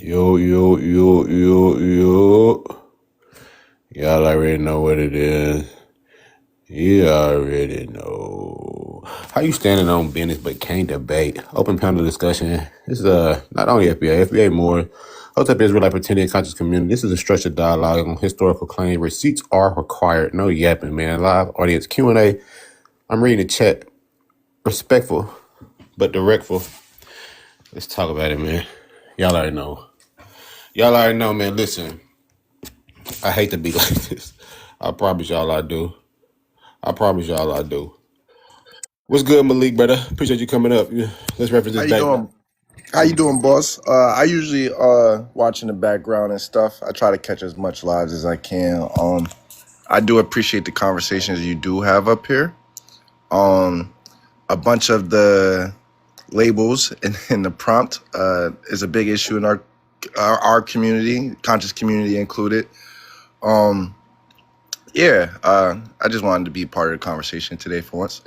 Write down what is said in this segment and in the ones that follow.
Yo. Y'all already know what it is. You already know. How you standing on business but can't debate? Open panel discussion. This is not only FBA more. Hotep Israelite Pretendian conscious community. This is a structured dialogue on historical claims. Receipts are required. No yapping, man. Live audience Q&A. I'm reading the chat. Respectful, but directful. Let's talk about it, man. Y'all already know. Man. Listen, I hate to be like this. I promise y'all I do. What's good, Malik, brother? Appreciate you coming up. Let's reference How this you back. doing? How you doing, boss? I usually watch in the background and stuff. I try to catch as much lives as I can. I do appreciate the conversations you do have up here. A bunch of the labels in the prompt is a big issue in our community, conscious community included. I just wanted to be part of the conversation today for once.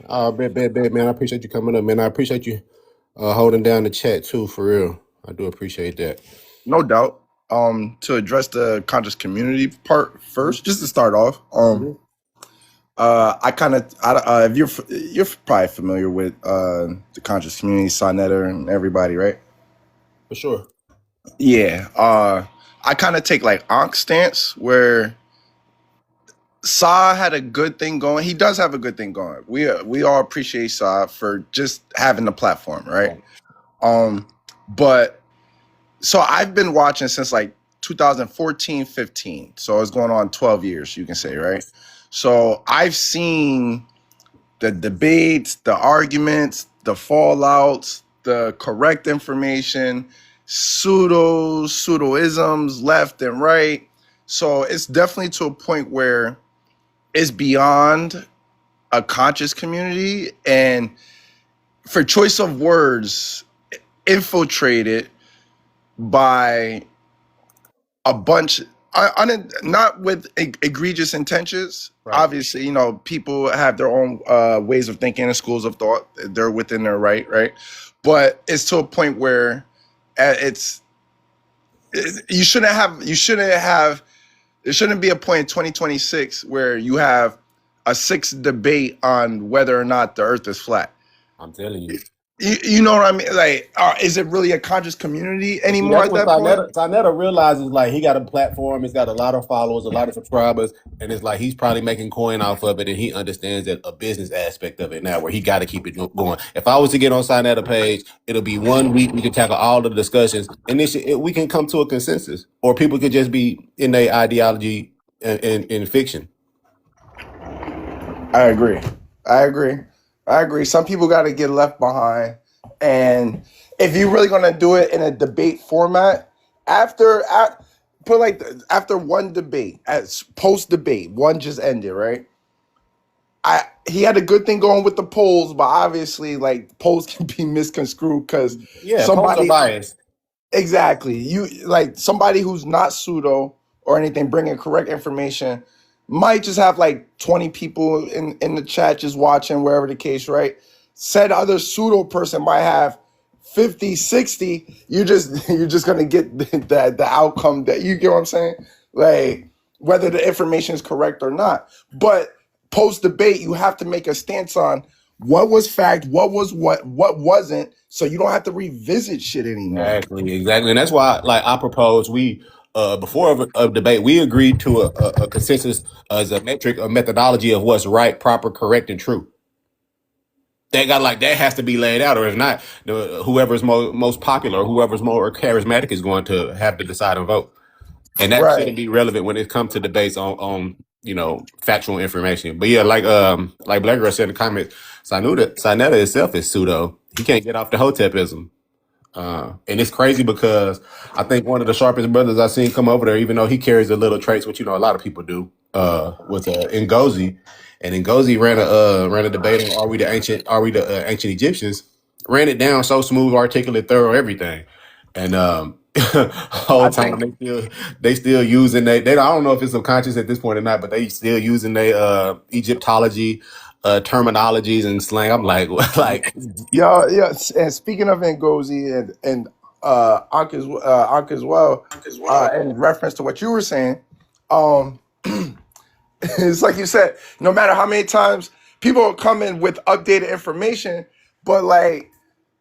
Bet, man. I appreciate you coming up, man. I appreciate you holding down the chat too, for real. I do appreciate that. No doubt. To address the conscious community part first, just to start off, if you're probably familiar with the conscious community, Sonetta and everybody, right? For sure. Yeah. I kind of take like Ankh stance where Sa had a good thing going. He does have a good thing going. We all appreciate Sa for just having the platform, right? But so I've been watching since like 2014, 15. So it's going on 12 years, you can say, right? So I've seen the debates, the arguments, the fallouts, the correct information, pseudoisms left and right. So it's definitely to a point where it's beyond a conscious community, and for choice of words, infiltrated by a bunch, not with egregious intentions. Right. Obviously, people have their own ways of thinking and schools of thought. They're within their right? But it's to a point where there shouldn't be a point in 2026 where you have a 6th debate on whether or not the earth is flat. I'm telling you. You know what I mean? Like, is it really a conscious community anymore at that point? Sonetta realizes like he got a platform, he's got a lot of followers, a lot of subscribers, and it's like he's probably making coin off of it, and he understands that a business aspect of it now where he got to keep it going. If I was to get on Sonetta page, it'll be 1 week, we can tackle all the discussions, and we can come to a consensus, or people could just be in their ideology in fiction. I agree. Some people got to get left behind. And if you're really going to do it in a debate format, after one debate, as post-debate, one just ended, right? He had a good thing going with the polls, but obviously, like, polls can be misconstrued because polls are biased. Exactly. You like somebody who's not pseudo or anything, bringing correct information, might just have like 20 people in the chat just watching, wherever the case, right? Said other pseudo person might have 50, 60. You're just gonna get the outcome that you get what I'm saying? Like, whether the information is correct or not. But post debate, you have to make a stance on what was fact, what wasn't, so you don't have to revisit shit anymore. Exactly. And that's why, like, I propose before a debate, we agreed to a consensus as a metric, a methodology of what's right, proper, correct, and true. That has to be laid out, or if not, whoever's most popular or whoever's more charismatic is going to have to decide and vote. And that shouldn't be relevant when it comes to debates on factual information. But yeah, like Black Girl said in the comments, Sonetta itself is pseudo. He can't get off the Hotepism. And it's crazy because I think one of the sharpest brothers I've seen come over there, even though he carries the little traits, which a lot of people do, was Ngozi. And Ngozi ran a debate on are we the ancient Egyptians? Ran it down so smooth, articulate, thorough, everything. And whole I time think, they still using they I don't know if it's subconscious at this point or not, but they still using their Egyptology terminologies and slang. I'm like, like, yeah, yeah. And speaking of Ngozi and Ankh as well, in reference to what you were saying, um, it's like you said, no matter how many times people come in with updated information, but like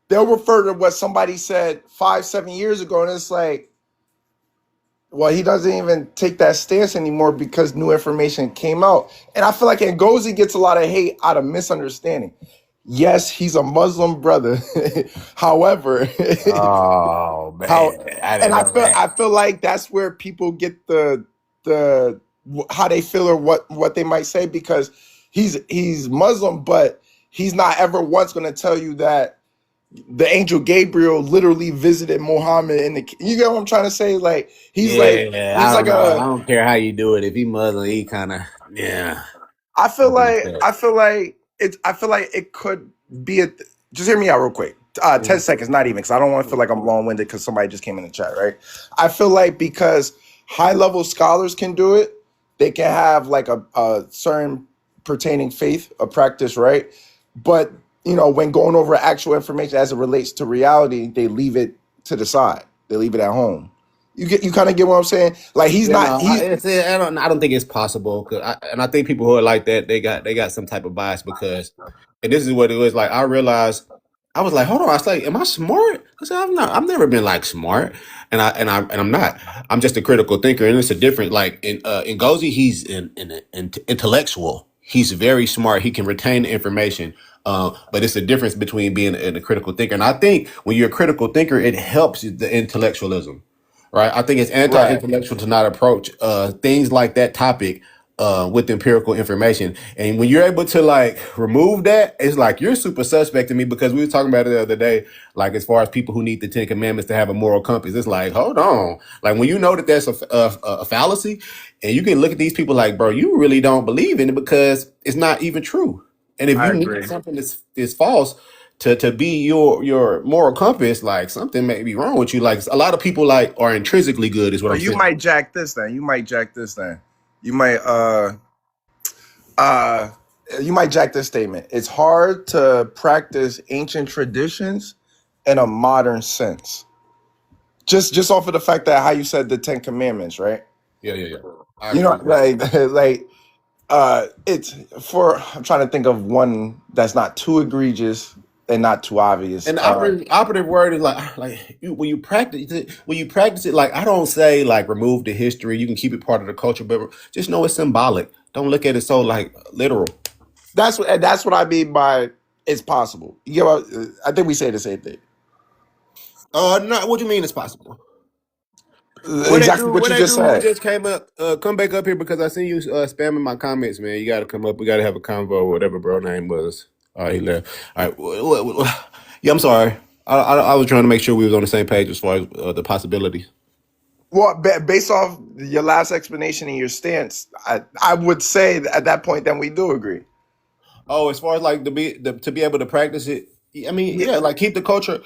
they'll refer to what somebody said 5, 7 years ago, and it's like, well, he doesn't even take that stance anymore because new information came out. And I feel like Ngozi gets a lot of hate out of misunderstanding. Yes, he's a Muslim brother. However, oh how man, I and didn't know I that. feel like that's where people get the how they feel or what they might say, because he's Muslim, but he's not ever once going to tell you that the angel Gabriel literally visited Muhammad in the, you get what I'm trying to say? Like Yeah, I he's don't like know. I a, don't care how you do it. If he Muslim, he kind of yeah. I feel like it could be a, just hear me out real quick. 10 seconds, not even, because I don't want to feel like I'm long-winded because somebody just came in the chat, right? I feel like because high-level scholars can do it, they can have like a certain pertaining faith, a practice, right? But when going over actual information as it relates to reality, they leave it to the side. They leave it at home. You kind of get what I'm saying? Like he's You not know, he I don't think it's possible. And I think people who are like that, they got some type of bias because, and this is what it was like. I realized, I was like, hold on. I was like, am I smart? I said, I'm not. I've never been like smart, and I'm not. I'm just a critical thinker, and it's a different. Like in Gozi, he's an intellectual. He's very smart. He can retain the information. But it's a difference between being a critical thinker. And I think when you're a critical thinker, it helps the intellectualism, right? I think it's right. anti-intellectual to not approach things like that topic with empirical information. And when you're able to like remove that, it's like you're super suspect to me because we were talking about it the other day. Like as far as people who need the Ten Commandments to have a moral compass, it's like hold on. Like when you know that that's a fallacy, and you can look at these people like, bro, you really don't believe in it because it's not even true. And if I you need agree. something that's false to be your moral compass, like something may be wrong with you. Like a lot of people like are intrinsically good, is what Or I'm you saying. might jack this then. You might jack this then. You might uh you might jack this statement. It's hard to practice ancient traditions in a modern sense. Just off of the fact that how you said the Ten Commandments, right? Yeah, yeah, yeah. I You agree know, with that. like it's for, I'm trying to think of one that's not too egregious and not too obvious. And the operative word is like when you practice it, like I don't say like remove the history. You can keep it part of the culture, but just know it's symbolic. Don't look at it so like literal. That's what I mean by it's possible. I think we say the same thing. No, what do you mean it's possible? Exactly what What you that just dude who said. just came up, come back up here because I seen you spamming my comments, man. You got to come up. We got to have a convo, whatever bro name was. All right, he left. All right, yeah, I'm sorry. I was trying to make sure we was on the same page as far as the possibilities. Well, based off your last explanation and your stance, I would say that at that point, then we do agree. Oh, as far as like to be able to practice it, I mean, Yeah, yeah, like keep the culture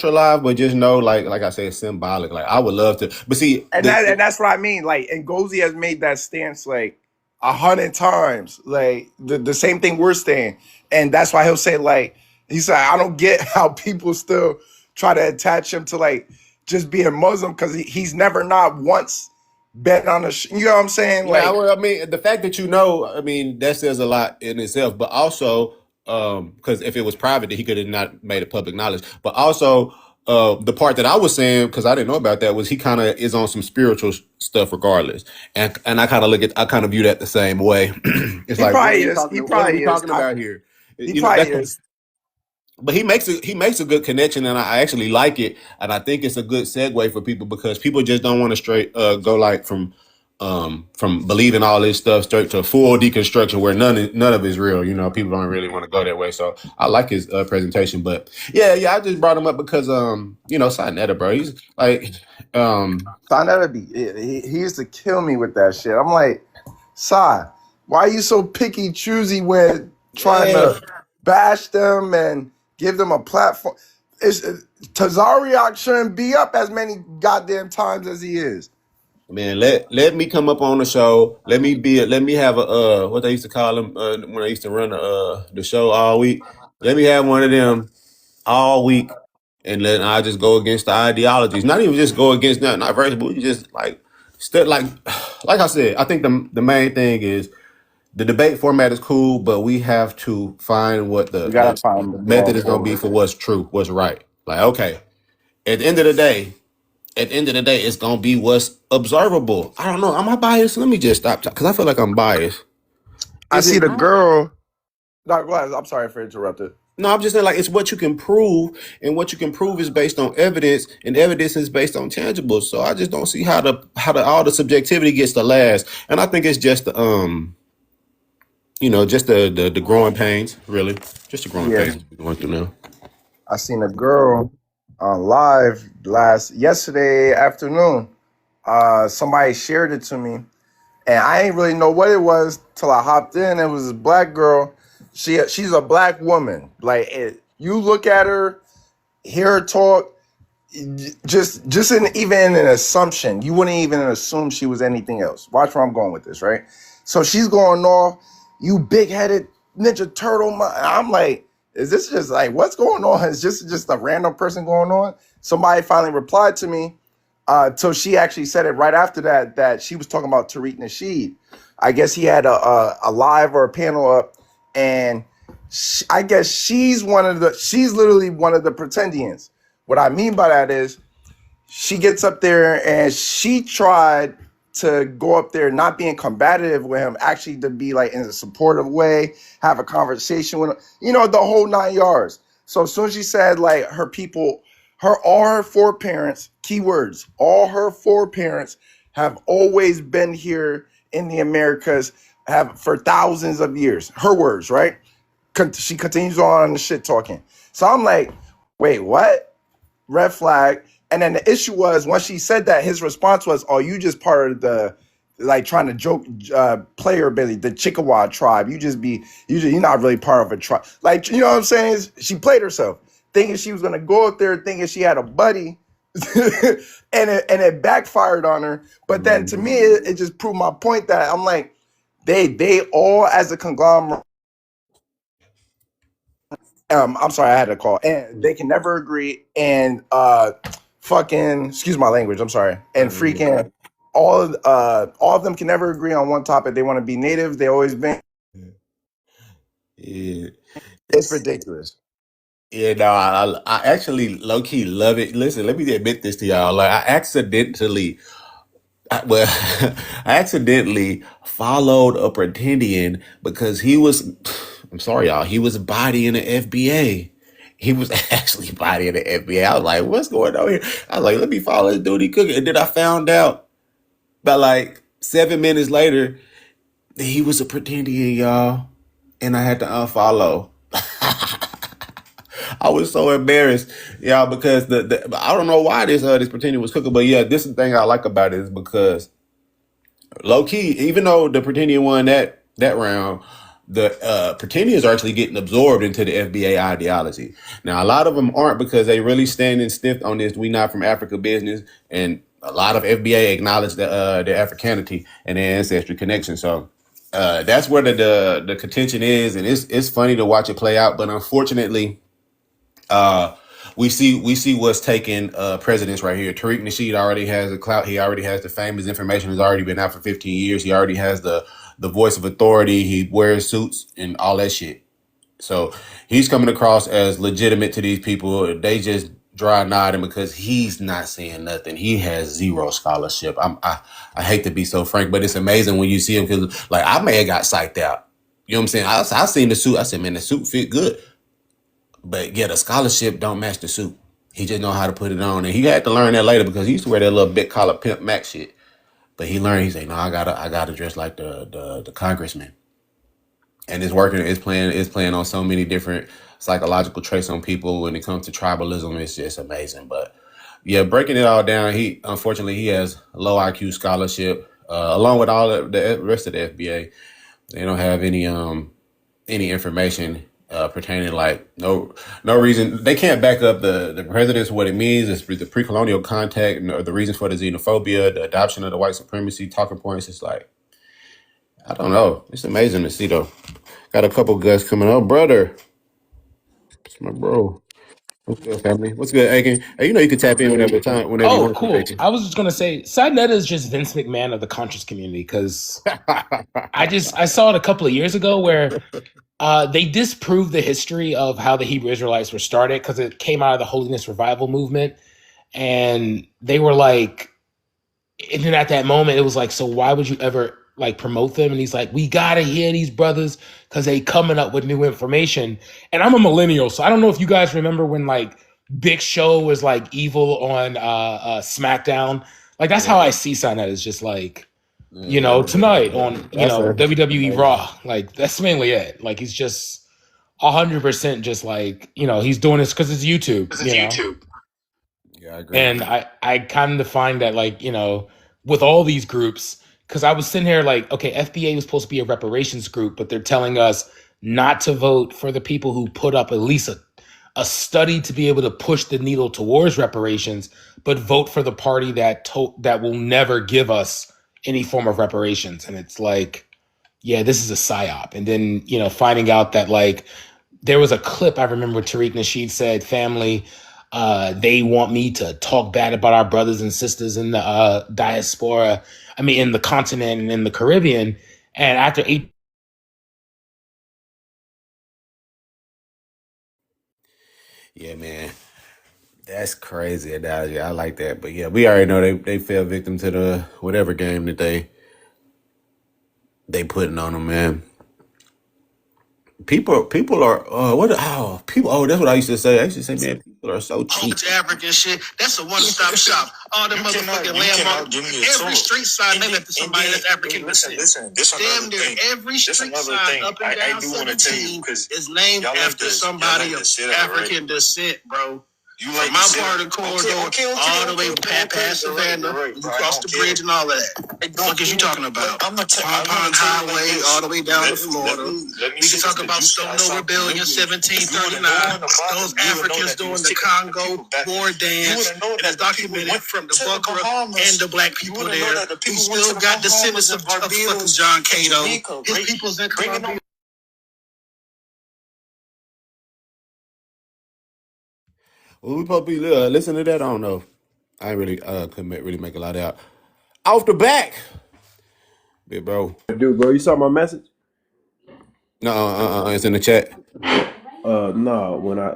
alive, but just know, like I said, it's symbolic. Like I would love to, but see, and that's what I mean. Like, and Ngozi has made that stance like 100 times, like the same thing we're saying, and that's why he'll say like he said, I don't get how people still try to attach him to like just being Muslim because he's never not once bet on a. You know what I'm saying? yeah, Like well, I mean, the fact that you know, I mean, that says a lot in itself. But also, because if it was private, he could have not made it public knowledge. But also, the part that I was saying, because I didn't know about that, was he kind of is on some spiritual stuff, regardless. And I kind of I kind of view that the same way. It's he like, probably is. He what are we probably is. talking about here? He You know, probably that's is. but he makes a good connection, and I actually like it, and I think it's a good segue for people because people just don't want to straight go like from believing all this stuff straight to full deconstruction where none of it is real. You know, people don't really want to go that way. So I like his presentation, but yeah, I just brought him up because you know, Sinetta, bro, he's like Sonetta he used to kill me with that shit. I'm like, Sai, why are you so picky choosy when trying yeah. to bash them and give them a platform? Tazariak shouldn't be up as many goddamn times as he is. Man, let me come up on the show. Let me have a what they used to call them when I used to run the show all week. Let me have one of them all week, and then I just go against the ideologies. Not even just go against not versus, but we just like I said. I think the main thing is the debate format is cool, but we have to find what We the gotta find the method going is going to be forward. for what's true, what's right. Like okay, at the end of the day. At the end of the day, it's gonna be what's observable. I don't know. Am I biased? Let me just stop because I feel like I'm biased. I Is see it? the girl. No, go ahead. I'm sorry for interrupting. No, I'm just saying like it's what you can prove, and what you can prove is based on evidence, and evidence is based on tangibles. So I just don't see how the all the subjectivity gets to last. And I think it's just the just the growing pains, really, just the growing Yeah, pains we're going through now. I seen a girl on live yesterday afternoon. Somebody shared it to me, and I ain't really know what it was till I hopped in. It was this black girl. She's a black woman. Like you look at her, hear her talk. Just even an assumption, you wouldn't even assume she was anything else. Watch where I'm going with this, right? So she's going off, you big-headed Ninja Turtle. I'm like, is this just like what's going on? Is just a random person going on? Somebody finally replied to me. So she actually said it right after that she was talking about Tariq Nasheed. I guess he had a live or a panel up, and I guess she's literally one of the Pretendians. What I mean by that is she gets up there and she tried to go up there not being combative with him, actually to be like in a supportive way, have a conversation with him, the whole 9 yards. So as soon as she said like her people, all her four parents, keywords, all her four parents have always been here in the Americas, have for thousands of years. Her words, right? She continues on the shit talking. So I'm like, wait, what? Red flag. And then the issue was once she said that, his response was, "Oh, you just part of the like trying to joke, player Billy, the Chickasaw tribe. You're not really part of a tribe. Like you know what I'm saying? She played herself, thinking she was gonna go up there, thinking she had a buddy, and it backfired on her. But then to me, it just proved my point that I'm like, they all as a conglomerate. I'm sorry, I had a call, and they can never agree. And fucking excuse my language. I'm sorry. And freaking all of them can never agree on one topic. They want to be native. They always been. Yeah. It's ridiculous. Yeah, no, I actually low key love it. Listen, let me admit this to y'all. Like, well, I accidentally followed a Pretendian because he was, I'm sorry, y'all, he was bodying the FBA. He was actually bodying the FBA. I was like, what's going on here? I was like, let me follow this dude, he cooking. And then I found out about like 7 minutes later that he was a Pretendian, y'all. And I had to unfollow. I was so embarrassed, y'all, because I don't know why this Pretendian was cooking, but yeah, this is the thing I like about it is because low key, even though the Pretendian won that round, the Pretendians are actually getting absorbed into the FBA ideology. Now, a lot of them aren't because they really standing stiff on this "we not from Africa" business, and a lot of FBA acknowledge their Africanity and their ancestry connection. So that's where the contention is, and it's funny to watch it play out. But unfortunately, uh, we see what's taking precedence right here. Tariq Nasheed already has the clout. He already has the fame. His information has already been out for 15 years. He already has the voice of authority. He wears suits and all that shit. So he's coming across as legitimate to these people. They just dry nodding because he's not saying nothing. He has zero scholarship. I hate to be so frank, but it's amazing when you see him because like I may have got psyched out. You know what I'm saying? I seen the suit. I said, man, the suit fit good. But yeah, the scholarship don't match the suit. He just know how to put it on, and he had to learn that later because he used to wear that little big collar pimp Mac shit. But he learned. He said, "No, I gotta dress like the congressman." And it's working. It's playing on so many different psychological traits on people when it comes to tribalism. It's just amazing. But yeah, breaking it all down, he unfortunately he has a low IQ scholarship, along with all the rest of the FBA. They don't have any information pertaining like no reason they can't back up the presidents, what it means is the pre-colonial contact, or the reasons for the xenophobia, the adoption of the white supremacy talking points. It's like, I don't know. It's amazing to see though. Got a couple guys coming up, brother. It's my bro. What's good, family? What's good, Aiken? Hey, you know you can tap in whenever you Oh, want to, cool. Aiken. I was just gonna say, Sinetta is just Vince McMahon of the conscious community because I saw it a couple of years ago where they disproved the history of how the Hebrew Israelites were started because it came out of the Holiness Revival movement, and they were like, and then at that moment it was like, so why would you ever like promote them? And he's like, we gotta hear these brothers because they coming up with new information. And I'm a millennial, so I don't know if you guys remember when like Big Show was like evil on SmackDown. Like that's how I see Sign That is just like, tonight on That's a WWE Raw. Like that's mainly it. Like he's just 100% just like, he's doing this because it's YouTube, yeah, I agree. and I kind of find that like, with all these groups, because I was sitting here like, okay, FBA was supposed to be a reparations group, but they're telling us not to vote for the people who put up at least a study to be able to push the needle towards reparations, but vote for the party that will never give us any form of reparations. And it's like, yeah, this is a psyop. And then, finding out that like there was a clip I remember Tariq Nasheed said, family, they want me to talk bad about our brothers and sisters in the diaspora. I mean, in the continent and in the Caribbean. And after eight. Yeah, man. That's crazy analogy. I like that. But yeah, we already know they fell victim to the whatever game that they putting on them, man. People are people that's what I used to say. I used to say, man, people are so cheap. African shit. That's a one-stop shop. All the motherfucking landmarks. Every street sign named after somebody that's African descent. Damn near every street sign up and down 17 is named after somebody of African descent, bro. From my part of the corridor, all the way past Savannah, you cross the bridge and all of that. What is you talking about? Pond Highway, all the way down to Florida. We can talk about Stono Rebellion, 1739. Those Africans doing the Congo war dance. It is documented from the Buckra and the black people there. We still got descendants of fucking John Cato. His people's in Colombia. Well, we probably listen to that. I don't know. I really couldn't really make a lot out. Off the back, big bro. Dude, bro, you saw my message? No, it's in the chat. No, when I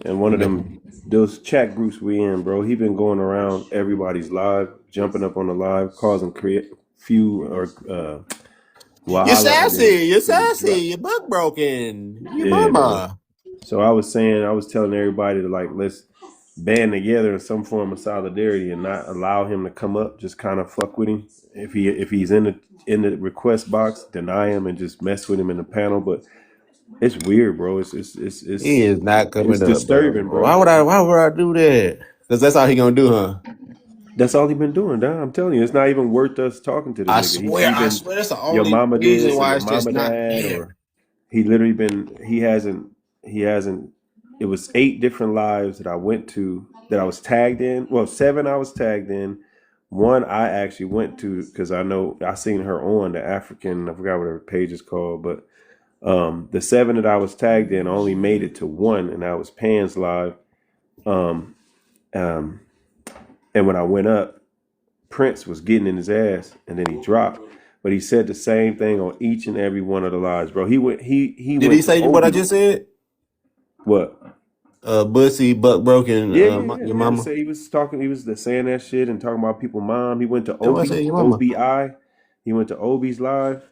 in one of them those chat groups we in, bro, he been going around everybody's live, jumping up on the live, causing few or You're sassy, you're buck broken, your Yeah, mama. So I was telling everybody to like let's band together in some form of solidarity and not allow him to come up, just kind of fuck with him. If he's in the request box, deny him and just mess with him in the panel. But it's weird, bro. It's He is not coming it's up, disturbing, bro. Why would I do that? Because that's all he gonna do, huh? That's all he been doing, dog. I'm telling you, it's not even worth us talking to this nigga. I swear that's the your only mama reason this, why your it's just mama not that, there. or he literally been he hasn't it was 8 different lives that I went to that I was tagged in. Well, 7 I was tagged in. One I actually went to because I know I seen her on the African, I forgot what her page is called, but the 7 that I was tagged in, I only made it to 1, and that was Pan's live. And when I went up, Prince was getting in his ass, and then he dropped. But he said the same thing on each and every one of the lives, bro. He went. Did he say what I just said? What? Bussy, buck broken. Yeah. Your mama. He was talking. He was saying that shit and talking about people's mom. He went to Your mama. OBI. He went to Obi's live.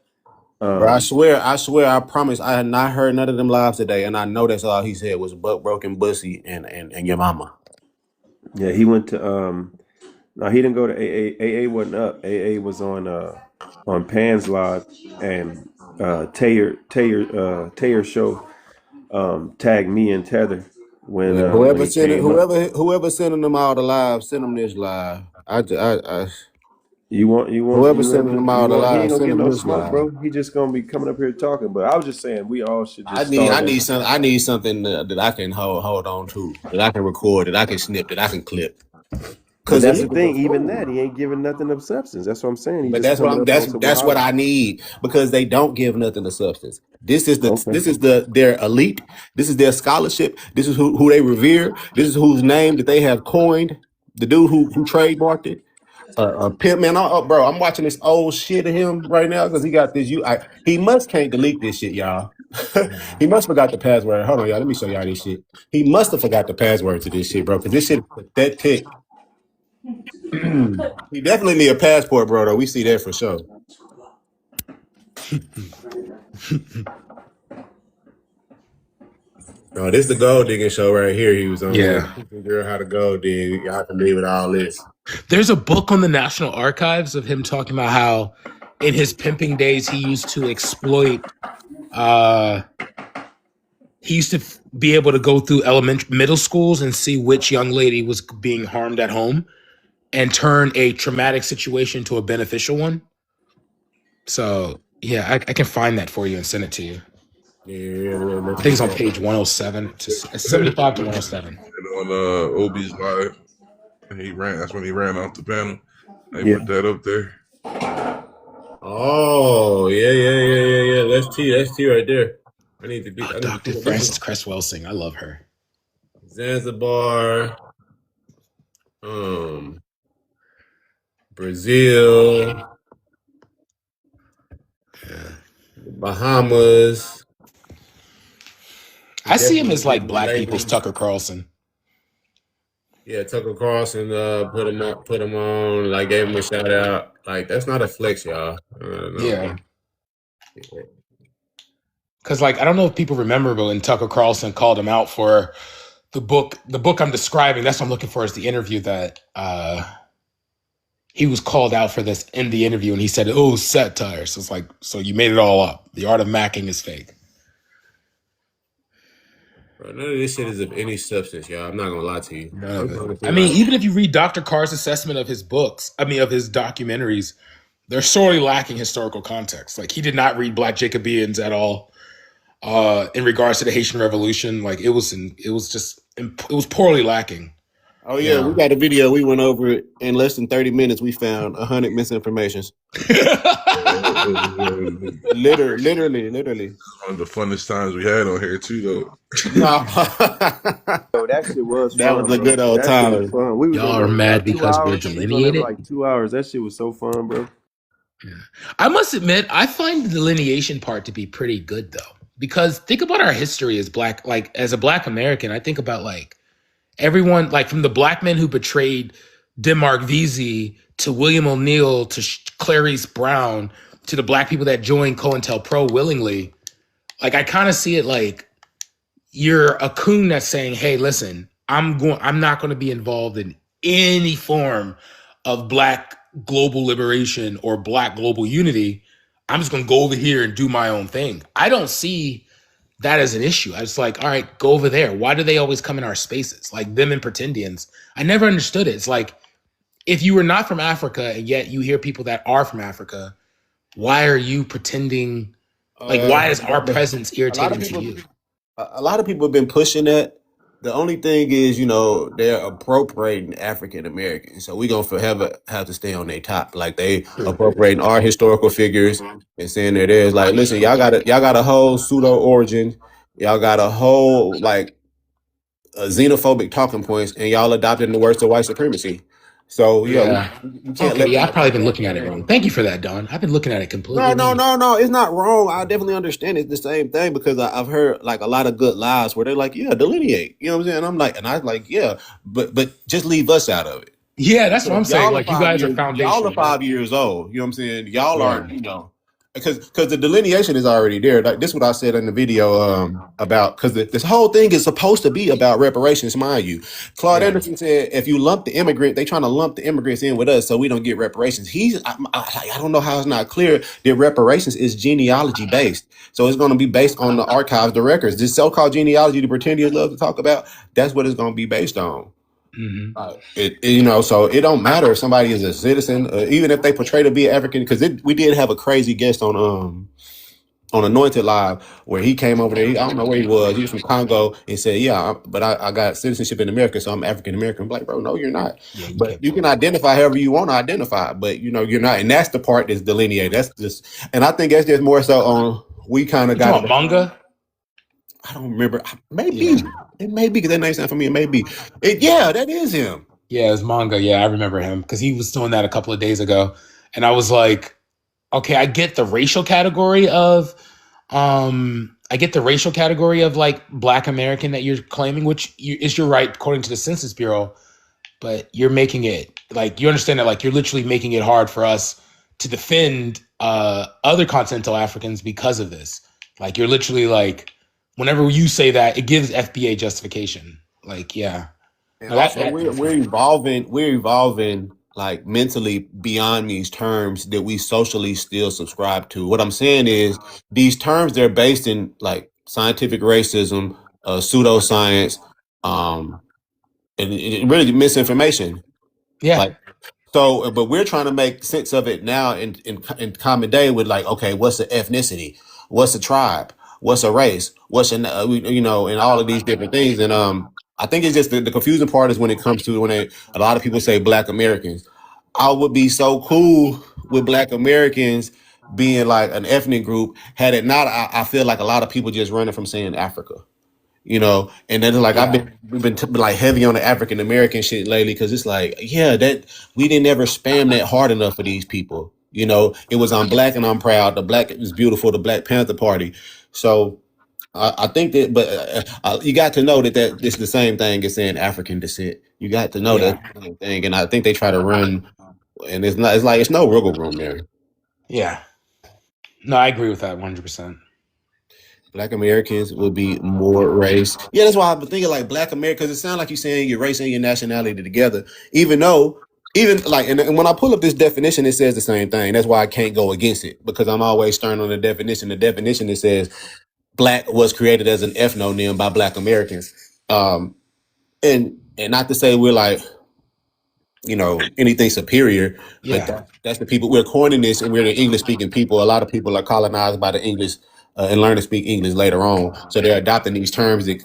Bro, I swear, I promise, I had not heard none of them lives today, and I know that's all he said was buck broken, bussy, and your mama. Yeah, he went to No, he didn't go to AA. AA wasn't up. AA was on Pan's live, and Taylor show tagged me and Tether when whoever sending them all the live, send them this live. Whoever's sending them all the he ain't lies, gonna send get them no this smoke, lie. bro. He just gonna be coming up here talking. But I was just saying, we all should I just need start I on. need some I need something that I can hold on to, that I can record, that I can snip, that I can clip. But Because the that's the niggas are thing. Even fool. that, he ain't giving nothing of substance. That's what I'm saying. He But just that's what coming I'm up on some that's what Muhammad. I need, because they don't give nothing of substance. This is Okay. their elite. This is their scholarship. This is who they revere. This is whose name that they have coined. The dude who trademarked it. Pimp man, bro. I'm watching this old shit of him right now because he got this. He must can't delete this shit, y'all. He must forgot the password. Hold on, y'all. Let me show y'all this shit. He must have forgot the password to this shit, bro. Because this shit is pathetic. He definitely need a passport, bro. Though we see that for sure. No, this the gold digging show right here. He was on there. Yeah. Girl, how to gold dig. Y'all can leave with all this. There's a book on the National Archives of him talking about how in his pimping days he used to exploit he used to be able to go through middle schools and see which young lady was being harmed at home and turn a traumatic situation to a beneficial one. So yeah, I can find that for you and send it to you. Yeah, I let's think get it's on that. page 107 to 75 to 107. And on OB's live, and that's when he ran off the panel. They Yeah. put that up there. Oh, yeah. That's T right there. I need to Dr. pull this Frances up. Cress Welsing. I love her. Zanzibar, Brazil, Bahamas. He I see him definitely as like getting the black people's labels. Tucker Carlson. Yeah, Tucker Carlson put him on, like gave him a shout out. Like that's not a flex, y'all. Yeah. No. Because like I don't know if people remember, but when Tucker Carlson called him out for the book I'm describing, that's what I'm looking for, is the interview that he was called out for this in the interview, and he said, "Oh, satire." So it's like, so you made it all up. The art of macking is fake. Bro, none of this shit is of any substance, y'all. I'm not gonna lie to you. None I'm of it. honestly I mean, like, even if you read Dr. Carr's assessment of his books, of his documentaries, they're sorely lacking historical context. Like he did not read Black Jacobeans at all. In regards to the Haitian Revolution, like it was poorly lacking. oh You yeah, we know. got a video. We went over it in less than 30 minutes. We found 100 misinformations. Literally. One of the funnest times we had on here too, though. No, Yo, that shit was that fun, was a bro. good old That shit was time. fun. We was on Y'all are there for mad like 2 because we're hours. We was on there for delineated. like 2 hours. That shit was so fun, bro. I must admit, I find the delineation part to be pretty good though. Because think about our history as black, like as a black American, I think about like everyone, like from the black men who betrayed Denmark Vesey to William O'Neill to Clarice Brown to the black people that joined COINTELPRO willingly. Like I kind of see it like you're a coon that's saying, "Hey, listen, I'm not going to be involved in any form of black global liberation or black global unity. I'm just going to go over here and do my own thing." I don't see that as an issue. I was like, all right, go over there. Why do they always come in our spaces? Like them and Pretendians. I never understood it. It's like, if you were not from Africa and yet you hear people that are from Africa, why are you pretending? Like, why is our presence A lot of irritating to people, you? a lot of people have been pushing that. The only thing is, they're appropriating African Americans, so we gonna forever have to stay on their top. Like they appropriating our historical figures and saying that there's like, listen, y'all got a whole pseudo origin, y'all got a whole like xenophobic talking points, and y'all adopting the words of white supremacy. So Yeah. we can't Okay. let Yeah, I've that. probably been looking at it wrong. Thank you for that, Don. I've been looking at it completely wrong. No. It's not wrong. I definitely understand it's the same thing because I've heard like a lot of good lies where they're like, yeah, delineate. You know what I'm saying? And I was like, yeah, but just leave us out of it. Yeah, that's what I'm saying. Y'all are Like, you guys are y'all are foundational. 5 years old. You know what I'm saying? Y'all Yeah. aren't, because the delineation is already there. Like this is what I said in the video about, because this whole thing is supposed to be about reparations, mind you. Claude Yeah. Anderson said if you lump the immigrant, they trying to lump the immigrants in with us so we don't get reparations. I don't know how it's not clear that reparations is genealogy based. So it's going to be based on the archives, the records. This so-called genealogy the Pretendians love to talk about, that's what it's going to be based on. Mm-hmm. So it don't matter if somebody is a citizen, even if they portray to be African. Because we did have a crazy guest on Anointed Live where he came over there. I don't know where he was. He was from Congo and said, "Yeah, but I got citizenship in America, so I'm African American." I'm like, bro, no, you're not. Yeah, you But can't you prove can it. identify however you want to identify, but you're not. And that's the part that's delineated. That's just, and I think that's just more so on. We kind of You got talking it. about manga? I don't remember. Maybe Yeah. it may be because that name sound for me. It may be. Yeah, that is him. Yeah, it's manga. Yeah, I remember him because he was doing that a couple of days ago. And I was like, okay, I get the racial category of like Black American that you're claiming, which is your right according to the Census Bureau, but you're making it like you understand that like you're literally making it hard for us to defend other continental Africans because of this. Like you're literally like whenever you say that, it gives FBA justification. Like, yeah. And No, that also, that we're definitely. evolving. We're evolving like mentally beyond these terms that we socially still subscribe to. What I'm saying is these terms they're based in like scientific racism, pseudoscience, um, and really misinformation. Yeah. Like so, but we're trying to make sense of it now in common day with like, okay, what's the ethnicity? What's a tribe? What's a race? What's and all of these different things. And I think it's just the confusing part is when it comes to a lot of people say Black Americans. I would be so cool with Black Americans being like an ethnic group. Had it not, I feel like a lot of people just running from saying Africa. And then like Yeah. we've been like heavy on the African American shit lately because it's like, yeah, that we didn't ever spam that hard enough for these people. It was I'm Black and I'm proud. The Black is beautiful. The Black Panther Party. So I think that, but you got to know that it's the same thing as saying African descent. You got to know that Yeah. same thing, and I think they try to run, and it's not. It's like it's no wiggle room there. Yeah. No, I agree with that 100%. Black Americans will be more race. Yeah, that's why I've been thinking like Black America, because it sounds like you're saying your race and your nationality together, even though, even like, and when I pull up this definition, it says the same thing. That's why I can't go against it because I'm always stern on the definition. The definition that says Black was created as an ethnonym by Black Americans. And not to say we're like, anything superior, but Yeah. that's the people we're coining this, and we're the English speaking people. A lot of people are colonized by the English and learn to speak English later on, so they're adopting these terms that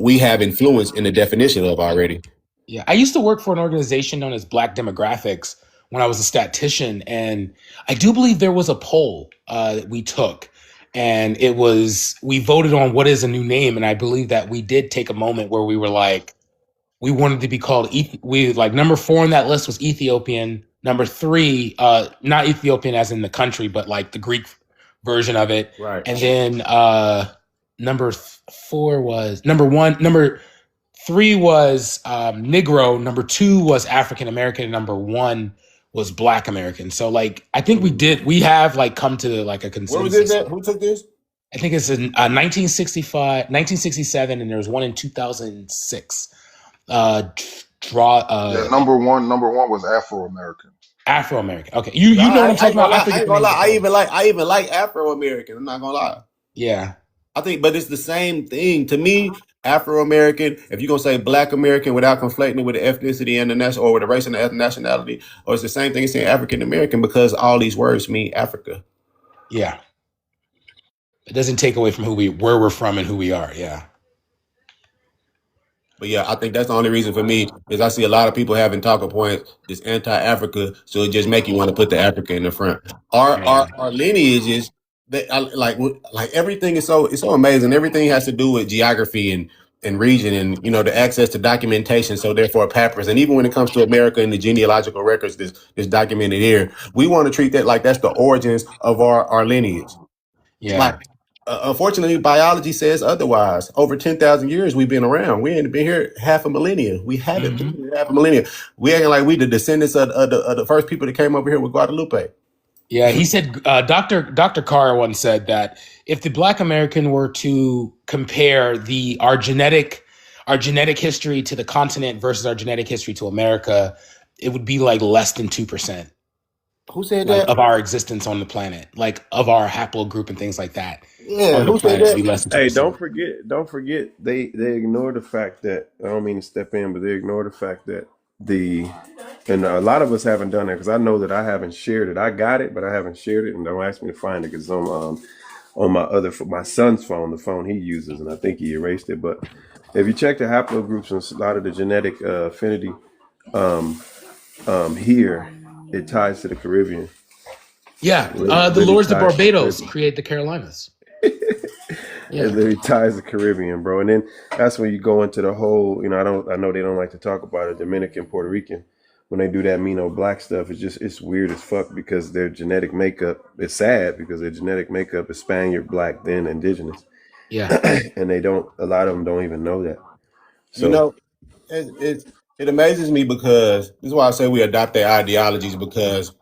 we have influence in the definition of already. Yeah. I used to work for an organization known as Black Demographics when I was a statistician. And I do believe there was a poll that we took. And we voted on what is a new name. And I believe that we did take a moment where we were like, we wanted to be called, we like number 4 on that list was Ethiopian. Number 3, not Ethiopian as in the country, but like the Greek version of it. Right. And then number 4 was number 3 was Negro, number 2 was African American, and number 1 was Black American. So like I think we have like come to like a Where was this consensus. at? Who took this? I think it's in 1965, 1967, and there was one in 2006. Yeah, number one was Afro American. Afro American. Okay, you know what I'm I talking ain't gonna about. I lie. I forget ain't the gonna name of lie. the poll. I even like Afro American. I'm not gonna lie. Yeah, I think, but it's the same thing to me. Afro American. If you're gonna say Black American without conflating it with the ethnicity and the national, or with the race and the nationality, or it's the same thing as saying African American because all these words mean Africa. yeah. It doesn't take away from where we're from and who we are. Yeah, But yeah, I think that's the only reason for me is I see a lot of people having talking points this anti-Africa, so it just make you want to put the Africa in the front. yeah, Our lineages, like everything is it's so amazing. Everything has to do with geography and region and the access to documentation. So therefore, papyrus, and even when it comes to America and the genealogical records that's documented here, we want to treat that like that's the origins of our lineage. Like, yeah. unfortunately, biology says otherwise. Over 10,000 years we've been around. We ain't been here half a millennia. We haven't been Hmm. here half a millennia. We acting like we the descendants of the first people that came over here with Guadalupe. Yeah, he said, Dr. Carr once said that if the Black American were to compare our genetic history to the continent versus our genetic history to America, it would be like less than 2%. Who said like that? of our existence on the planet, like of our haplogroup and things like that Yeah, on the who said planet to be that? less than Hey, 2%. don't forget, they ignore the fact that I don't mean to step in, but they ignore the fact that and a lot of us haven't done it because I know that I haven't shared it. I got it, but I haven't shared it, and don't ask me to find it because it's on my son's phone, the phone he uses, and I think he erased it. But if you check the haplogroups and a lot of the genetic affinity here, it ties to the Caribbean. Yeah, the Literally Lords of ties to the Barbados Caribbean. create the Carolinas. It Yeah, literally ties the Caribbean, bro. And then that's when you go into the whole, I know they don't like to talk about it, Dominican, Puerto Rican. When they do that Mino black stuff, it's weird as fuck because their genetic makeup is sad because their genetic makeup is Spaniard, black, then indigenous. yeah, And a lot of them don't even know that. You So know, it amazes me because this is why I say we adopt their ideologies because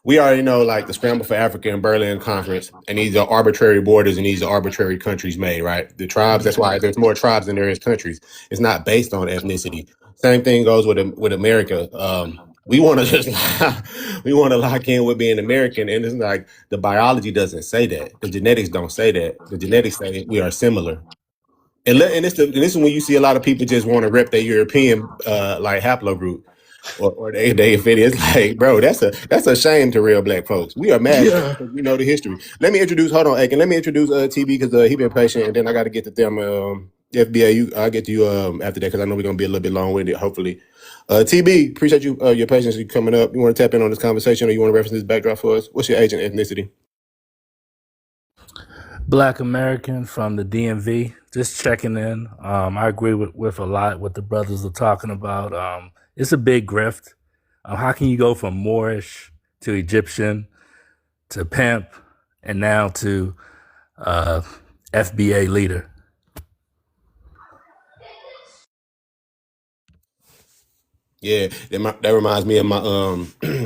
we already know like the Scramble for Africa and Berlin Conference, and these are arbitrary borders and these are arbitrary countries made, right? The tribes, that's why there's more tribes than there is countries. It's not based on ethnicity. Same thing goes with America. We want to just we want to lock in with being American, and it's like the biology doesn't say that. The genetics don't say that. The genetics say we are similar. And this is when you see a lot of people just want to rep their European like haplogroup or they fit. It's like, bro, that's a shame to real black folks. We are mad yeah. because we know the history. Let me introduce. Hold on, Aiken. Let me introduce TB because he been patient, and then I got to get to them. FBA, I'll get to you after that because I know we're gonna be a little bit long winded. Hopefully, TB, appreciate you your patience you coming up. You want to tap in on this conversation or you want to reference this backdrop for us? What's your agent ethnicity? Black American from the DMV. Just checking in. I agree with a lot what the brothers are talking about. It's a big grift. How can you go from Moorish to Egyptian to pimp and now to FBA leader? Yeah, that reminds me of my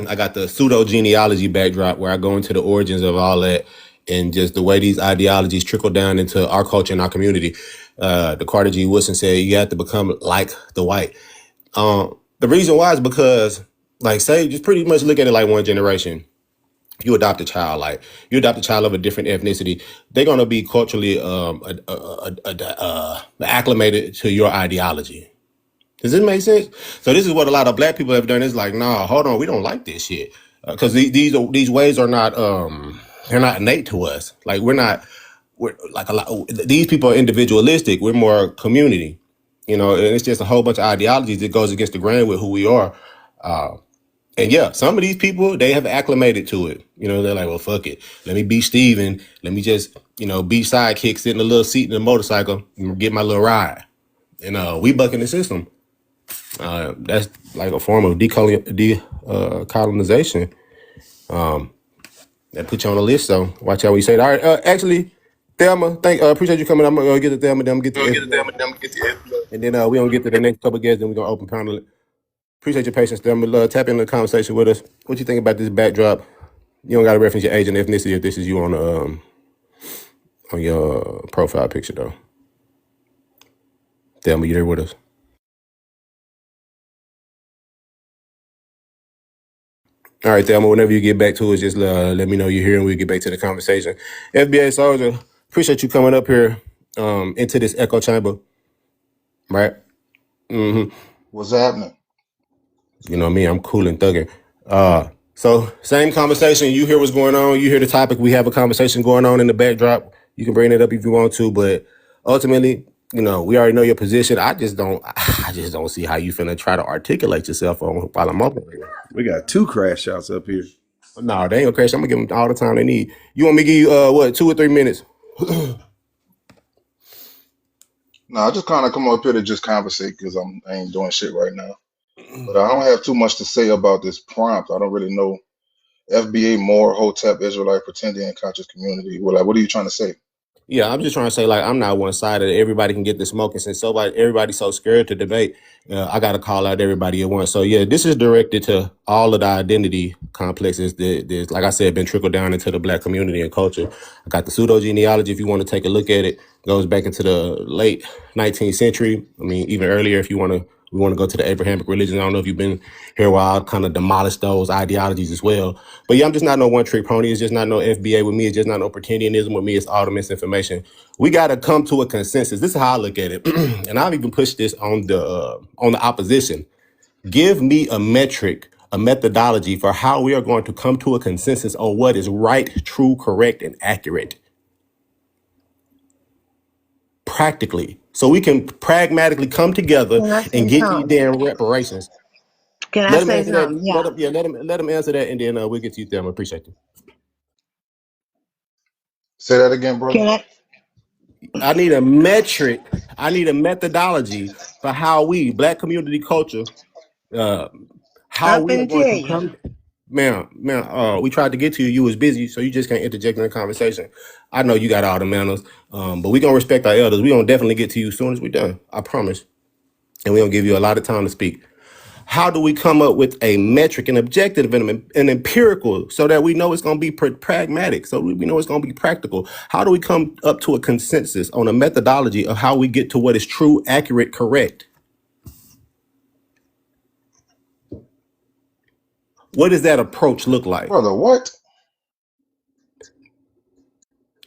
I got the pseudo genealogy backdrop where I go into the origins of all that and just the way these ideologies trickle down into our culture and our community. The Carter G. Woodson said you have to become like the white. The reason why is because, like, say, just pretty much look at it like one generation. You adopt a child, like you adopt a child of a different ethnicity, they're gonna be culturally acclimated to your ideology. Does this make sense? So this is what a lot of black people have done. It's like, nah, hold on, we don't like this shit because these ways are not they're not innate to us. Like we're like a lot. These people are individualistic. We're more community, and it's just a whole bunch of ideologies that goes against the grain with who we are. And yeah, some of these people they have acclimated to it. They're like, well, fuck it, let me be Steven. Let me just be sidekick, sit in a little seat in a motorcycle, and get my little ride. And we bucking the system. That's like a form of decolonization. That put you on the list, so watch how we say it. All right, actually, Thelma, appreciate you coming. I'm gonna get to Thelma, then I'm gonna get to FBA, and then we gonna get to the next couple of guests, then we're gonna open panel it. Appreciate your patience, Thelma. Tap into the conversation with us. What you think about this backdrop? You don't gotta reference your age and ethnicity if this is you on your profile picture though. Thelma, you there with us? All right, Thelma, whenever you get back to us, just let me know you're here and we'll get back to the conversation. FBA Soldier, appreciate you coming up here into this echo chamber, right? What's happening? You know me, I'm cool and thugging. So same conversation. You hear what's going on. You hear the topic. We have a conversation going on in the backdrop. You can bring it up if you want to, but ultimately, we already know your position. I just don't see how you finna try to articulate yourself while I'm up here. we got 2 crash outs up here. No, they ain't gonna crash. I'm gonna give them all the time they need. You want me to give you what 2 or 3 minutes? No, I just kind of come up here to just conversate because I ain't doing shit right now. But I don't have too much to say about this prompt. I don't really know FBA more Hotep Israelite Pretendian conscious community. Well, like, what are you trying to say? Yeah, I'm just trying to say, like, I'm not one sided. Everybody can get the smoking. Since everybody's so scared to debate, I got to call out everybody at once. So, yeah, this is directed to all of the identity complexes that, like I said, been trickled down into the black community and culture. I got the pseudo genealogy. If you want to take a look at it, goes back into the late 19th century. I mean, even earlier, if you want to We want to go to the Abrahamic religion. I don't know if you've been here a while, kind of demolish those ideologies as well. But yeah, I'm just not no one-trick pony. It's just not no FBA with me. It's just not no Pretendianism with me. It's all the misinformation. We got to come to a consensus. This is how I look at it. And I've even pushed this on the opposition. Give me a metric, a methodology for how we are going to come to a consensus on what is right, true, correct, and accurate. Practically. So we can pragmatically come together and get these damn reparations. Can I say something? Yeah. Let them answer that, and then we'll get to you, Thelma. Appreciate you. Say that again, brother. I need a metric. I need a methodology for how we, Black community culture, how we are going to come. Ma'am, we tried to get to you. You was busy, so you just can't interject in the conversation. I know you got all the manners, but we gonna respect our elders. We gonna definitely get to you as soon as we're done. I promise. And we gonna give you a lot of time to speak. How do we come up with a metric, an objective, and an empirical, so that we know it's gonna be pragmatic, so we know it's gonna be practical? How do we come up to a consensus on a methodology of how we get to what is true, accurate, correct? What does that approach look like? Brother, what?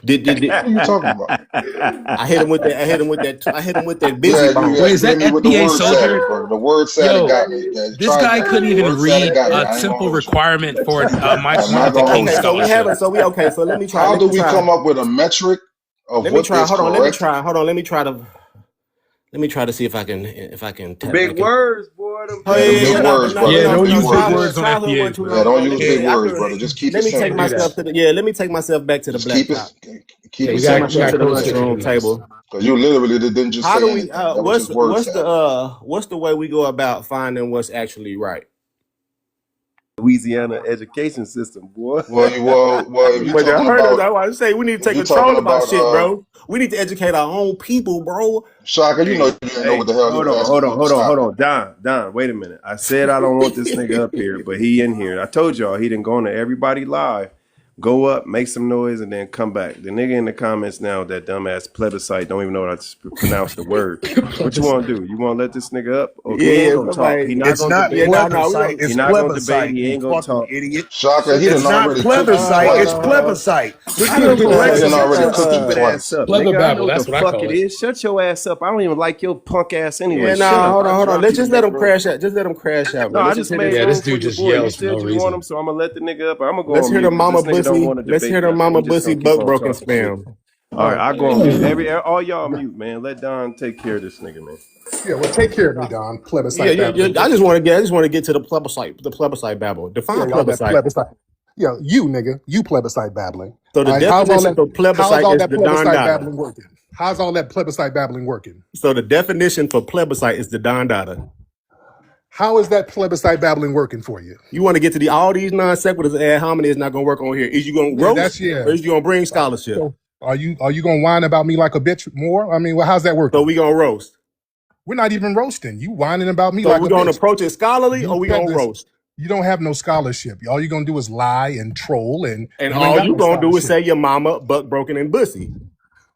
What are you talking about? I hit him with that busy bone. Wait, is that FBA soldier? The word salad got me. This guy couldn't even read a simple requirement for Mike Martin King scholarship. So let me try. How do we come up with a metric of what is correct? Let me try to see if I can. Big words, boy. Big words, brother. Yeah, don't use big words on FBA. Yeah, don't use big words, brother. Just keep it simple. Let me take myself back to the black. Keep it simple. To the lunchroom table. Because you literally didn't just. How do we? What's the way we go about finding what's actually right? Louisiana education system, boy. Well, if you talking about, I want to say we need to take control about shit, bro. We need to educate our own people, bro. Shaka, you know you didn't know what the hell. Hold on, Don. Wait a minute. I said I don't want this nigga up here, but he in here. I told y'all he didn't go on to everybody live. Go up, make some noise, and then come back. The nigga in the comments now, that dumbass plebiscite, don't even know how to pronounce the word. What you want to do? You want to let this nigga up? Okay, he ain't gonna talk. He not gonna debate. He's not gonna debate. He ain't gonna talk. Idiot. Shaka, he done already plebiscite. It's plebiscite. I don't know already stupid ass up. Nigga, I know what the fuck it is. Shut your ass up. I don't even like your punk ass anyway. Hold on. Let's just let him crash out. Just let him crash out. No, I just made this dude just yells for no reason. You want him, so I'm gonna let the nigga up. I'm gonna go. Let's hear the mama bussy. Let's hear the mama bussy buck broken spam. All right, I go on mute. All y'all mute, man. Let Don take care of this nigga, man. Yeah, well, take care of me, Don. Plebiscite. Yeah. I just want to get to the plebiscite babble. Define plebiscite. Yeah, you nigga, you plebiscite babbling. So the definition for plebiscite is the Don Dada. Working? How's all that plebiscite babbling working? So the definition for plebiscite is the Don Dada. How is that plebiscite babbling working for you? You want to get to all these non sequiturs and ad hominem is not going to work on here. Is you going to roast or is you going to bring scholarship? So are you going to whine about me like a bitch more? I mean, well, how's that working? So we going to roast. We're not even roasting. You whining about me so like a bitch. So we're going to approach it scholarly or we going to roast? You don't have no scholarship. All you're going to do is lie and troll. And all you're going to do is say your mama buck broken and bussy.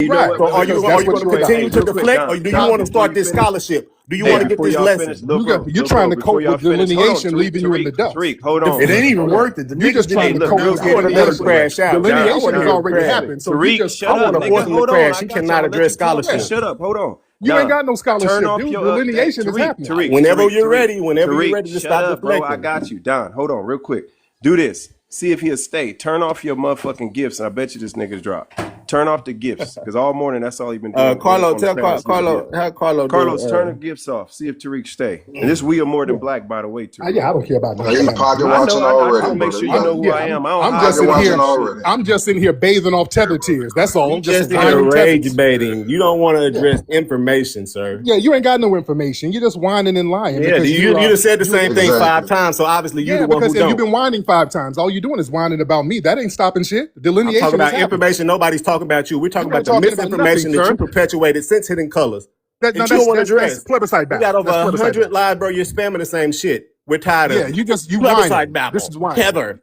Right. So are you going to continue to deflect, or do you want to start this scholarship? Do you want to get this lesson? You're trying to cope with delineation, leaving you in the dust. Hold on. It ain't even worth it. You're just trying to cope with delineation has already happened. So Tariq, shut up. I want to force him to crash. He cannot address scholarship. Shut up. Hold on. You ain't got no scholarship, dude. Delineation is happening. Whenever you're ready to stop deflecting. Bro, I got you. Don, hold on real quick. Do this. See if he'll stay. Turn off your motherfucking gifts, and I bet you this nigga's drop. Turn off the gifts, because all morning that's all he been doing. Carlos, turn the gifts off. See if Tariq stay. And this we are more than black, by the way, Tariq. Yeah, I don't care about that. He's pocket watching already. I'll make sure you know who I am. I'm just in here bathing off tether tears. That's all. Just in here rage baiting. You don't want to address information, sir. Yeah, you ain't got no information. You're just whining and lying. Yeah, you just said the same thing 5 times, so obviously you're the one who don't. You've been whining 5 times. All you're doing is whining about me. That ain't stopping shit. Delineation. I'm talking about information. Nobody's talking about you. We're talking about the misinformation that you perpetuated since Hidden Colors. That you don't want to address. Plebiscite battle. We got over 100 live, bro. You're spamming the same shit. We're tired of it. You plebiscite whining. babble. This is whining. Heather.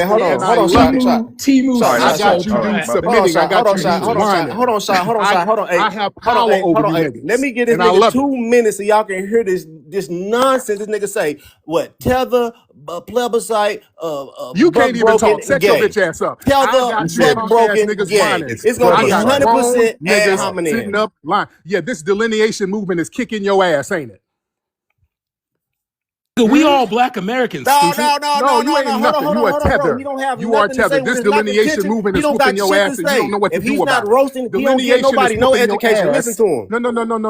man. Hold and on, I hold on, love it. shot. Timu Shot, I shot, got shot. you Sato. Hold dudes on, hold on, submitting. I shot. Hold got on, you shot. dudes Hold on, shot. whining. Hold on, shot. Hold on, shot. Hold on, hey. I have Hold on, power hey. over Hold you on, hey. Let niggas, me get this and I nigga love it. 2 minutes so y'all can hear this nonsense. This nigga say what? Tether, plebiscite, You buck can't even broken, talk. Set your gay. bitch ass up. I Tether, He got you said buck punk ass broken, niggas gay. whining. it's It's gonna I be got 100% grown ad niggas sitting hominem. up line. Yeah, this delineation movement is kicking your ass, ain't it? We Hmm? all black Americans, No, stupid. no, no, No, no, you no, ain't no. nothing. You a Hold on, bro. He tether. don't have You are nothing to say tether. when This it's not delineation contention. movement He is don't whooping got your shit to ass, and you don't say. know what to If do he's not about it. roasting, he don't give Delineation is nobody no whooping your education. Listen ass. to him.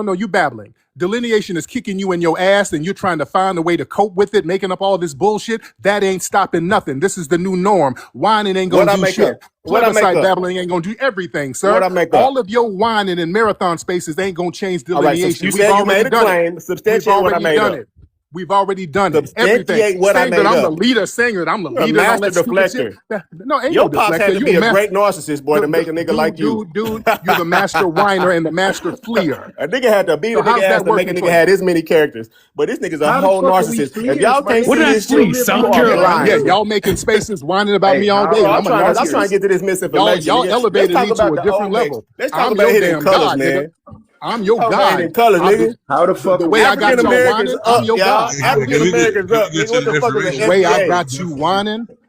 No. You babbling. Delineation is kicking you in your ass, and you're trying to find a way to cope with it, making up all this bullshit. That ain't stopping nothing. This is the new norm. Whining ain't What gonna I do make up? shit. What I make Plebiscite up? babbling ain't gonna do everything, What sir. I make up? All of your whining in marathon spaces ain't gonna change All right. So delineation. you We've said you already made a done it. claim. We've Substantiate what I already made done up. it. We've already done it. Everything. Substantiate what I Saying that made I'm the up. leader, saying that I'm the You're a leader and all master that stupid shit. deflector. No, ain't no Your pops had deflector. to You be a a master. great narcissist, boy, to make a nigga like you. Dude, you're the master whiner and the master fleer. A nigga had to beat So a nigga how's ass that to make a working nigga for you? have this many characters. But this nigga's a How the whole fuck are we narcissist. If fleers, y'all my can't What see did nigga? I this We shit, flee? live you South on are Yeah, blind. Carolina? y'all making spaces whining about Hey, me all day, Bro, and how I'm I'm a trying to how get narcissist. to this misinformation, Y'all nigga. Let's elevated talk me to about a the different old days. level. Let's talk I'm about your hidden damn colors, god, nigga. man. I'm Let's your talk about hidden god. colors, I'm nigga. how the fuck the are we way I African got fleers? y'all Americans whining. I'm up, your y'all. god. African Americans up, nigga. What the fuck is The the way I FBA? got you whining.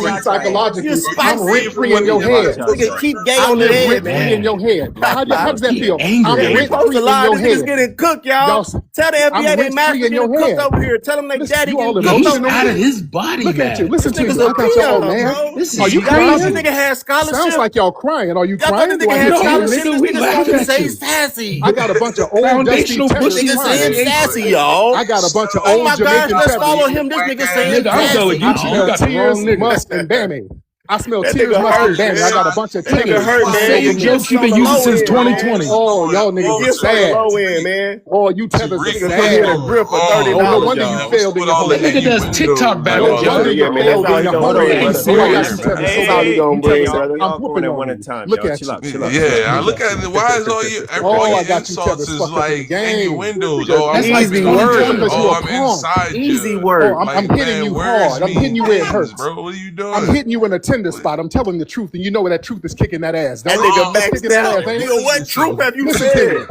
mentally, watch out, man. You're psychologically. I'm spicy. rent free in your Watch head. out, Nigga, son. keep gay I on the live head, rent free in man. your head. How does that He feel? angry I'm Yeah, he right rent now. posts a free in lot. your This nigga's head. getting cooked, Y'all, y'all. Tell the FBI I'm they rent free master in your getting cooked head. over here. Tell them they Listen, daddy you all getting Yeah, cooked he's over emotional. out of here. his body, Look at you. man. Listen This to nigga's you. a I got your old peon, man. bro. This Are is you Y'all thought this crying? nigga crazy. had Sounds scholarship? like y'all crying. Are you Y'all thought this crying? Do nigga I had hear No, tears? scholarship? nigga, This we nigga's laugh talking Look at at say you. you. sassy. I got a bunch of old dusty Foundational terrorists Bushy Nigga saying crying. sassy, creation. y'all. I got a bunch of Oh old my gosh, Jamaican let's follow terrorists. him. This nigga saying Nigga, I'll go with I you. You sassy. smell got the tears, wrong nigga. must, and Bammy. I smell That tears, nigga must, and hurt, Bammy. I got a man. bunch of That nigga tenders hurt, The man. The same over me. jokes gifts you've on been the using low since end, man. 2020. Oh, y'all The niggas are gifts on the sad. low end, man. Oh, you tethers are Nigga come here to sad. grip for $30, Oh, no wonder you y'all. failed in your That nigga homeland. does TikTok No battles, wonder y'all. Yeah, you man. That's failed all in he your gonna Are bring, you homeland. brother. Oh, I got serious? you Hey, tethers so That's hey, all he bad. hey, gonna You hey, bring, tethers, y'all, brother. I'm y'all going whooping at on one at a you. time, Look y'all. at Chill you. out, chill out, chill out, Yeah, I chill look out. at it. Why is all you Oh, all I your got you insults tethers is fucked up in the like game. innuendos? Nigga, Oh, I'm That's like easy picking on you. work. Because 2020. you're Oh, a I'm punk. inside Easy you. Oh, work. I'm Like, hitting man, you words hard. I'm hitting mean you where it things, hurts. bro. What are you I'm doing? hitting you in a tender spot. I'm telling the truth, and you know where that truth is kicking that ass, That don't it? nigga Oh, It's maxed kicking that out. ass, ain't it? Nigga, what truth have you Listen to said? me.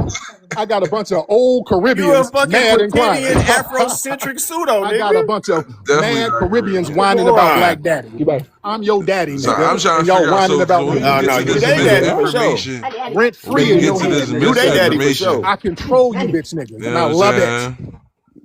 I got a bunch of old You a Caribbeans fucking mad and crying. Pretendian Afrocentric pseudo, I got a nigga. bunch of definitely mad not Caribbeans Caribbean. whining about Black Moron. Daddy. I'm your daddy, So nigga, I'm trying and to y'all figure out. whining So about when me. you Oh, get no, to you this they daddy for sure. misinformation, Rent when free you in get your to this head, You nigga. they daddy for misinformation, sure. I control you bitch niggas, you and know I what I'm love it. saying?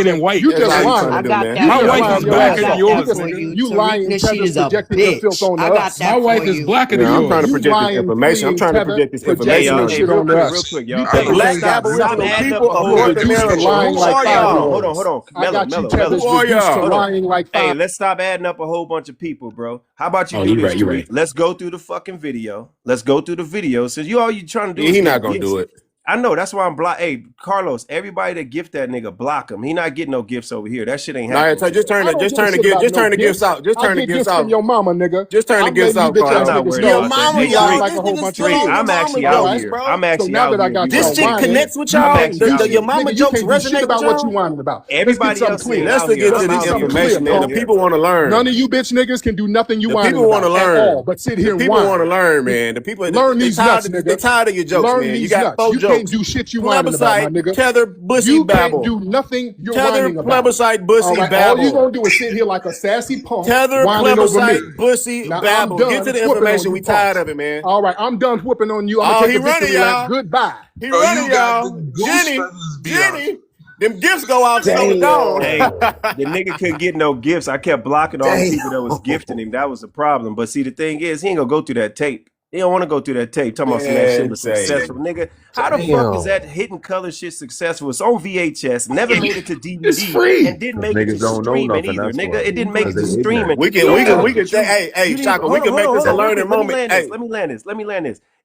blacker than white. You That's just all you lying. trying I to do, got man. You that My just for wife you, is lying your bro. I ass blacker than got off. that yours, for nigga. You Tariq lying Nasheed tethers is a projecting your filth bitch. on I got us. My that for wife is you. blacker than Yeah, I'm trying to yours. You project this lying information. I'm fleeing trying to tether project this Hey, projecting information y'all. your on Hey, you. shit real on quick, real us. quick, You y'all. A Hey, tethers let's black ain't got stop. Stop nothing. Aboriginal adding up people, a of whole You're North bunch of reduced to America. people. lying Who like are Hold five year on, y'all? hold on, hold olds. on. I got you Mellow. tethers Who are reduced to Hold y'all? on. lying like Hey, five. let's stop adding up a whole bunch of people, bro. How about you Oh, do you're this, right. You're Tariq? right. Let's go through the fucking video. Let's go through the video. Since all you trying to do Yeah, is he not get gonna gifts. do it. I know that's why I'm block. Hey, Carlos, everybody that gift that nigga, block him. He not getting no gifts over here. That shit ain't Nah, happening just today. turn I it. don't Just give a turn the shit gift. about Just no turn the gifts gifts. out. Just I turn the get gifts gifts from out. your mama, nigga. Just turn the I'm gifts letting you out, bitch I'm ass Carlos. not niggas worried Your know about that. mama, you Hey, lying y'all. Tariq, like This a whole nigga bunch of still Tariq, on your I'm kids. mama actually All out jokes, right. here. bro. I'm So actually now out that I here. got You This y'all know, shit whining, connects with I'm you y'all. can't actually do out Your shit, here. mama nigga. You jokes can't do shit resonate with about what you y'all. whining about. Let's get Everybody something else ain't clear. Let's out here. get Let's to I'm get the out something here, clear, information, man. man. The punk. people want to None learn. of you bitch niggas can do nothing you The whining people want to about at all, learn. but sit The here and people want to whine. learn, man. The people Learn they these nuts, tired. They nigga. tired of your jokes, Learn man. You these got nuts. four You can't jokes: do shit you whining about, my plebiscite, nigga. tether, bussy, You can't babble. do nothing you're Tether, whining about. plebiscite, All bussy, right. All you babble. gonna do is sit here like a sassy punk Tether, whining over me. plebiscite, bussy, Now I'm babble. Get done to the whooping on information. you We tired punks. of it, man. All right, I'm done whooping on you. I'm gonna Oh, take he a running, victory lap. y'all. Goodbye. He Bro, running, you got y'all. the goose Jenny, feathers beyond. Jenny. Them gifts go off, so it's gone. Hey, Damn. the nigga couldn't get no gifts. I kept blocking all the Damn. people that was gifting him. That was the problem. But see, the thing is, he ain't gonna go through that tape. He don't want to go through that tape. Talking about some that shit Man, was say. successful, nigga. How the fuck is Damn. that hidden color shit successful? It's on VHS, never made it to It's DVD, and free. didn't Because make it to niggas don't know streaming nothing. either, That's nigga. why. It didn't make Because it to they streaming. ignorant. We can, You we don't can, gotta we can get say, you. hey, You didn't even Shaka, we hold on, can hold make on, this hold a on, real learning quick. Let me moment. land this. Hey, Let me land this. Let me land this.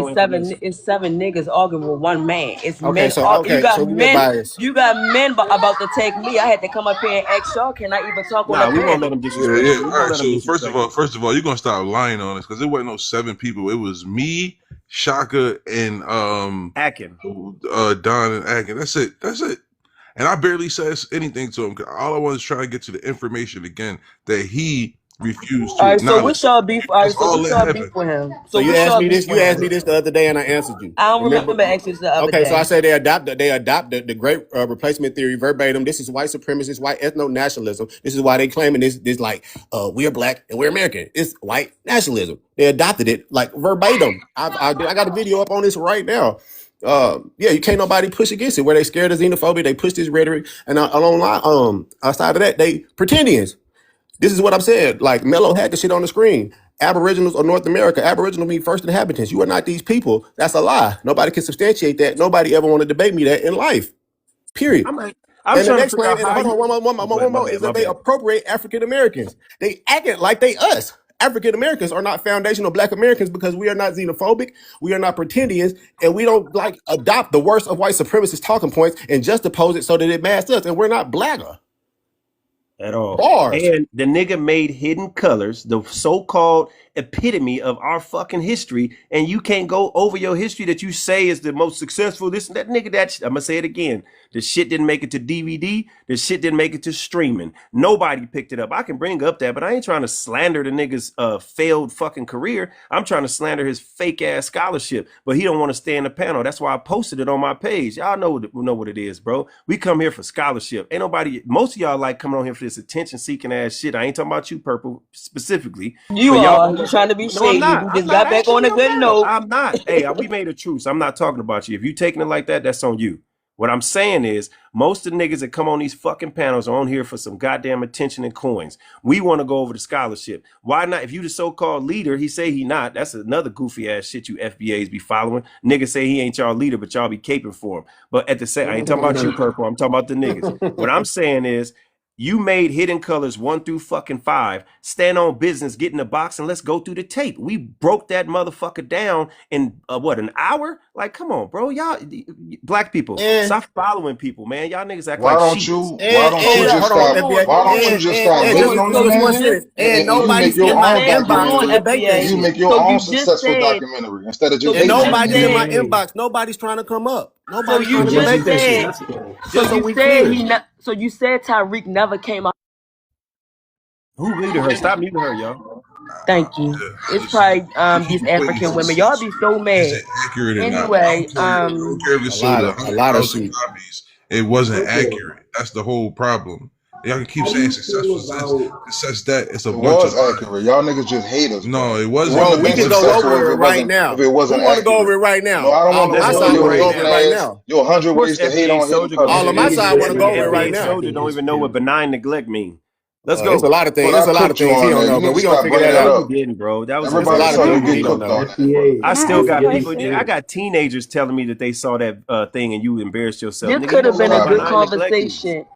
your information. it's seven niggas arguing with one man. It's Okay, men. so You okay, got so we get men. biased. You got men about to take me. I had to come up here and ask y'all, can I even talk on Nah, a we won't panel? let them Yeah, disrespect yeah. you. We All won't right. let them So disrespect you. first of all, you're gonna stop lying on us because there wasn't no 7 people. It was me, Shaka, and Akin. Don and Akin. That's it. And I barely said anything to him. All I was trying to get to the information again that he refuse All to right, so acknowledge. what's y'all beef? All right, It's so all what's in y'all heaven. beef with him? So So you what's asked y'all me beef this. You with asked me him? this the other day, and I answered you. I don't Remember? remember asking this the other Okay, so I day. said they adopted the great replacement theory verbatim. This is white supremacist, white ethno nationalism. This is why they claiming this like we're black and we're American. It's white nationalism. They adopted it like verbatim. I got a video up on this right now. Yeah, you can't nobody push against it. Where they scared of xenophobia, they push this rhetoric, and outside of that, they pretendians. This is what I'm saying. Like Mello had the shit on the screen. Aboriginals of North America. Aboriginal mean first inhabitants. You are not these people. That's a lie. Nobody can substantiate that. Nobody ever want to debate me that in life. Period. I'm And the trying to next figure claim, out and how hold you. on, Oh, go ahead. one My more, is bad. My that they bad. appropriate African Americans. They acting like they us. African Americans are not foundational Black Americans because we are not xenophobic, we are not pretendians, and we don't like adopt the worst of white supremacist talking points and just oppose it so that it masks us. And we're not blacker. At all. Bars. And the nigga made Hidden Colors the so-called epitome of our fucking history, and you can't go over your history that you say is the most successful. This and that nigga. I'm gonna say it again. The shit didn't make it to DVD. The shit didn't make it to streaming. Nobody picked it up. I can bring up that, but I ain't trying to slander the nigga's failed fucking career. I'm trying to slander his fake ass scholarship. But he don't want to stay in the panel. That's why I posted it on my page. Y'all know what it is, bro. We come here for scholarship. Ain't nobody. Most of y'all like coming on here for this attention seeking ass shit. I ain't talking about you, Purple, specifically. You But y'all, are. You trying to be no, I'm shady. not. We I'm just not got back on asking a your good panel. note. I'm not. Hey, we made a truce. I'm not talking about you. If you taking it like that, that's on you. What I'm saying is, most of the niggas that come on these fucking panels are on here for some goddamn attention and coins. We want to go over the scholarship. Why not? If you the so-called leader, he say he not. That's another goofy ass shit you FBAs be following. Niggas say he ain't y'all leader, but y'all be caping for him. But at the same, I ain't talking about you, Purple. I'm talking about the niggas. What I'm saying is, you made Hidden Colors 1 through fucking 5. Stand on business, get in the box, and let's go through the tape. We broke that motherfucker down in an hour? Like, come on, bro. Y'all, black people, And stop following people, man. Y'all niggas act Why like don't sheep. you why And don't So you and look, just hold on, stop hold on, FBA. why hold don't you on. just start And just So hating to on the so finish you one man just sentence. And and you make nobody's your in my own hold on, inbox to documentary debate that FBA. you shit. make your So own you just successful said. documentary instead of So just you hating on just the Nobody's in man. my said. inbox. Nobody's trying to come up. So Nobody's you trying to just debate that said. shit. So Just so you we said clear. he not. So you said Tariq never came out. Who muted her? Stop muting her, y'all. Thank you. Yeah, It's probably you keep these equating African women. Y'all success be so is mad. it accurate or not? Anyway, I don't care if it sold A lot of 100,000 shit. copies. It wasn't accurate. That's the whole problem. Y'all can keep saying successful this, success that. It's a It bunch of was lies. accurate. Y'all niggas just haters, No, bro. it It wasn't. wouldn't Bro, have we been It can go wasn't successful over if it it accurate. right wasn't if now. it Who wasn't want to go over accurate. it right No, now? I don't want All to of Let's my go go over side over want it your to right go over hateful it now. right ass, now. your Of 100 course, ways to hate FBA on Hidden soldier gonna Colors All of say my shit. it. side want to go over it right FBA now. soldier don't even know what benign neglect mean. Let's It's a go. lot of things. But It's I a lot of cooked you things he on don't that. know, You but need we to gonna stop figure bringing that that No, out. you up. didn't, bro. That was It's a Everybody lot FBA of saw you things soldier that get he did. don't cooked know. on that, bro. I still ask a got people. I question. got teenagers telling me that they saw that thing and you embarrassed yourself. This Nigga, you could have don't know been a what Stop good it. benign neglect means. conversation.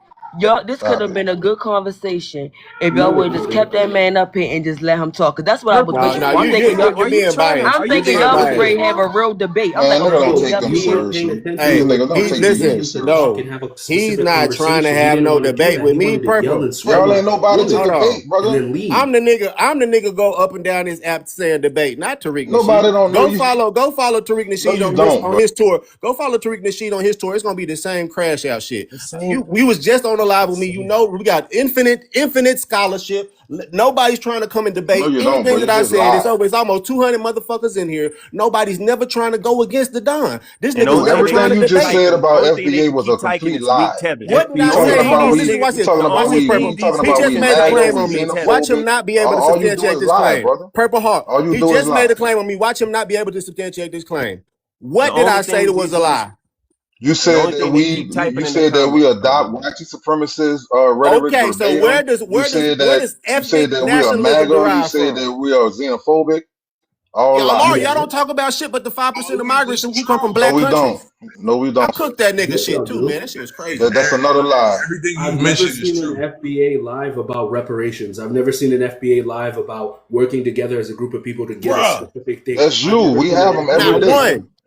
Y'all, this could Stop have it. been a good conversation if y'all would have just kept that man up here and just let him talk. Cause that's what I was Purple, No, waiting no, for. why I'm you thinking y'all. you're being biased. are I'm you You're thinking being y'all trying was ready biased. to to? have a real debate. I'm like, Man, nigga okay, don't we take got him serious. These Hey, niggas don't he take people listen. serious. No, he's not trying to have no debate with me. Purple, Y'all purple. ain't nobody to Hold on. debate, brother. I'm the nigga. I'm the nigga go up and down this app saying debate, not Tariq Nobody Nasheed. don't know you. Go follow Tariq No, Nasheed you on his don't, on bro. his tour. Go follow Tariq Nasheed on his tour. It's gonna be the same crash out shit. The same. We was just on the live with me. You know, we got infinite scholarship. Nobody's trying to come and No, debate you don't, bro. anything that You I just said. lied. It's almost 200 motherfuckers in here. Nobody's never trying to go against the Don. This And nigga's only So thing never they trying everything can to you keep just debate. said typing. about Only thing they FBA can was a keep typing complete is weak lie. tethers. What did You I The talking only say? He thing about needs. these This is we? watch niggas, You it. talking the Watch about only this, we? thing You Purple. these talking He about fucking just we made a MAGA? claim We on me. FBA Watch him xenophobic? not be able to All you do substantiate is this lie, claim. brother. Purple Heart. All you He do is just lie. made a claim on me. Watch him not be able to substantiate this claim. the What did I only say that thing was these a niggas lie? You the said only that thing they keep you typing in the said that we comments, adopt Purple. white supremacist rhetoric Okay, so verbatim. where does You said ethnic that we are nationalism MAGA. You derive said from? that we are xenophobic. All Yeah, Amari, lies. y'all don't talk about shit but the 5% of migrants It's who come from No, black we don't. countries. No, we I don't. cooked that nigga shit too, man. That shit was crazy. That's another lie. everything you mentioned is true. Bruh. That's you. We have them every Not day. one.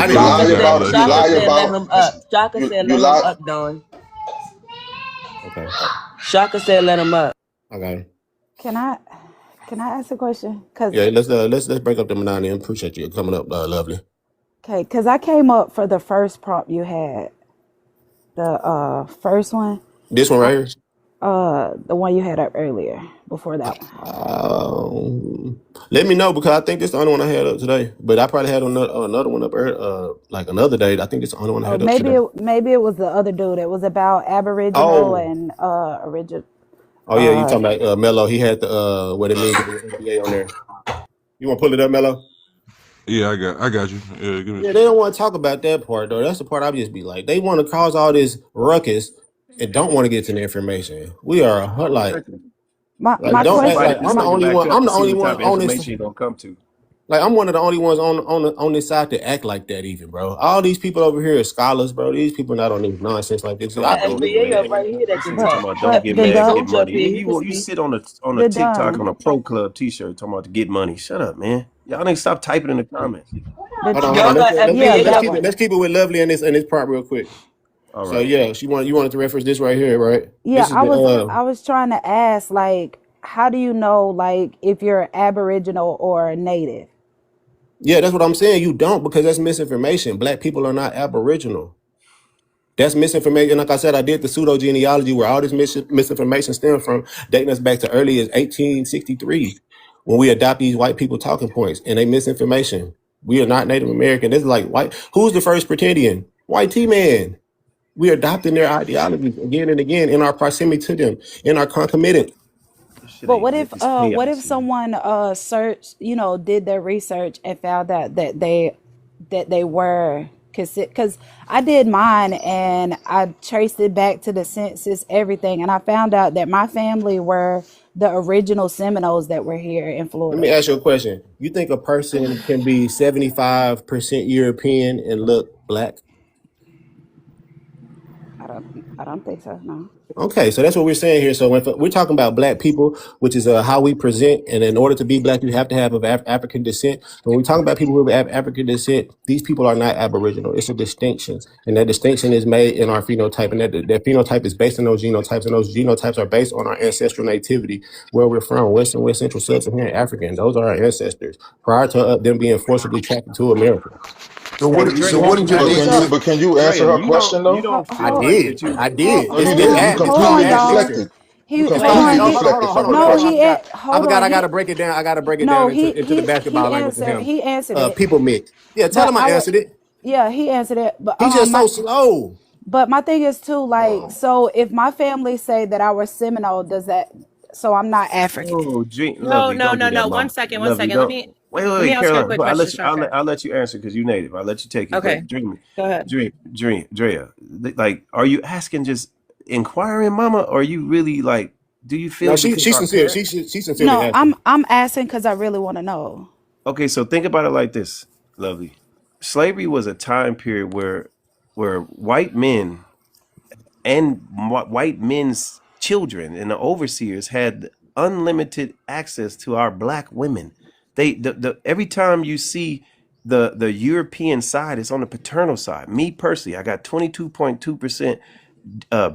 I agree You didn't with lie you, Shaka brother. said, about I you do Shaka lie agree. said, let about him up. Shaka said, you let him lie. up, Don. okay. Shaka said, let him up. Okay. Can I ask a question? Yeah, let's break up the monotony. Appreciate you coming up, lovely. Cause I came up for the first prompt you had, the first one. This one right I, here. The one you had up earlier, before that one. Let me know because I think this is the only one I had up today. But I probably had another one up like another day. I think it's the only one I Oh, had up today. maybe it was the other dude. It was about Aboriginal Oh, and original. oh yeah, you talking about Mello? He had the what it means to be an FBA on there. You want to pull it up, Mello? Yeah, I got you. Yeah, give me. Yeah, they don't want to talk about that part though. That's the part I just be like, they want to cause all this ruckus and don't want to get to the information. We are Exactly. My don't act Invite question. like this I'm the nigga only back one. up I'm to the see only what one type of on this. information he gonna come to. Like I'm one of the only ones on this side to act like that, even, bro. All these people over here are scholars, bro. These people not on this nonsense like this. Talking about That don't get FBA mad. up right here that This can nigga talking talk. about don't But get the Big mad, done get Coach up money. here, Nigga, he can you speak. sit on a the TikTok on done a pro club t-shirt talking about to get money. Shut up, man. Y'all niggas stop typing in the comments. the Hold on. Y'all got yeah, FBA Let's up that keep it. one. Let's keep it with Lovely in this part real quick. All So right. yeah, you wanted to reference this right here, right? Yeah, This is the I was trying to ask, like, how do you know, like, if you're Aboriginal or a native? yeah. That's what I'm saying. You don't because that's misinformation. Black people are not Aboriginal. That's misinformation. Like I said, I did the pseudo genealogy where all this misinformation stems from, dating us back to early as 1863, when we adopt these white people talking points and they misinformation. We are not Native American. This is like white. Who's the first Pretendian? White T-man. We are adopting their ideologies again and again in our proximity to them, in our concomitant. This shit But ain't lit. This what if chaos, man. someone searched, did their research and found out that they were, because I did mine and I traced it back to the census, everything, and I found out that my family were the original Seminoles that were here in Let me Florida. ask you a question. You think a person can be 75% European and look black? I don't think so. No. Okay, so that's what we're saying here. So if we're talking about black people, which is how we present, and in order to be black, you have to have African descent. When we talk about people who have African descent, these people are not Aboriginal. It's a distinction, and that distinction is made in our phenotype, and that phenotype is based on those genotypes, and those genotypes are based on our ancestral nativity, where we're from, Western, West Central, Sub-Saharan Africa, and those are our ancestors prior to them being forcibly tracked to America. Hey So Dre, wouldn't your So But can you answer Graham, her question you though? don't I feel like did, that you I did. No, This you this didn't. You app, this hold called on, completely Ask y'all. Nature. deflected. You It's Hold called. completely on. Hold on, hold deflected on, from hold her on, hold No, on. I question. forgot. I hold forgot. on. I got to break it down. I got to break it No, down he into the basketball language for him. he answered it. People mix. Yeah, tell But him I I would, answered it. yeah, he answered it. He's just so slow. But my thing is too, like, so if my family say that I was Seminole, does that, so I'm not African? Oh, Dream, No, lovely, no, don't do no, that, no. One mom. second, one Lovely, second. Let don't. me Wait, let me ask her a Caroline. quick But question, I'll Shaka. let you answer because you native. I'll let you take it. Okay, But Dream, go ahead. Drea, like, are you asking just inquiring, mama, or are you really like? Do you No, feel because she's our sincere. parent? She sincerely No, asking. I'm asking because I really want to know. Okay, so think about it like this, lovely. Slavery was a time period where white men and white men's children and the overseers had unlimited access to our black women. Every time you see the European side, it's on the paternal side. Me personally, I got 22.2%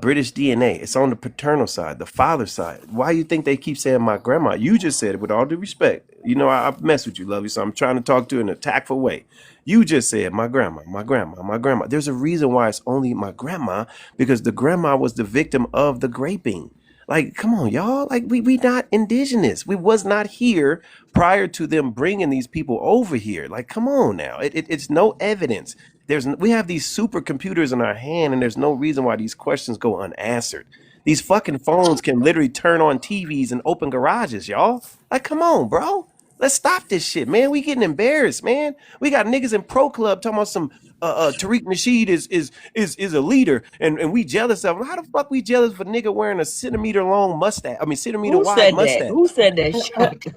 British DNA. It's on the paternal side, the father side. Why you think they keep saying my grandma? You just said it with all due respect. You know, I mess with you, lovey, so I'm trying to talk to you in a tactful way. You just said my grandma, my grandma, my grandma. There's a reason why it's only my grandma, because the grandma was the victim of the graping. Like, come on, y'all. Like, we not indigenous. We was not here prior to them bringing these people over here. Like, come on now. It's no evidence. We have these supercomputers in our hand, and there's no reason why these questions go unanswered. These fucking phones can literally turn on TVs and open garages, y'all. Like, come on, bro. Let's stop this shit, man. We getting embarrassed, man. We got niggas in pro club talking about some Tariq Nasheed is a leader, and we jealous of him. How the fuck we jealous of a nigga wearing a centimeter long mustache? I mean, centimeter Who wide said that? mustache. Who said that, Shaka?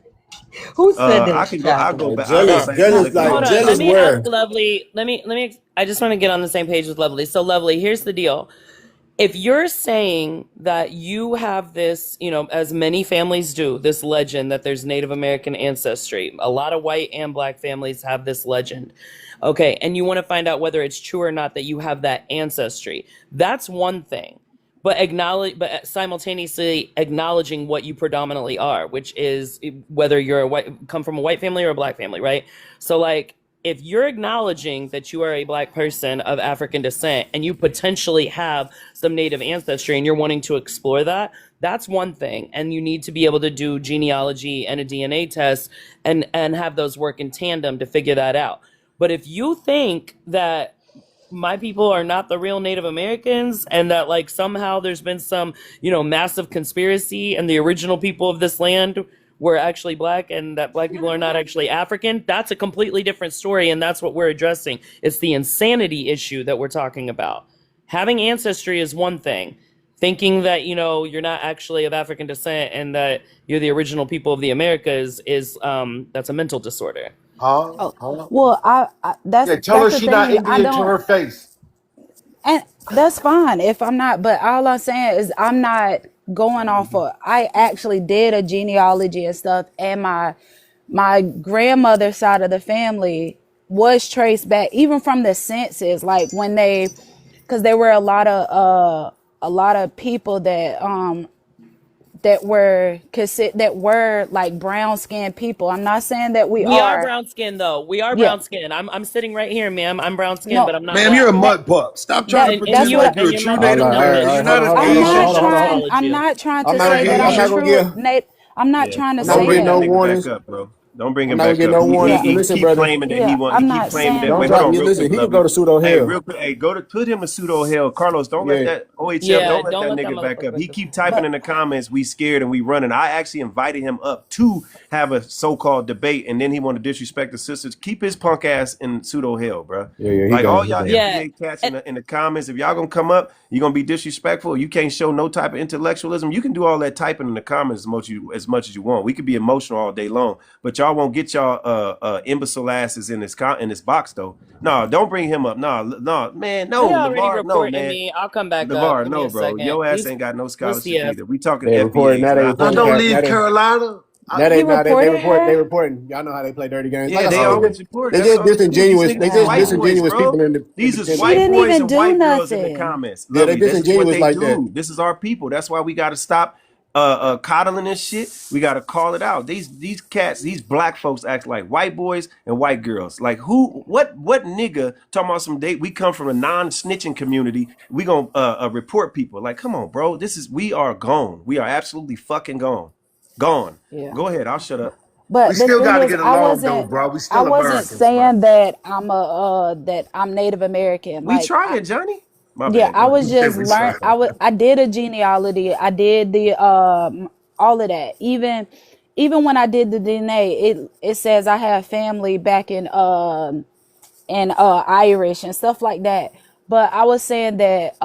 Who said I that, can go. I'll Shaka? go back. I'll go Jealous, back and jealous, look it like Hold up. on. Let jealous. me ask Where? Lovely. I just want to get on the same page with Lovely. So Lovely, here's the deal. If you're saying that you have this, as many families do, this legend that there's Native American ancestry, a lot of white and black families have this legend. Okay, and you want to find out whether it's true or not that you have that ancestry. That's one thing. But simultaneously acknowledging what you predominantly are, which is whether you're come from a white family or a black family, right? So like if you're acknowledging that you are a black person of African descent and you potentially have some native ancestry and you're wanting to explore that, that's one thing. And you need to be able to do genealogy and a DNA test and have those work in tandem to figure that out. But if you think that my people are not the real Native Americans and that like somehow there's been some, massive conspiracy and the original people of this land were actually black and that black people are not actually African, that's a completely different story. And that's what we're addressing. It's the insanity issue that we're talking about. Having ancestry is one thing. Thinking that, you're not actually of African descent and that you're the original people of the Americas is that's a mental disorder. Oh, Huh? well, Yeah, that's tell her the she not thing. I Indian to don't, her face. and that's fine if I'm not. But all I'm saying is I'm not going off of. I actually did a genealogy and stuff, and my grandmother's side of the family was traced back even from the census, like when they, because there were a lot of people that were like brown skinned people. I'm not saying that we We are are. brown skinned though. We are Yeah, brown skinned. I'm sitting right here, ma'am. I'm brown skinned, but no, I'm not Ma'am, you're a black. that mud buck. Stop trying to that And that's pretend what like you're a you're true my Hold Native on, sister, all and right, American. you're You're my not hold on, an hold on, I'm hold on, sister, not and hold I on, hold Asian. on. trying. acknowledge I'm you. not trying I'm to not gonna say get. that I'm I'm a not gonna true give. Nate. I'm not Yeah. trying to I'm And not don't gonna say bring get that no that. nigga back warnings. up, bro. Don't bring I'm him not gonna back get up. no Yeah, warnings. And listen, Keep brother, claiming that yeah. he I'm keep not claiming saying. that. don't Wait, hold drop on, you. real Listen, quick, he can go lovely. to pseudo Hey, hell. real quick. Hey, put him in pseudo hell. Carlos, don't let Yeah, that OHF. Yeah, Don't let don't that let that nigga back motherfucker up. back He up. keep typing but in the comments. We scared and we running. I actually invited him up to have a so-called debate, and then he want to disrespect the sisters. Keep his punk ass in pseudo hell, bro. Yeah, yeah, he Like all gone. He y'all gone. Yeah. FBA cats And in the comments, if y'all gonna come up, you're gonna be disrespectful. You can't show no type of intellectualism. You can do all that typing in the comments as much as you want. We could be emotional all day long, but y'all won't get y'all imbecile asses in this box though. No, don't bring him up. No, no, man, they no, already Levar, no, reporting man. me. I'll come back up. Levar, Give me no, a bro. second. Your ass ain't got no Let's see scholarship if either. We talking They reporting FBA, now. They not Now, reporting don't Levar. cat. leave Carolina. he They reported report. They her. reporting. Y'all know how they play dirty games. Like Yeah, I they said, oh always report. they That's just all they do. These disingenuous. niggas They is just white Ah, boys, disingenuous people bro. in These is the she white didn't boys even and do white girls in the nothing. comments. yeah, they Lovely. This is what disingenuous they like that. do. This is our people. That's why we gotta stop coddling this shit. We gotta call it out. These cats, these black folks act like white boys and white girls. Like what nigga talking about some date? We come from a non-snitching community. We gonna report people. Like, come on, bro. We are gone. We are absolutely fucking gone. Gone. Yeah. Go ahead, I'll shut up. We But the still thing got to is, get along, though, bro. We I still wasn't Americans, man. saying that I'm Native American. We Like trying, Johnny. My yeah, bad. Go I ahead. was You say just we try. I did a genealogy. I did the all of that. Even when I did the DNA, it says I have family back in Irish and stuff like that. But I was saying that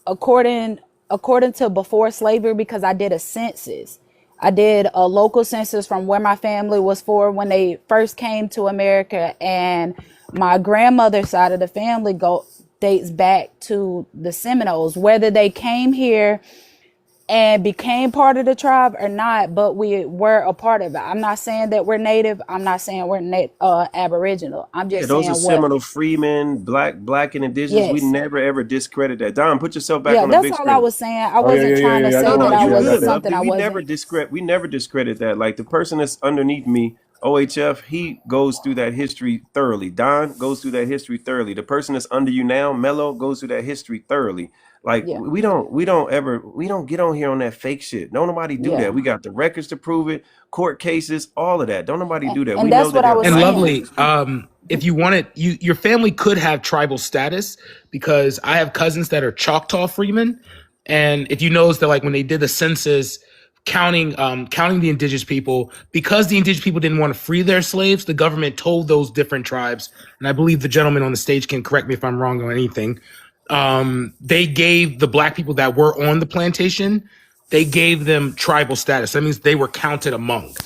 according according to before slavery, because I did a census. I did a local census from where my family was for when they first came to America, and my grandmother's side of the family dates back to the Seminoles, whether they came here and became part of the tribe or not, but we were a part of it. I'm not saying that we're native. I'm not saying we're aboriginal. I'm Yeah, just those are saying what. Seminole freemen, black and indigenous. We Yes. never ever discredit that. Don, put yourself back Yeah, on the that's big all I screen. was saying. I Oh yeah, wasn't yeah, yeah, trying to yeah. I say No, got no, that that. I you Yeah, I was got good, that. something lovely. I wasn't. We never discredit that. Like the person that's underneath me, OHF, he goes through that history thoroughly. Don goes through that history thoroughly. The person that's under you now, Mello, goes through that history thoroughly. Like Yeah, we don't get on here on that fake shit. Don't nobody do yeah. that. We got the records to prove it, court cases, all of that. Don't nobody do that. And We know that's that what I they're was And black saying. lovely, indigenous people. if you wanted, your family could have tribal status because I have cousins that are Choctaw freemen, and if you notice that, like when they did the census, counting the indigenous people, because the indigenous people didn't want to free their slaves, the government told those different tribes, and I believe the gentleman on the stage can correct me if I'm wrong on anything. They gave the black people that were on the plantation, they gave them tribal status. That means they were counted among.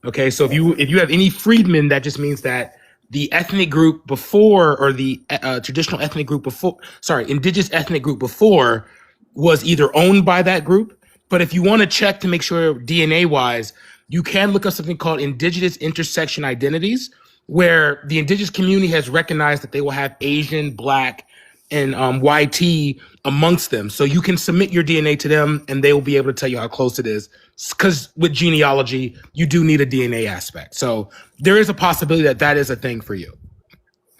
Okay, so if you have any freedmen, that just means that the ethnic group before, or the traditional ethnic group before, sorry, indigenous ethnic group before, was either owned by that group. But if you want to check to make sure DNA wise, you can look up something called indigenous intersection identities, where the indigenous community has recognized that they will have Asian, Black, and YT amongst them. So you can submit your DNA to them and they will be able to tell you how close it is. Because with genealogy, you do need a DNA aspect. So there is a possibility that that is a thing for you.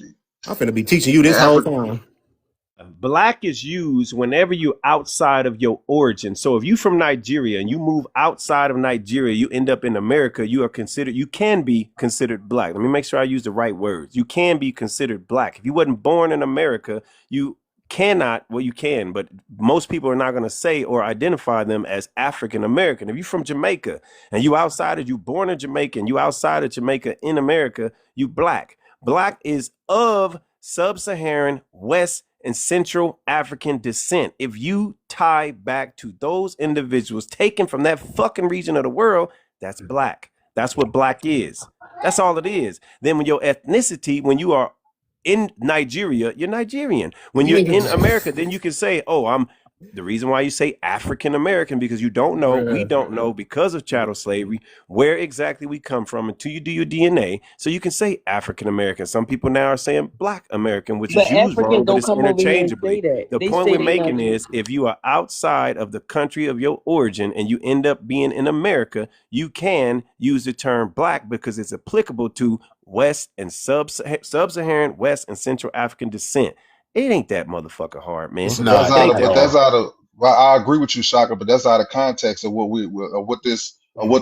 ethnicity. I'm finna be teaching you The this whole African time. Black is used whenever you're outside of your origin. So if you from Nigeria and you move outside of Nigeria, you end up in America, you can be considered black. Let me make sure I use the right words. You can be considered black. If you wasn't born in America, you cannot, well, you can, but most people are not going to say or identify them as African American. If you're from Jamaica and you outside of, you born in Jamaica and you outside of Jamaica in America, you black. Black is of sub-Saharan, West and Central African descent. If you tie back to those individuals taken from that fucking region of the world, that's black. That's what black is. That's all it is. Then when your ethnicity, when you are in Nigeria, you're Nigerian. When you're in America, then you can say, oh, I'm the reason why you say African American, because you don't know, we don't know, because of chattel slavery, where exactly we come from until you do your DNA. So you can say African American. Some people now are saying Black American, which But is used Africans wrong, but don't it's come over here and say interchangeably. that. The They point say we're they making not. is if you are outside of the country of your origin and you end up being in America, you can use the term Black because it's applicable to West and sub-Saharan, West and Central African descent. It ain't that motherfucker hard, man. It's But that's not. out It ain't of, that but that's hard. out of. Well, I agree with you, Shaka, but that's out of context of what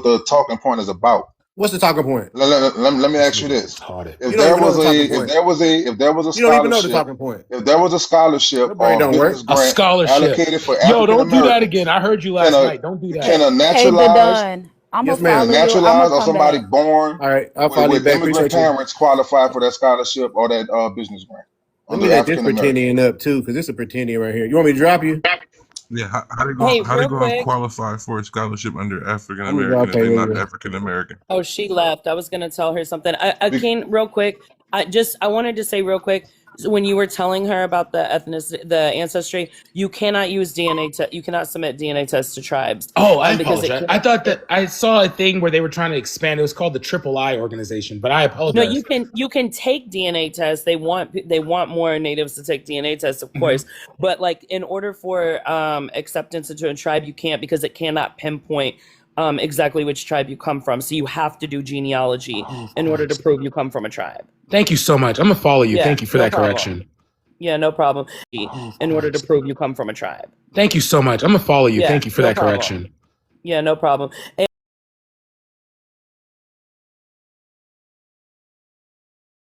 the talking point is about. What's the talking point? Let me This ask you nigga this: retarded. You don't even know the talking point. if there was a You don't even know the scholarship, talking point. if there was a scholarship Your brain or a don't business work. A grant scholarship. allocated for Yo, African don't do that again. Americans, I heard you can last a night. Don't do that. can a Hey, the naturalized Don, I'm gonna Yes, can a follow ma'am. you. I'm gonna naturalized or come somebody back. born All right, I'll follow you with back. immigrant Appreciate you. parents qualify for that scholarship or that business grant Let me under let this African American? Pretendian up too, because this is a Pretendian right here. You want me to drop you? Yeah, Hey, how they real gonna quick. qualify for a scholarship under African I'm gonna drop. American if Okay, they're yeah, not yeah. African American? Oh, she left. I was gonna tell her something. I Be- can real quick. I wanted to say real quick, so when you were telling her about the ancestry, you cannot use DNA. You cannot submit DNA tests to tribes, Oh, I because it apologize. I can't. thought that I saw a thing where they were trying to expand. It was called the Triple I organization, but I No, apologize. you can take DNA tests. They want more natives to take DNA tests, of Mhm. course. But like in order for acceptance into a tribe, you can't, because it cannot pinpoint exactly which tribe you come from. So you have to do genealogy Oh, of in order to course. prove you come from a tribe. Thank you so much. I'm gonna follow you. Yeah, Thank you for no that problem. correction. Yeah, no problem. Oh, of In order to course. prove you come from a tribe. Thank you so much. I'm gonna follow you. Yeah, Thank you for no that problem. correction. Yeah, no problem.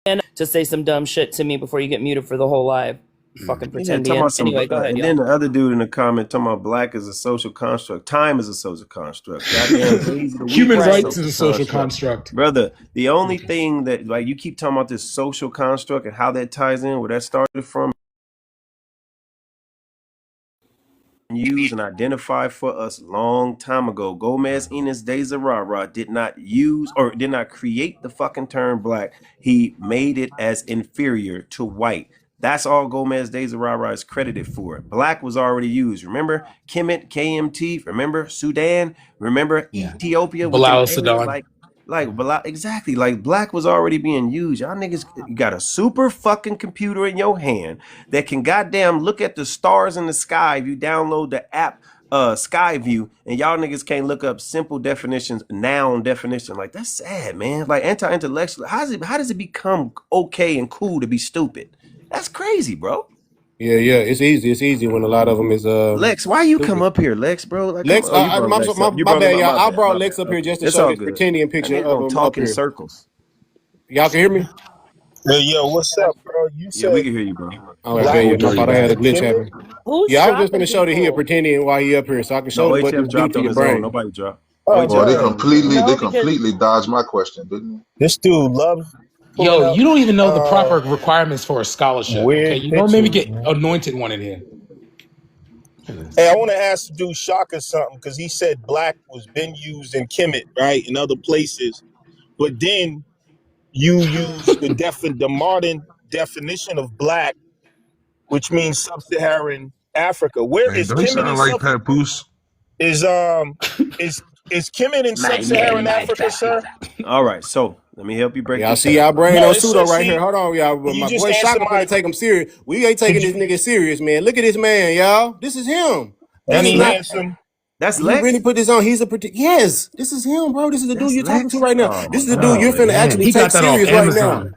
And to say some dumb shit to me before you get muted for the whole live. Fucking And then talking Pretendian. about some, Anyway, go ahead, and y'all. then the other dude in the comment talking about Black is a social construct. Time is a social construct. Goddamn days of the week Human is a Right. rights is social a social construct. construct. Brother, the only thing that, like, you keep talking about this social construct and how that ties in, where that started from, use and identify for us long time ago. Gomez Enos de Zerara did not use or did not create the fucking term Black. He made it as inferior to white. That's all Gomez de Zerara is credited for. Black was already used. Remember Kemet, KMT, remember Sudan, remember Yeah. Ethiopia with them Bilal Arabs, Sadan. exactly, like Black was already being used. Y'all niggas got a super fucking computer in your hand that can goddamn look at the stars in the sky if you download the app Skyview, and y'all niggas can't look up simple definitions, noun definition. Like, that's sad, man. Like, anti-intellectual, how does it become okay and cool to be stupid? That's crazy, bro. Yeah, yeah. It's easy. It's easy when a lot of them is Lex, why you come stupid. up here, Lex, bro? Like, come Lex, on. Oh, you brought my, Lex my, up. You my brought him bad, up. y'all. My I bad, brought my bad. Lex up here Okay, just to it's show all this good. Pretendian That picture nigga of gonna him talk up in here. circles. Y'all can hear me? Hey, yo, what's up, bro? You Yeah, we said can hear you, bro. Oh, I Yeah, bet Black cool you. My dirty fault. I used had a bag. in glitch Kemet? happen. Who's Yeah, I was just dropping gonna show that he a people? Pretendian while he up here, so I can No, show what HF this do dropped to on your his own. brain. Nobody dropped. Oh, HF Boy, dropped word. on his own. they No, because completely dodged my question, didn't This dude love pulling Yo, up you don't even know the proper uh requirements for a scholarship. Okay, weird you don't maybe pictures, get man. anointed one in here. Look at Hey, this. I want to ask the dude Shaka something because he said black was been used in Kemet, right, in other places, but then you use the modern definition of black, which means sub-Saharan Africa. Where Hey, is don't he Kemet in sound like sub? Papoose? Is is is Kemet in sub-Saharan Africa, sir? All right, so let me help you break Y'all this see down. y'all brain No, on it pseudo says right here. he. Hold on, y'all. But You my just boy answered Shaka my. finna take him serious. We ain't Could taking this you? nigga serious, man. Look at this man, y'all. This is him. This That's is Any not. Lex. handsome? That's He really Lex. put this on. He's a yes. This is him, bro. This is the dude That's you're talking to Lex. right now. Oh This my is the dude Oh you're god, finna man. man, actually he take got that off serious right now. Amazon.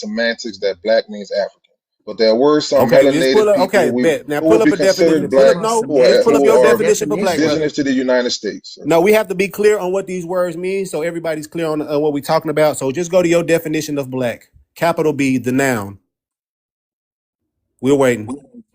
semantics that black means African. But there were some Okay, just pull melanated up. Okay, people bet. Now who pull would up be a definition. considered Pull black up. No No, just semantics. pull up who your are definition for black, brother. indigenous to the United States. No, we have to be clear on what these words mean, so everybody's clear on what we're talking about. So just go to your definition of black. Capital B, the noun. We're waiting.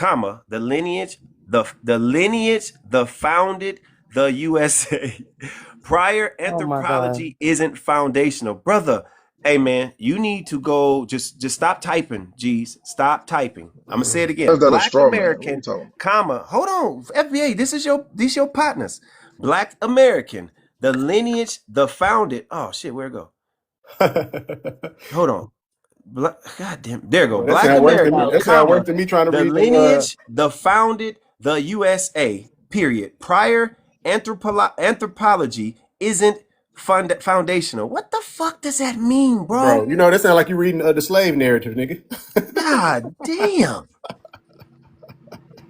comma, the lineage, the founded the USA. Prior Oh my God. anthropology isn't foundational. Brother, hey man, you need to go just stop typing, G's. Stop typing. I'm gonna say it again. How's that a Black straw man? What are you American, talking comma, hold on, FBA, these your partners. Black American, the lineage, the founded. Oh shit, where'd it go? Hold on. God damn, there you go. Bro, that Black sound worse than me. American, That sound worse comma, than me trying to the read lineage, the founded, the USA, period. Prior anthropology isn't foundational. What the fuck does that mean, bro. bro? You know that sound like you reading the slave narrative, nigga. God damn.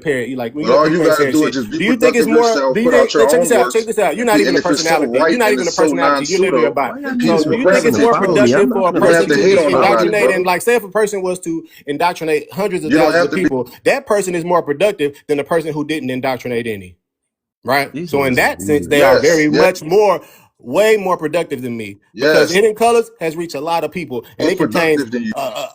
parrot. You like when But you up all here, you you ain't got to saying do is shit. just be Do you think it's productive more? yourself, Do you put out think? your Check own this out. Check works, this out. You're not even and a if it's so personality. right You're not and even a it's so personality. You're literally a non-pseudo, bot. Why y'all then So peace niggas do will you think trying it's to prevail. more follow me? I'm productive not for a You finna don't have person to argue to hate with be on y'all. nobody, indoctrinated? brother. And like, say if a person was to indoctrinate hundreds of You don't thousands have of to be. people, that person is more productive than the person who didn't indoctrinate any. Right. These So in niggas is that sense, weird. they are Yes, very yes, much more, way more productive than me because yes. Hidden Colors has reached a lot of people and More it contains productive than you.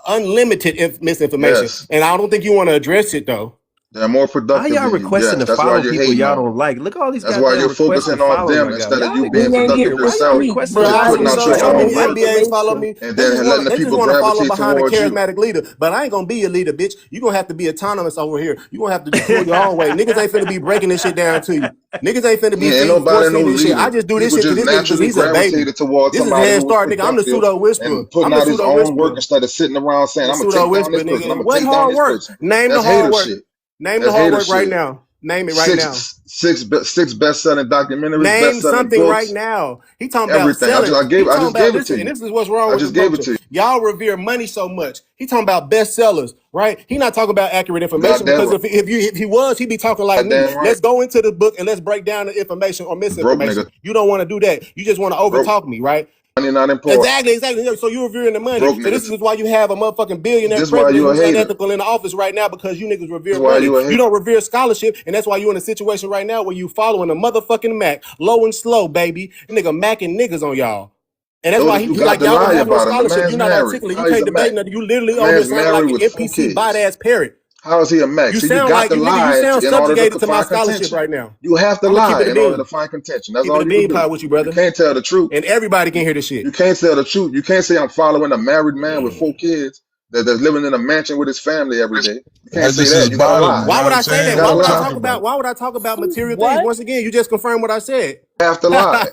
unlimited misinformation. Yes. And I don't think you want to address it though. They're more How productive y'all than you. requesting Yes, to that's why follow you're people hating y'all on don't them. like? Look at all these That's why goddamn you're requests to focusing on follow, them my guy. instead of Y'all you niggas being We ain't productive get why what y'all you yourself need. requesting Bro, to and I Provide putting see. us out with So your so some own many work FBAs follow information. me. and They just then want to. letting the They just people want to follow gravitate behind a towards you. charismatic leader. But I ain't gonna be a leader, bitch. You gonna have to be autonomous over here. You gonna have to pull your own way. Niggas ain't finna be breaking this shit down to you. Niggas ain't finna be Yeah, ain't nobody force no feeding this shit. I leader. just do this People shit to just this nigga because naturally he's a baby. gravitated towards This is somebody head who was start, nigga. I'm the productive pseudo whisperer. and putting I'm the out his pseudo own work whisperer. instead of sitting around I'm saying, the I'm gonna pseudo take down whisperer, this person, nigga. I'm And gonna what take down hard this work? person. Name the That's hard hater work. shit. Name the That's hard hater work right shit. now. Name it right now. Six best-selling documentaries, Name best-selling something right books, now. He talking about everything. selling. He I talking just about, gave it to listen, and you. this is what's wrong I with the just gave it culture. to you. Y'all revere money so much. He talking about bestsellers, right? He not talking about accurate information Goddamn because right. if he was, he'd be talking like me. Goddamn right. Let's go into the book and let's break down the information or Broke misinformation. nigga. You don't want to do that. You just want to Broke overtalk me, right? money not important. Exactly. So you're reviewing the money. Broke So this niggas. is why you have a motherfucking billionaire This why president you a who's hater. unethical in the office right now because you niggas revere This why money. you a You hater. don't revere scholarship, and that's why you're in a situation right now where you following a motherfucking Mac, low and slow, baby. The nigga macking niggas on y'all. And that's So why that you he got like to y'all don't lie have no about him. The scholarship. man's You're not married. articulate. You How he's can't a Mac? debate nothing. You literally The on here man's sounding married like an with 4 NPC bot kids. ass parrot. How is he a Mac? You See, you sound got like to you nigga. You lie sound in order subjugated to to my find scholarship contention. right now. You have to I'm gonna keep lie it a in order to bean. find contention. That's Keep it all a you can bean pie do. with you, You brother. can't tell the truth. And everybody can You, hear this you shit. can't tell the truth. You can't say I'm following a married man with 4 kids that's living in a mansion with his family every day. You can't That's say just that. his You got to bottom. lie. You Why know would what I'm I say You that? saying? got Why to What would we I lie. talk talking about? about? Why would I talk about material things? What? Once again, you just confirmed what I said. You have to lie.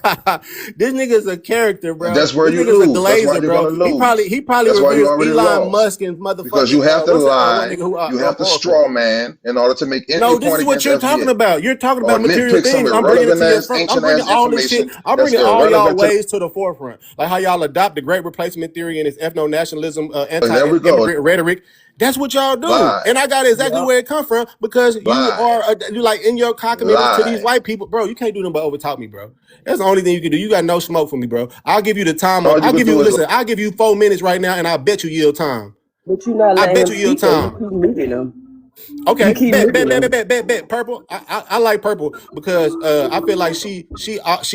This nigga's a character, And bro. that's where This you nigga's a lose. That's why glazer, you're going bro. to He probably lose. he probably That's why you reveres already Elon lost. Musk and Because motherfucking you have to what's that one nigga lie. who You have to Oracle. straw man in order to make any No, this point is what against you're talking FBA about. You're talking or about material nitpick some things. I'm bringing it irrelevant to your ass, front. I'm ancient bringing ass all this information shit. I'm that's bringing all y'all irrelevant to ways to the forefront. Like how y'all adopt the great replacement theory and its ethno-nationalism, there we go. anti-immigrant rhetoric. That's what y'all do. Lie. And I got exactly Yep. where it come from because you Lie. are, you like in your cockamamie to these Lie. white people. Bro, you can't do nothing but overtalk me, bro. That's the only thing you can do. You got no smoke for me, bro. I'll give you the time. All you I'll could give you, do is lie. listen, I'll give you 4 minutes right now and I'll bet you yield time. But you're not I letting bet him you yield speak though. You time. keep muting him. You Okay, keep muting him. bet. Purple. I like purple because I feel like she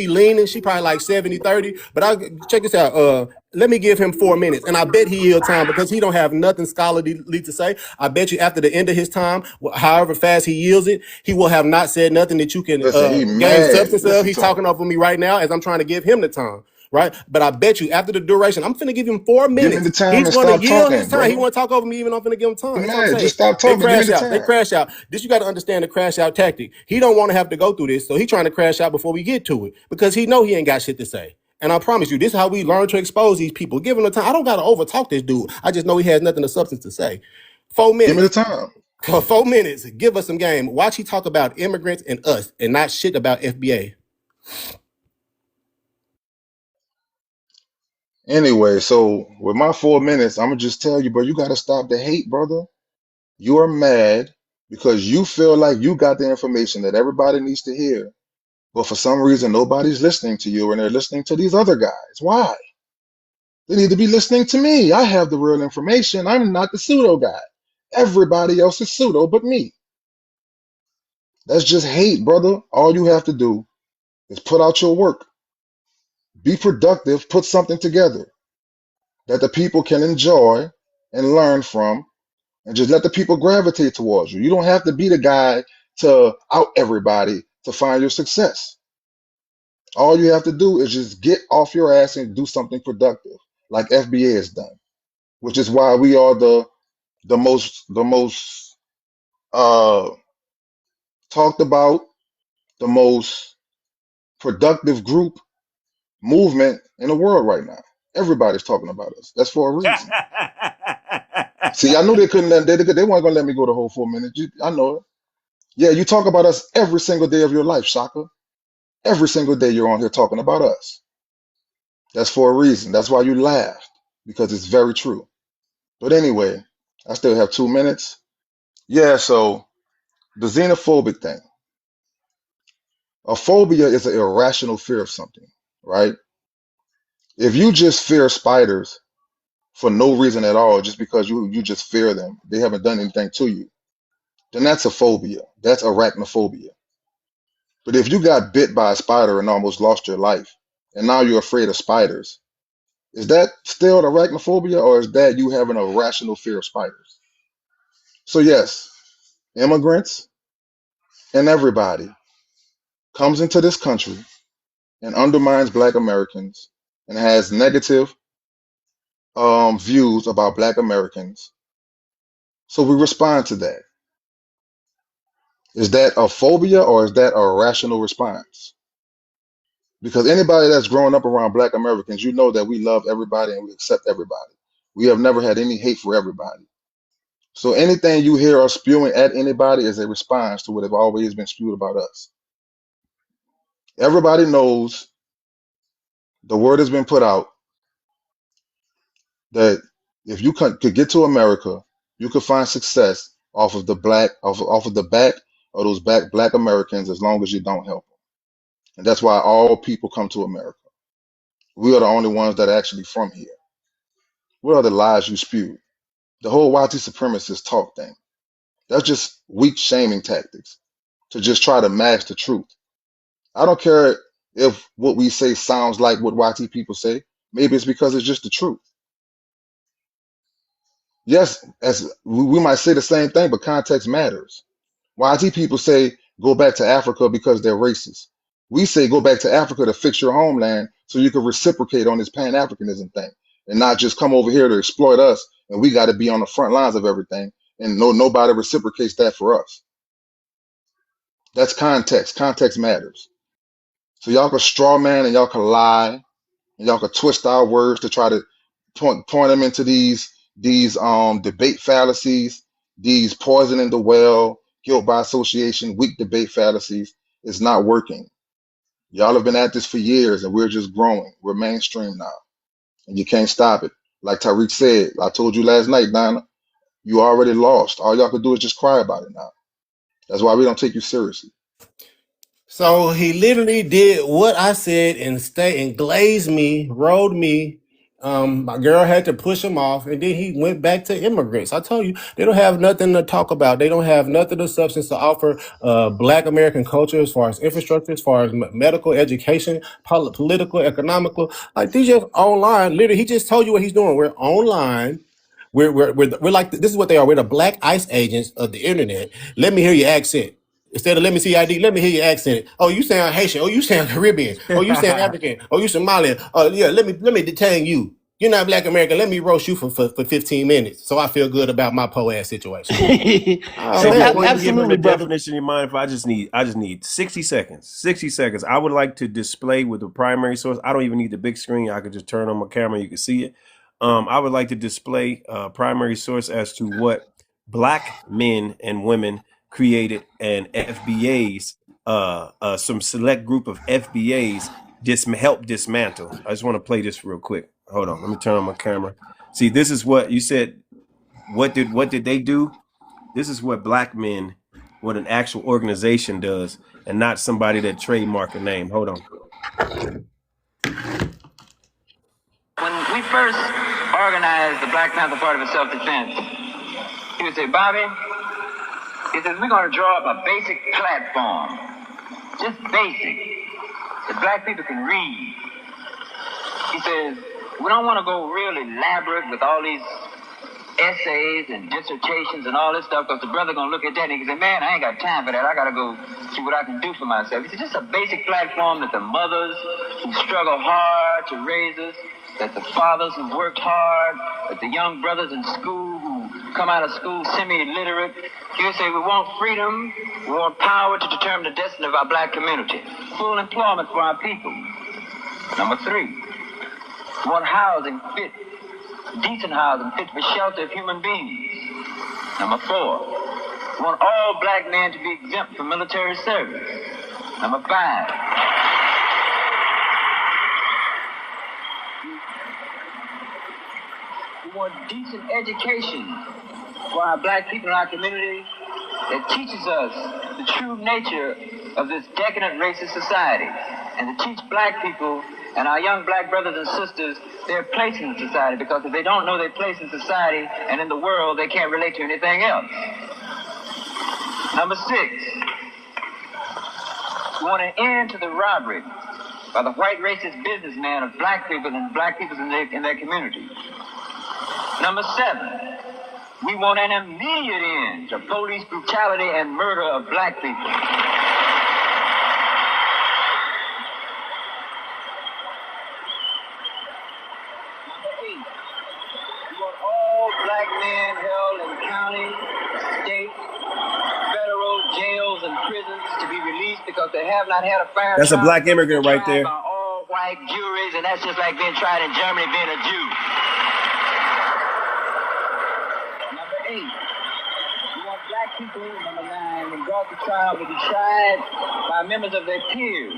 leaning. She probably like 70-30. But I check this out. Let me give him 4 minutes, and I bet he yield time because he don't have nothing scholarly to say. I bet you after the end of his time, however fast he yields it, he will have not said nothing that you can Listen, he gain mad. substance of. Listen He's to him. talking over me right now as I'm trying to give him the time. Right, but I bet you after the duration, I'm finna give him four Give me minutes. the time He's and gonna stop yield his talking, time. He brother. want to talk over me, even though I'm finna give him time. He That's what I'm mad. saying. Just stop They talking. Give me crash the out. They time. crash out. This you got to understand the crash out tactic. He don't want to have to go through this, so he trying to crash out before we get to it because he know he ain't got shit to say. And I promise you, this is how we learn to expose these people. Give him the time. I don't gotta overtalk this dude. I just know he has nothing of substance to say. Four Give me the minutes. time. 4 minutes. Give us some game. Watch he talk about immigrants and us, and not shit about FBA. Anyway, so with my 4 minutes, I'm gonna just tell you, bro, you gotta stop the hate, brother. You are mad because you feel like you got the information that everybody needs to hear, but for some reason nobody's listening to you and they're listening to these other guys. Why? They need to be listening to me. I have the real information. I'm not the pseudo guy. Everybody else is pseudo but me. That's just hate, brother. All you have to do is put out your work. Be productive, put something together that the people can enjoy and learn from, and just let the people gravitate towards you. You don't have to be the guy to out everybody to find your success. All you have to do is just get off your ass and do something productive, like FBA has done, which is why we are the most uh talked about, the most productive group movement in the world right now. Everybody's talking about us. That's for a reason. See, I knew they couldn't let they weren't gonna let me go the whole 4 minutes. I know it. Yeah, you talk about us every single day of your life, Shaka. Every single day you're on here talking about us. That's for a reason. That's why you laughed, because it's very true. But anyway, I still have 2 minutes. Yeah, so the xenophobic thing. A phobia is an irrational fear of something, right? If you just fear spiders for no reason at all, just because you just fear them, they haven't done anything to you, then that's a phobia. That's arachnophobia. But if you got bit by a spider and almost lost your life, and now you're afraid of spiders, is that still arachnophobia, or is that you having a rational fear of spiders? So yes, immigrants, and everybody comes into this country and undermines Black Americans and has negative views about Black Americans. So we respond to that. Is that a phobia or is that a rational response? Because anybody that's grown up around Black Americans, you know that we love everybody and we accept everybody. We have never had any hate for everybody. So anything you hear us spewing at anybody is a response to what have always been spewed about us. Everybody knows the word has been put out that if you could get to America, you could find success off of the back of those black Americans as long as you don't help them. And that's why all people come to America. We are the only ones that are actually from here. What are the lies you spew? The whole white supremacist talk thing. That's just weak shaming tactics to just try to mask the truth. I don't care if what we say sounds like what YT people say. Maybe it's because it's just the truth. Yes, as we might say the same thing, but context matters. YT people say go back to Africa because they're racist. We say go back to Africa to fix your homeland so you can reciprocate on this Pan-Africanism thing and not just come over here to exploit us and we got to be on the front lines of everything and nobody reciprocates that for us. That's context. Context matters. So y'all can straw man and y'all can lie and y'all can twist our words to try to point them into these debate fallacies, these poison in the well, guilt by association, weak debate fallacies. It's not working. Y'all have been at this for years and we're just growing. We're mainstream now. And you can't stop it. Like Tariq said, I told you last night, Donna, you already lost. All y'all can do is just cry about it now. That's why we don't take you seriously. So he literally did what I said and glazed me, rolled me. My girl had to push him off, and then he went back to immigrants. I told you they don't have nothing to talk about. They don't have nothing of substance to offer Black American culture as far as infrastructure, as far as medical, education, political, economical. Like these just online. Literally, he just told you what he's doing. We're online. We're like this is what they are. We're the black ICE agents of the internet. Let me hear your accent. Instead of let me see ID, let me hear your accent. Oh, you sound Haitian. Oh, you sound Caribbean. Oh, you sound African. Oh, you Somalian. Oh, yeah, let me detain you. You're not Black American. Let me roast you for 15 minutes so I feel good about my po-ass situation. Oh, So man. before you give him Absolutely, the brother. definition, you mind if I just need 60 seconds. 60 seconds. I would like to display with the primary source. I don't even need the big screen. I could just turn on my camera. You can see it. I would like to display primary source as to what Black men and women created and FBAs, some select group of FBAs help dismantle. I just want to play this real quick. Hold on. Let me turn on my camera. See, this is what you said. What did they do? This is what Black men, what an actual organization does, and not somebody that trademark a name. Hold on. When we first organized the Black Panther Party for Self-Defense, he would say, Bobby, he says, we're going to draw up a basic platform, just basic, that Black people can read. He says, we don't want to go real elaborate with all these essays and dissertations and all this stuff, because the brother going to look at that and he can say, man, I ain't got time for that. I got to go see what I can do for myself. He said, just a basic platform that the mothers who struggle hard to raise us, that the fathers who worked hard, that the young brothers in school who come out of school semi-illiterate. He'll say, we want freedom, we want power to determine the destiny of our Black community. Full employment for our people. Number 3, we want housing fit, decent housing fit for shelter of human beings. Number 4, we want all Black men to be exempt from military service. Number 5, we want decent education for our Black people in our community that teaches us the true nature of this decadent racist society, and to teach Black people and our young Black brothers and sisters their place in society, because if they don't know their place in society and in the world, they can't relate to anything else. Number 6, we want an end to the robbery by the white racist businessman of Black people and Black people in their community. Number 7, We want an immediate end to police brutality and murder of black people. Number 8, we want all black men held in county, state, federal jails and prisons to be released because they have not had a fair That's a trial. black immigrant right Tried there. by all white juries, and that's just like being tried in Germany being a Jew. Number 8, we want black people, number 9, when brought to trial, will be tried by members of their peers.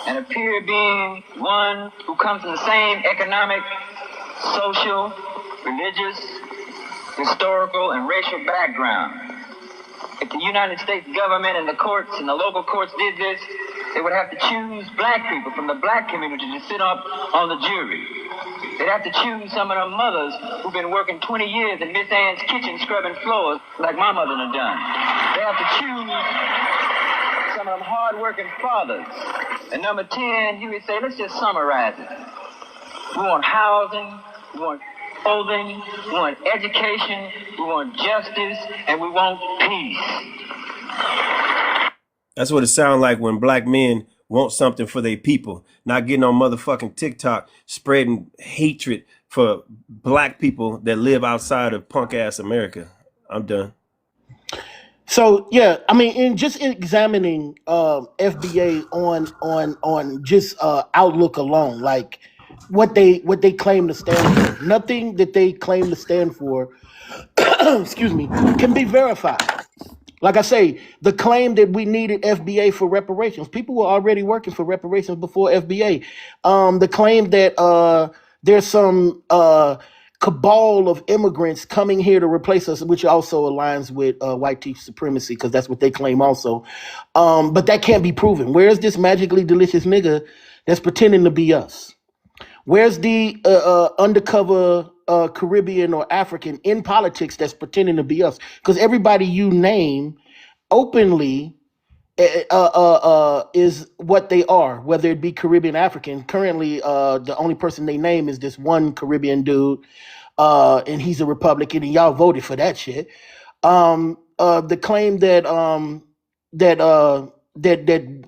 And a peer being one who comes from the same economic, social, religious, historical, and racial background. If the United States government and the courts and the local courts did this, they would have to choose black people from the black community to sit up on the jury. They'd have to choose some of the mothers who've been working 20 years in Miss Ann's kitchen scrubbing floors like my mother done done. They have to choose some of them hard-working fathers. And number 10, he would say, let's just summarize it. We want housing, we want clothing, we want education, we want justice, and we want peace. That's what it sounds like when black men want something for their people, not getting on motherfucking TikTok spreading hatred for black people that live outside of punk ass America. I'm done. So yeah, I mean, in just examining FBA on just outlook alone, like what they claim to stand for, nothing that they claim to stand for, excuse me, can be verified. Like I say, the claim that we needed FBA for reparations, people were already working for reparations before FBA. The claim that there's some cabal of immigrants coming here to replace us, which also aligns with white teeth supremacy, because that's what they claim also. But that can't be proven. Where's this magically delicious nigga that's pretending to be us? Where's the undercover Caribbean or African in politics that's pretending to be us? Because everybody you name openly is what they are, whether it be Caribbean, African. Currently, the only person they name is this one Caribbean dude, and he's a Republican, and y'all voted for that shit. The claim that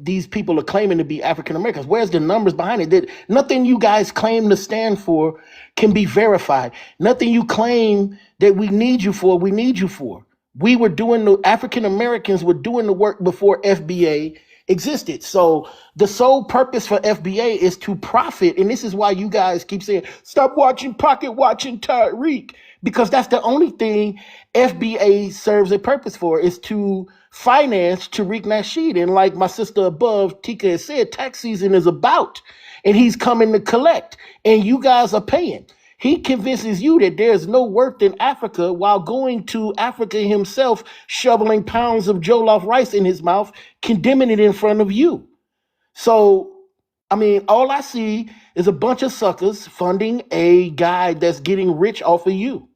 these people are claiming to be African Americans. Where's the numbers behind it? That nothing you guys claim to stand for can be verified. Nothing you claim that we need you for, we need you for. We were doing the African Americans were doing the work before FBA existed. So the sole purpose for FBA is to profit, and this is why you guys keep saying, "Stop watching Pocket Watching Tariq," because that's the only thing FBA serves a purpose for, is to finance Tariq Nasheed. And like my sister above, Tika, has said, tax season is about, and he's coming to collect, and you guys are paying. He convinces you that there's no worth in Africa while going to Africa himself, shoveling pounds of jollof rice in his mouth, condemning it in front of you. So, I mean, all I see is a bunch of suckers funding a guy that's getting rich off of you.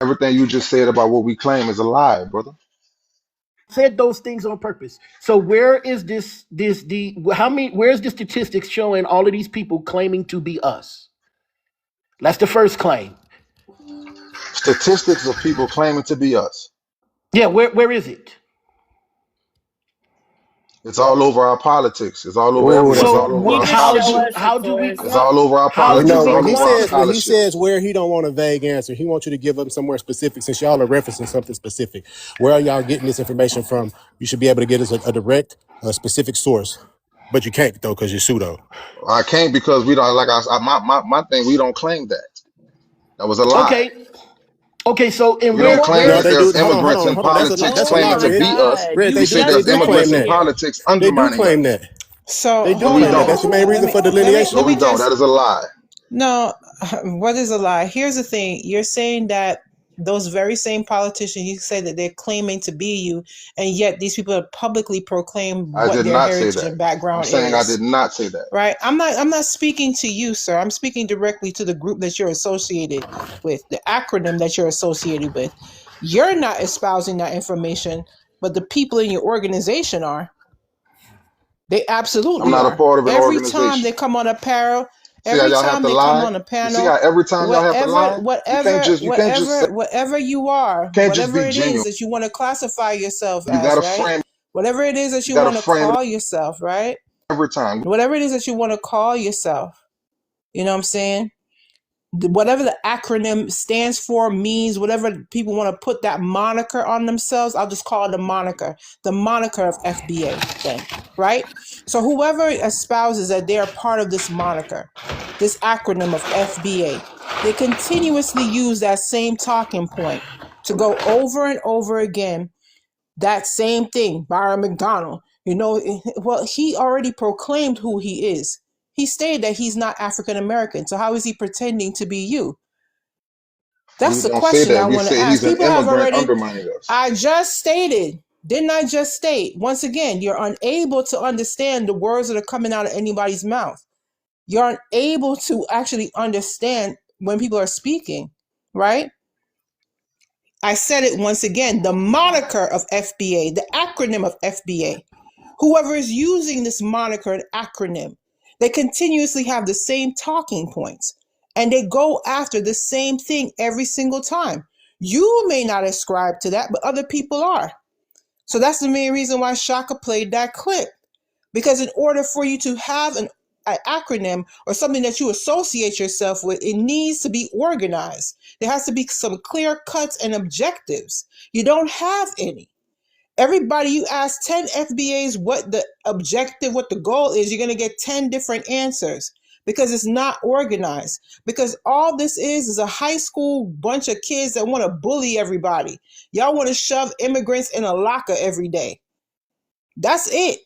Everything you just said about what we claim is a lie, brother. Said those things on purpose. So where is where's the statistics showing all of these people claiming to be us? That's the first claim. Statistics of people claiming to be us. Yeah, where is it? It's all over our politics. It's all over Oh, everywhere. that's It's a all So over He our can how show do us scholarship. the how do we It's source. all over our how well, do politics. no. It's we all When he over our says scholarship. where he don't want a vague answer, he wants you to give him somewhere specific. Since y'all are referencing something specific, where are y'all getting this information from? You should be able to get us a direct, specific source, but you can't though because you're pseudo. I can't because we don't, like my thing, we don't claim that. That was a lie. okay so and We Then don't what claim No, that makes they you do. there's Hold on, hold immigrants on, in hold on. politics That's a Oh lie, claiming to my Red. be us. God. Red, You We they say do. just They there's do said immigrants claim in that. it. politics They do undermining claim us. that. So They do No, hold we claim that. on. That's don't. the main reason for No, delineation. we Let me don't. That just is a lie. no. What is a lie? Here's the thing. You're saying that those very same politicians, you say that they're claiming to be you, and yet these people have publicly proclaimed I what did their not say heritage that. and I'm background saying I is. did not say that. Right? I'm not speaking to you, sir. I'm speaking directly to the group that you're associated with, the acronym that you're associated with. You're not espousing that information, but the people in your organization are. They I'm absolutely not a are. part of an Every time organization. they come on apparel, See how Every y'all have time to they come lie? on a You see panel, how every time y'all have to whatever, lie? whatever, You can't just say, whatever you are, can't just whatever be it is genuine. that you want to classify yourself You as, gotta right? frame Whatever it is that you you gotta want to frame it call yourself, right? every time. Whatever it is that you want to call yourself, you know what I'm saying? Whatever the acronym stands for, means, whatever people want to put that moniker on themselves, I'll just call it the moniker of FBA then, right? So whoever espouses that they're part of this moniker, this acronym of FBA, they continuously use that same talking point to go over and over again, that same thing. Byron McDonald, well, he already proclaimed who he is. He stated that he's not African American. So how is he pretending to be you? We That's the don't say question I that. We want to say ask. he's an People have immigrant already, undermining us. I just stated, didn't I just state? Once again, you're unable to understand the words that are coming out of anybody's mouth. You're unable to actually understand when people are speaking, right? I said it once again, the moniker of FBA, the acronym of FBA. Whoever is using this moniker and acronym, they continuously have the same talking points and they go after the same thing every single time. You may not ascribe to that, but other people are. So that's the main reason why Shaka played that clip. Because in order for you to have an acronym or something that you associate yourself with, it needs to be organized. There has to be some clear cuts and objectives. You don't have any. Everybody, you ask 10 FBAs what the objective, what the goal is, you're going to get 10 different answers because it's not organized. Because all this is a high school bunch of kids that want to bully everybody. Y'all want to shove immigrants in a locker every day. That's it.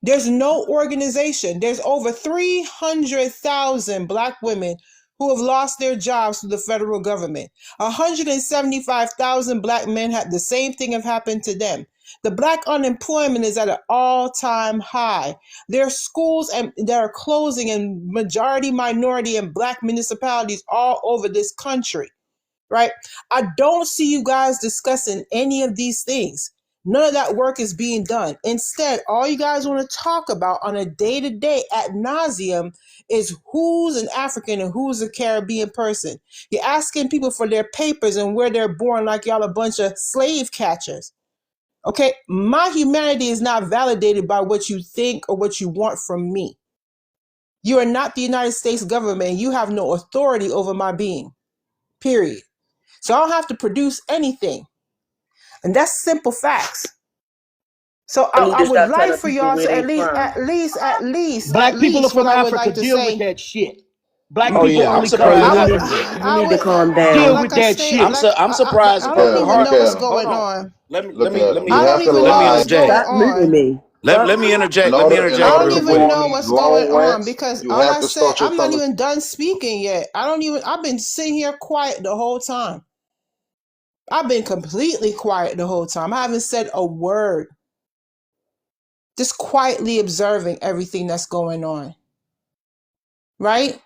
There's no organization. There's over 300,000 Black women who have lost their jobs to the federal government. 175,000 Black men had the same thing have happened to them. The Black unemployment is at an all-time high. There are schools that are closing in majority, minority, and Black municipalities all over this country. Right? I don't see you guys discussing any of these things. None of that work is being done. Instead, all you guys want to talk about on a day-to-day ad nauseum is who's an African and who's a Caribbean person. You're asking people for their papers and where they're born like y'all a bunch of slave catchers. Okay? My humanity is not validated by what you think or what you want from me. You are not the United States government. You have no authority over my being. Period. So I don't have to produce anything. And that's simple facts. So I need I to would stop like telling for people y'all where to they from. Black people are what from I would Africa. like to Deal with say. that shit. Black Oh people yeah, I'm only come surprised. from I would, Africa. You need to calm Deal down. with that shit. I'm surprised. I don't even Look know at what's him. Hold going on. on. Look at Let him. me You I don't have to even let know me lie. what's interject. going Stop muting on. me. Let me interject. Let me In I interject don't order real to even quick. go on know these what's going long on rants, because you all have I to said, start your I'm not conversation. even done speaking yet. I've been sitting here quiet the whole time. I've been completely quiet the whole time. I haven't said a word. Just quietly observing everything that's going on. Right?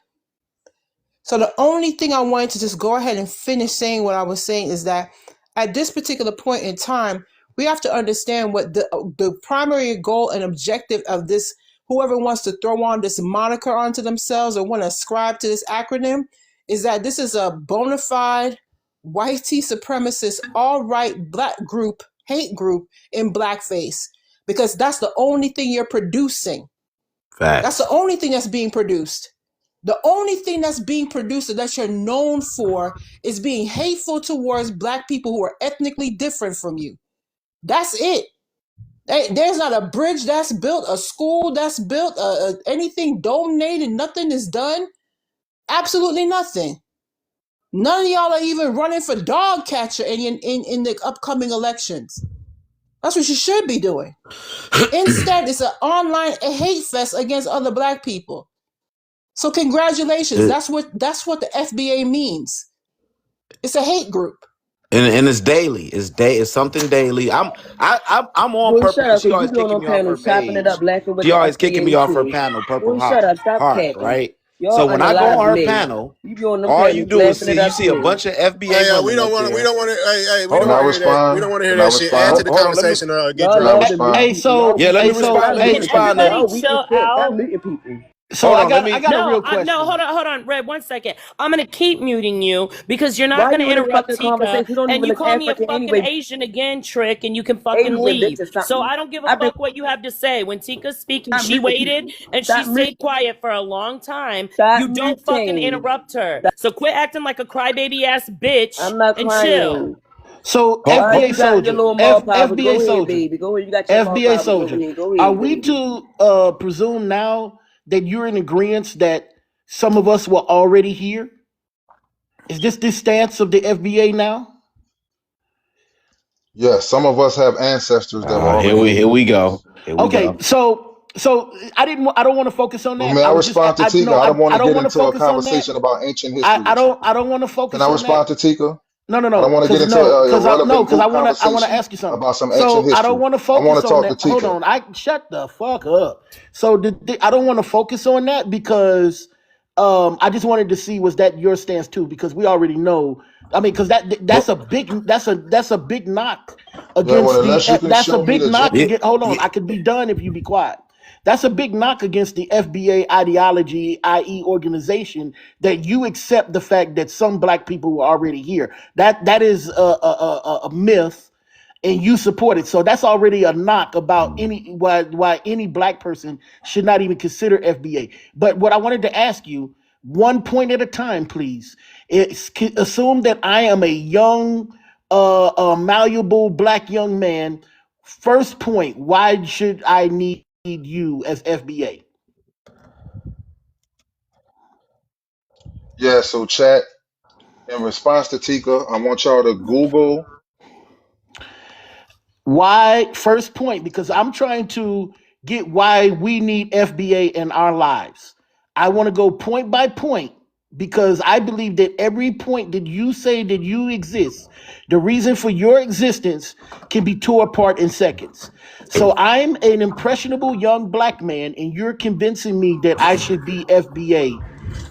So the only thing I wanted to just go ahead and finish saying what I was saying is that at this particular point in time, we have to understand what the primary goal and objective of this, whoever wants to throw on this moniker onto themselves or want to ascribe to this acronym, is that this is a bona fide white supremacist, all-right Black group, hate group in blackface. Because that's the only thing you're producing. That's the Facts. only thing that's being produced. The only thing that's being produced that you're known for is being hateful towards Black people who are ethnically different from you. That's it. There's not a bridge that's built, a school that's built, anything donated, nothing is done. Absolutely nothing. None of y'all are even running for dog catcher in the upcoming elections. That's what you should be doing. Instead, it's an online hate fest against other Black people. So congratulations. It, That's what the FBA means. It's a hate group. and it's daily. It's something daily. I'm on Boy, shut purpose because up, she because you always be on kicking them me off her panels chopping it up, page. laughing with She the always kicking me FBA off her too. panel, Purple Boy, shut up, stop Heart, capping. right? So Y'all when I go unalive on her me. panel, You be on them all you panels do is laughing see it you up see a too. bunch of FBA Hey, women up we there. don't want to. Hey, we Can don't Hold I want to on, hear that. We respond? don't want to hear Can I that shit. Add to respond? the hold on. conversation or get Y'all Can I dropped. love to respond? mute Hey, people. so, Y'all Yeah, mute let me hey, people so, without respond. Let me hey, muting respond people. to. Y'all Everybody weak as chill shit. Stop out. muting people. So Hold I on, let got I me. got a No, real no, question. hold on, Red, 1 second. I'm gonna keep muting you because you're not Why gonna you in the interrupt fucking Tika, conversation? You don't and even you look call me a African fucking anyway. Asian again, Trick, and you can fucking Asian bitch leave. or So something. I don't give a I've been fuck what you have to say. When Tika's speaking, stop she waited muting. and she Stop stayed muting. quiet for a long time. Stop You don't fucking muting. interrupt her. So quit acting like a crybaby ass bitch I'm not and chill. crying. So All right, FBA you got your soldier, little mall power. FBA Go ahead, soldier, baby. Go ahead. You got your mall FBA power. Go soldier. ahead. Go Are ahead, we baby. to presume now that you're in agreement that some of us were already here? Is this stance of the FBA now? Yes, some of us have ancestors that were Here already we here. here we go. Yes. Here we Okay, go. so I don't want to focus on But that. may I I was just respond to I Tika? no I don't want I to don't get want to into a focus on that. conversation about ancient history with you. I don't want to Can focus I on that. respond to Tika? I don't No, want to get because into no, an because irrelevant because group I want to conversation ask you something. about some ancient So I don't history. want to I want focus to on talk to that. Hold Tika. on, I shut the fuck up. So I don't want to focus on that because I just wanted to see was that your stance too because we already know. I mean, because But that's a big knock Yeah, well, against unless you can that's a show me big the knock yeah, against. Hold on, yeah, I could be done if you be quiet. That's a big knock against the FBA ideology, i.e., organization, that you accept the fact that some black people were already here. That is a myth, and you support it. So that's already a knock about any why any black person should not even consider FBA. But what I wanted to ask you, one point at a time, please. Assume that I am a young, malleable black young man. First point, why should I need you as FBA? Yeah, so chat, in response to Tika, I want y'all to Google. Why? First point, because I'm trying to get why we need FBA in our lives. I want to go point by point because I believe that every point that you say that you exist, the reason for your existence can be tore apart in seconds. So I'm an impressionable young black man, and you're convincing me that I should be FBA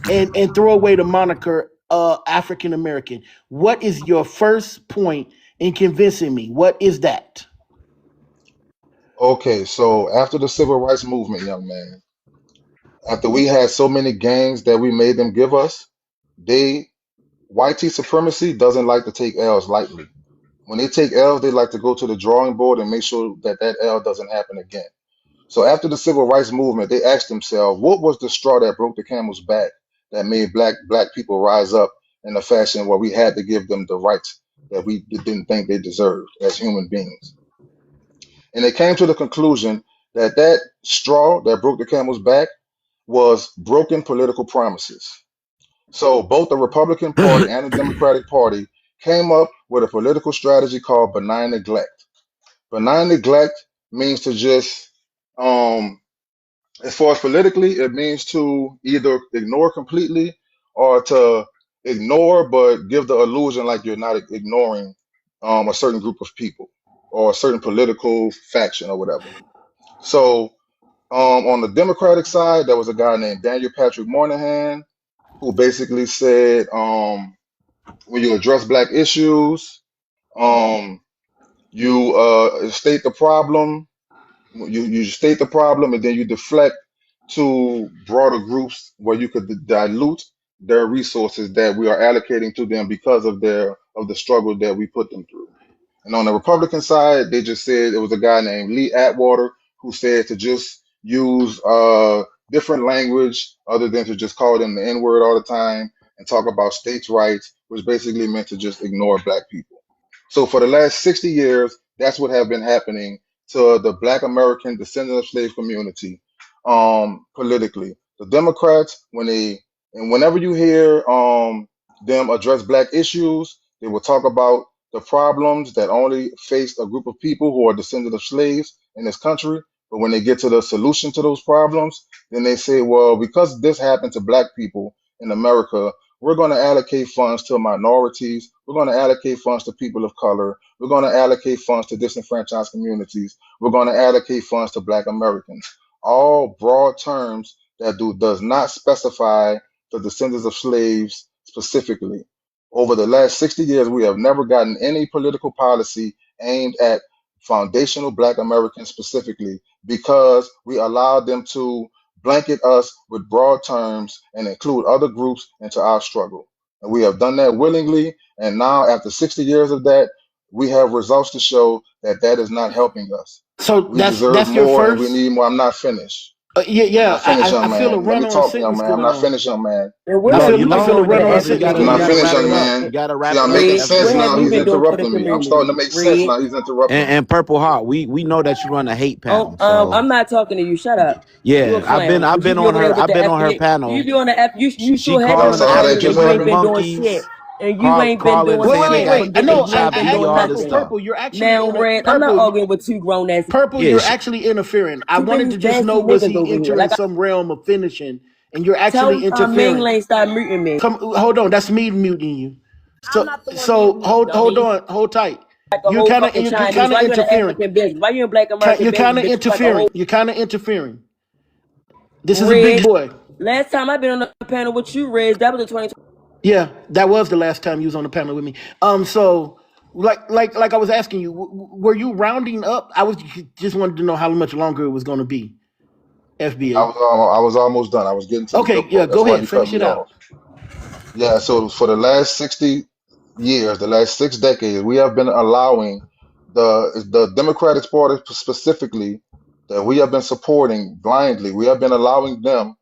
and throw away the moniker African American. What is your first point in convincing me? What is that? Okay, so after the civil rights movement, young man, after we had so many gangs that we made them give us, they white supremacy doesn't like to take L's lightly. When they take L's, they like to go to the drawing board and make sure that that L doesn't happen again. So after the civil rights movement, they asked themselves, what was the straw that broke the camel's back that made black people rise up in a fashion where we had to give them the rights that we didn't think they deserved as human beings? And they came to the conclusion that that straw that broke the camel's back was broken political promises. So both the Republican Party and the Democratic Party came up with a political strategy called benign neglect. Benign neglect means to just as far as politically, it means to either ignore completely or to ignore but give the illusion like you're not ignoring a certain group of people or a certain political faction or whatever. So on the Democratic side, there was a guy named Daniel Patrick Moynihan who basically said when you address black issues, um, you state the problem, you state the problem and then you deflect to broader groups where you could dilute their resources that we are allocating to them because of the struggle that we put them through. And on the Republican side, they just said it was a guy named Lee Atwater who said to just use different language other than to just call them the N word all the time and talk about states' rights, which basically meant to just ignore black people. So for the last 60 years, that's what have been happening to the Black American descendant of slave community politically. The Democrats, whenever you hear them address black issues, they will talk about the problems that only faced a group of people who are descendants of slaves in this country. But when they get to the solution to those problems, then they say, well, because this happened to black people in America, we're going to allocate funds to minorities. We're going to allocate funds to people of color. We're going to allocate funds to disenfranchised communities. We're going to allocate funds to black Americans. All broad terms that does not specify the descendants of slaves specifically. Over the last 60 years, we have never gotten any political policy aimed at foundational black Americans specifically because we allowed them to blanket us with broad terms and include other groups into our struggle. And we have done that willingly. And now, after 60 years of that, we have results to show that that is not helping us. So We deserve that's your more and we first. need more. I'm not finished. Yeah, I'm yeah. not finished, young I feel a man. Let run me on talk, young sentence man. I'm going not on. finished, young man. And what You have talk. you I been feel a doing for run the on F? brother, you sentence I'm gotta going not you on. gotta finished, wrap it young up. man. You gotta See, wrap it I'm up. making Red, sense what have now. you He's been doing for the interrupting me. I'm starting to community? make sense Red. now. He's interrupting me. And Purple Heart, we know that you run a hate panel. So I'm not talking to you. Shut up. You a yeah, clown. I've Cause you been be on over there her with the her FBA. You panel. be on the F. You She so heavy That's on the calling all that FBA just and you ain't happened. been doing shit. monkeys, And you ain't been calling doing Wait, saying wait, they shit. wait. Forget No, the Chickasaw blanket be doing all this purple, nothing. stuff. purple. You're actually Now, in a Red, I'm not purple. arguing with two grown ass, Purple, Yeah, you're actually interfering. I too wanted many to just know, sassy was niggas he over here. entering Like, some realm of finishing? And you're tell actually Ming interfering. Lane stop muting me. Come, hold on. That's me muting you. I'm So, not the one so muting you, hold dummy. on, hold tight. Like a You're whole kind of fucking you're Chinese. kind of Why you in the interfering. African business? Why you in black American You're business, kind of bitch? You like a interfering. whole You're kind of interfering. This is a big Red. boy. Last time I've been on the panel with you, Red, that was in 2020. Yeah, that was the last time you was on the panel with me. So like I was asking you, were you rounding up? I was just wanted to know how much longer it was going to be. FBA. I was almost done. I was getting to the Okay, good yeah, part. That's go why ahead, you cut finish me it out. off. Yeah, so for the last 60 years, the last 6 decades, we have been allowing the Democratic Party specifically that we have been supporting blindly. We have been allowing them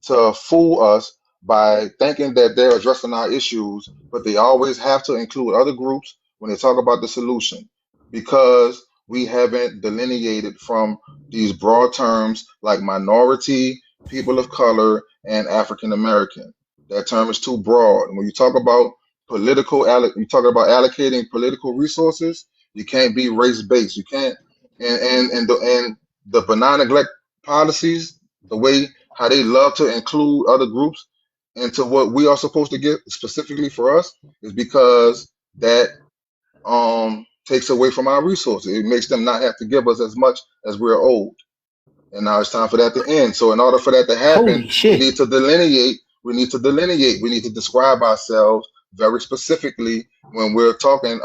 to fool us by thinking that they're addressing our issues, but they always have to include other groups when they talk about the solution because we haven't delineated from these broad terms like minority, people of color, and African American. That term is too broad. And when you talk about you talk about allocating political resources, you can't be race based. You can't and the benign neglect policies, the way how they love to include other groups into what we are supposed to get specifically for us is because that takes away from our resources. It makes them not have to give us as much as we're owed. And now it's time for that to end. So in order for that to happen, Holy we shit. need to delineate. We need to delineate. We need to describe ourselves very specifically when we're talking,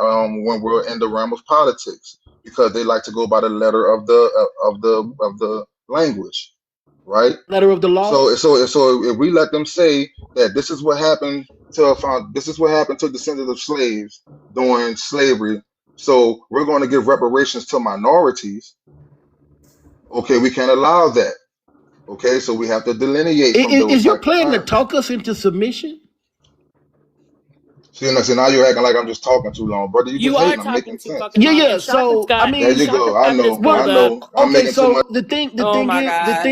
when we're in the realm of politics, because they like to go by the letter of the language, right? Letter of the law. So if we let them say that this is what happened this is what happened to descendants of slaves during slavery, so we're going to give reparations to minorities. Okay, we can't allow that. Okay, so we have to delineate from those Is your type of plan to terms. talk us into submission? See, now you're acting like I'm just talking too long, brother. You You just are hating. I'm talking making too fucking sense. Yeah, long. yeah. And So I There you mean, go. I Shaka's got this know. well, I pulled up. know. I'm okay. making too much. So the Oh thing my is, god.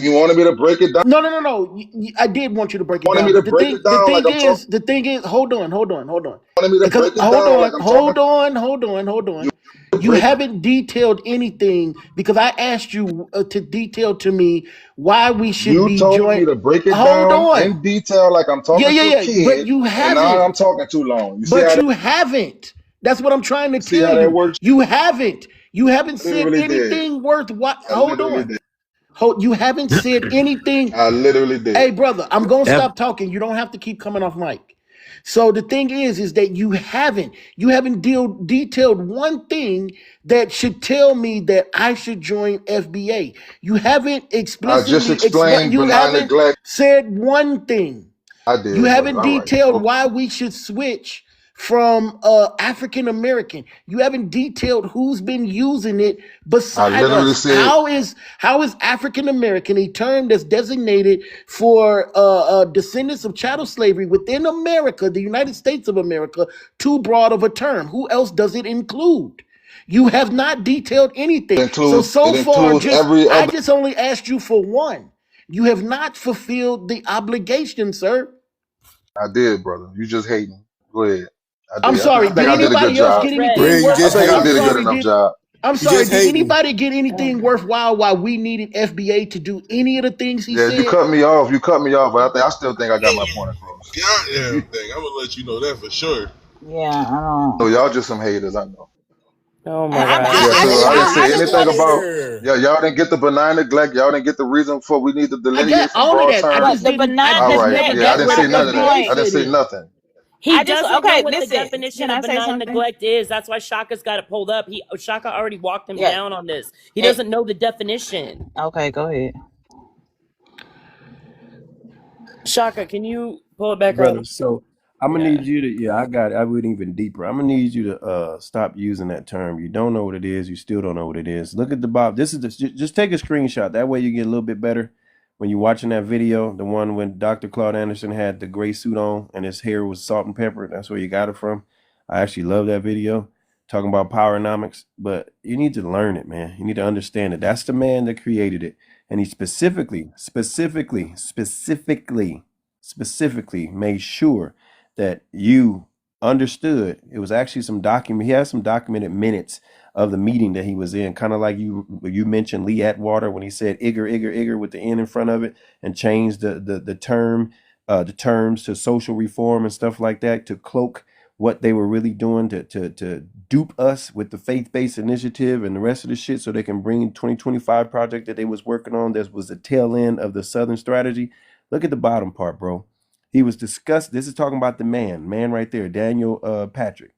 You wanted me to break it down. no, no, no, no. I did want you to break it You wanted down, me to but break it down like I'm talking. the thing is, hold on, You wanted me to because break it down like I'm talking. hold You on. You break. haven't detailed anything because I asked you to detail to me why we should You be told me joint. to break it Hold down on. in detail like I'm Yeah, talking yeah, to a yeah. But kid, you and now I'm haven't. talking too long. You see But how that? you haven't. That's what I'm trying to You see tell how that you. works? You haven't. You haven't I said literally did. anything worth what? I Hold literally on. did. Hold. You haven't said anything. I literally did. Hey, brother, I'm gonna F, stop talking. You don't have to keep coming off mic. So the thing is that you haven't detailed one thing that should tell me that I should join FBA. You haven't I just explicitly explained. explained You benign haven't neglect. said one thing. I You did, brother. haven't All right. detailed Okay. why we should switch from African American. You haven't detailed who's been using it I beside literally us. said How is African American a term that's designated for descendants of chattel slavery within America, the United States of America, too broad of a term? Who else does it include? You have not detailed anything. So it far, includes every I other. just only asked you for one. You have not fulfilled the obligation, sir. I did, brother. You just hating. Go ahead. I I'm did. sorry. I think Did I did a good anybody else job. get Red. anything Red, you worth? I just think I I'm did a good hating. sorry. enough job. I'm You sorry. just Did hating. anybody get anything worthwhile while we needed FBA to do any of the things he Yeah, you said? cut me off. You cut me off, but I still think I got my point across. Goddamn You thing. I'm gonna let you know that for sure. Yeah, I know, don't. y'all just some haters. I know. Oh my I, god. Get Yeah, the I, I so just, I hater didn't I say up just anything out of wanted. about. here. Yeah, y'all didn't get the benign neglect. Y'all didn't get the reason for we need to I got delineate from all of broad that. terms. What the I benign All just right. never neglect? Yeah, I got That's didn't where say the not the none of that. FBA I point. didn't fit say in. nothing. He I just doesn't know okay. what the Listen, definition can of I say benign something? neglect is. That's why Shaka's got it pulled up. Shaka already walked him Yeah. down on this. He It, doesn't know the definition. okay, go ahead. Shaka, can you pull it back up? brother. So I'm gonna Yeah. need you to, yeah, I got it. I went even deeper. I'm gonna need you to stop using that term. You don't know what it is. You still don't know what it is. Look at the Bob. This is just take a screenshot. That way you get a little bit better when you're watching that video. The one when Dr. Claude Anderson had the gray suit on and his hair was salt and pepper. That's where you got it from. I actually love that video talking about poweronomics. But you need to learn it, man. You need to understand it. That's the man that created it, and he specifically made sure that you understood. It was actually some document. He has some documented minutes of the meeting that he was in, kind of like you mentioned Lee Atwater when he said Igor with the N in front of it, and changed the terms to social reform and stuff like that to cloak what they were really doing to dupe us with the faith-based initiative and the rest of the shit so they can bring 2025 project that they was working on. That was the tail end of the Southern strategy. Look at the bottom part, bro. He was discussed. This is talking about the man right there, Daniel Patrick.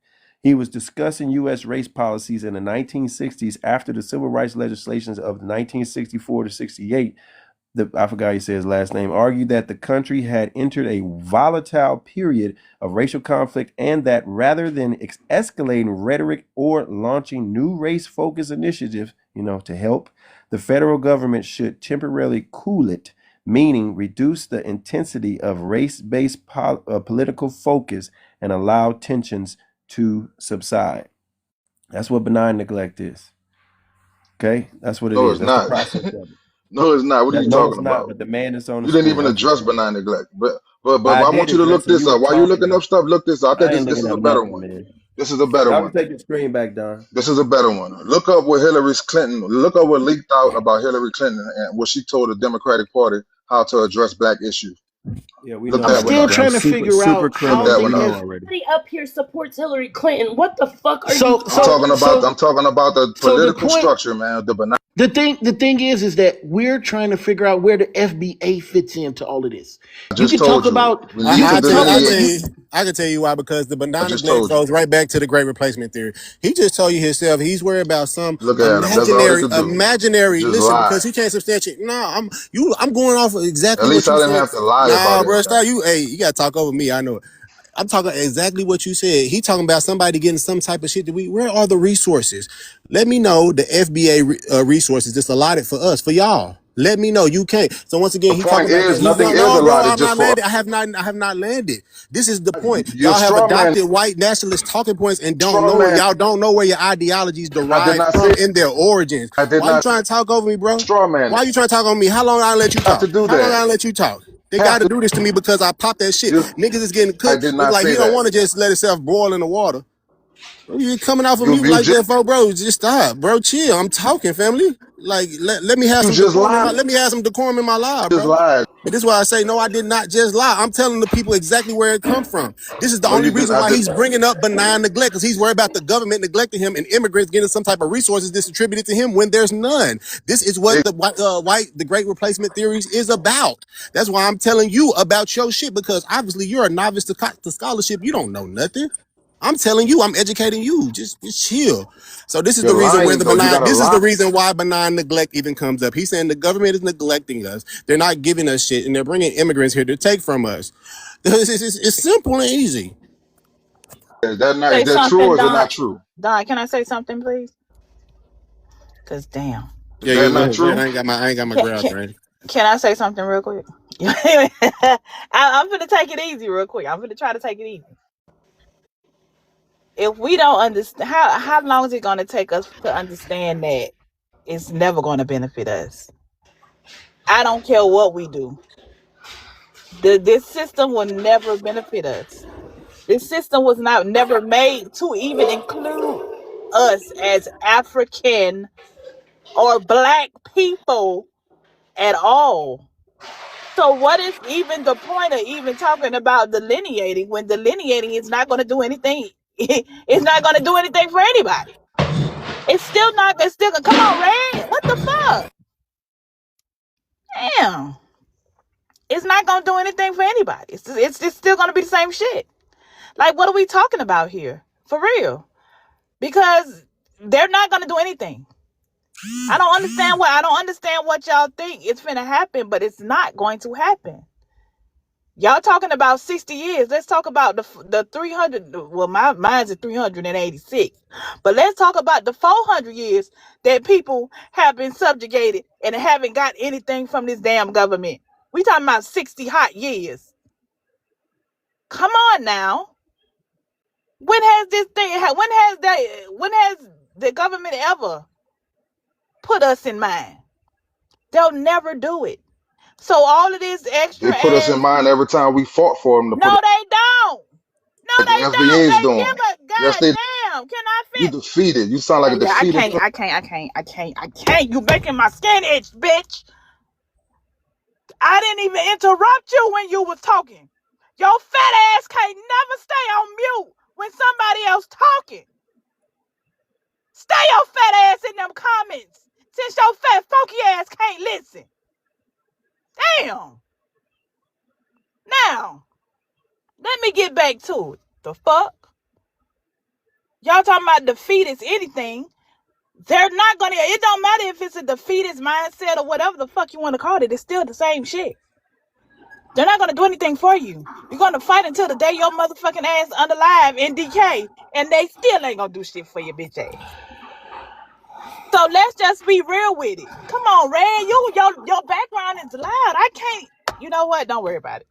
He was discussing U.S. race policies in the 1960s after the civil rights legislations of 1964 to 68. I forgot he said his last name, argued that the country had entered a volatile period of racial conflict and that rather than escalating rhetoric or launching new race-focused initiatives, to help, the federal government should temporarily cool it, meaning reduce the intensity of race-based political focus and allow tensions to subside. That's what benign neglect is. Okay? That's what it No, is. it's That's the not. process of it. No, it's not. What are you No, it's talking not, about? but the man is on the You didn't screen. even I'm just address saying. benign neglect. But I I did want you to look address it. this You were up. While you're talking, looking though. up stuff, look this up. I think I ain't this looking is a up better nothing, one. man. This is a better Y'all can one. take your screen back, Don. This is a better one. Look up what Hillary Clinton, look up what leaked out about Hillary Clinton and what she told the Democratic Party how to address black issues. Yeah, we Look know I'm that that one one, still up. Don. trying to Super, figure super out Look how criminal. that the We one up. know F. already. Everybody up here supports Hillary Clinton. What the fuck are you So so talking? I'm talking about the the political point. structure, man. The benign. The thing is that we're trying to figure out where the FBA fits into all of this. I You just can talk told you. about We you need to can talk I about delineate. tell you. you, I can tell you why, because the I banana just neglect told you. goes right back to the great replacement theory. He just told you himself he's worried about some Look at him. That's all he could do. Just listen, lie. because he can't substantiate. No, I'm going off of At exactly least what I you didn't said. have to lie about Nah, bro, everything. stop you. Hey, you gotta talk over me. I know it. I'm talking exactly what you said. He talking about somebody getting some type of shit that where are the resources? Let me know the FBA resources that's allotted for us, for y'all. Let me know. You can't. So once again, The he point talking about that. is, He's nothing not, is no, bro, allotted I'm just not for landed. I have not landed. This is the point. your Y'all have straw man. adopted white nationalist talking points and Straw man. y'all don't know where your ideologies I did derive not from say. in their origins. I did Why you not trying to talk over me, bro? straw man. Why you trying to talk over me? How long I let you Have to talk? do How long that. I let you talk? They got Have to to. do this to me because I popped that shit. Just. Niggas is getting I cooked. did It's not like say he don't that. want to just let himself boil in the water. You coming off of mute You like just. that, bro? Just stop, bro. Chill. I'm talking, family. Like let me have You some just decorum in my lied. let me have some decorum in my life, Just bro. lied. But this is why I say no. I did not just lie. I'm telling the people exactly where it come from. This is the No, only you did. reason I why did. he's bringing up benign neglect, because he's worried about the government neglecting him and immigrants getting some type of resources distributed to him when there's none. This is what the Great Replacement theories is about. That's why I'm telling you about your shit, because obviously you're a novice to scholarship. You don't know nothing. I'm telling you, I'm educating you. Just chill. So this is the You're reason where lying the though. You benign. gotta This is lie. the reason why benign neglect even comes up. He's saying the government is neglecting us. They're not giving us shit, and they're bringing immigrants here to take from us. It's simple and easy. Is that not? Is Say that true something, or is it Don. not true? Don, can I say something, please? Cause damn. Is Yeah, that you go not ahead. Go ahead. true? I ain't got my Can, ground can, train. can I say something real quick? I'm gonna take it easy real quick. I'm gonna try to take it easy. If we don't understand, how long is it gonna take us to understand that it's never gonna benefit us? I don't care what we do. This system will never benefit us. This system was never made to even include us as African or black people at all. So what is even the point of even talking about delineating when delineating is not going to do anything? It's not going to do anything for anybody. It's still not. It's still. Come on, Ray. What the fuck? Damn. It's not going to do anything for anybody. It's just still going to be the same shit. Like, what are we talking about here? For real. Because they're not going to do anything. I don't understand what y'all think it's finna happen, but it's not going to happen. Y'all talking about 60 years. Let's talk about the 300. Well, mine's at 386. But let's talk about the 400 years that people have been subjugated and haven't got anything from this damn government. We talking about 60 hot years. Come on now. When has the government ever put us in mind? They'll never do it. So all of this They extra put us in ass, mind every time we fought for them to put no, us they don't. No, like the they FBA don't. is They doing. give a Yes, they goddamn. Can I you fit? defeated. You sound like Yeah, a yeah. I defeated. can't. I can't. You making my skin itch, bitch. I didn't even interrupt you when you was talking. Your fat ass can't never stay on mute when somebody else talking. Stay your fat ass in them comments since your fat funky ass can't listen. Damn. Now, let me get back to it. The fuck? Y'all talking about defeatist anything. They're not gonna, it don't matter if it's a defeatist mindset or whatever the fuck you want to call it. It's still the same shit. They're not gonna do anything for you. You're gonna fight until the day your motherfucking ass unalive and decay, and they still ain't gonna do shit for your bitch ass. So let's just be real with it. Come on, Red. Your background is loud. I can't. You know what? Don't worry about it.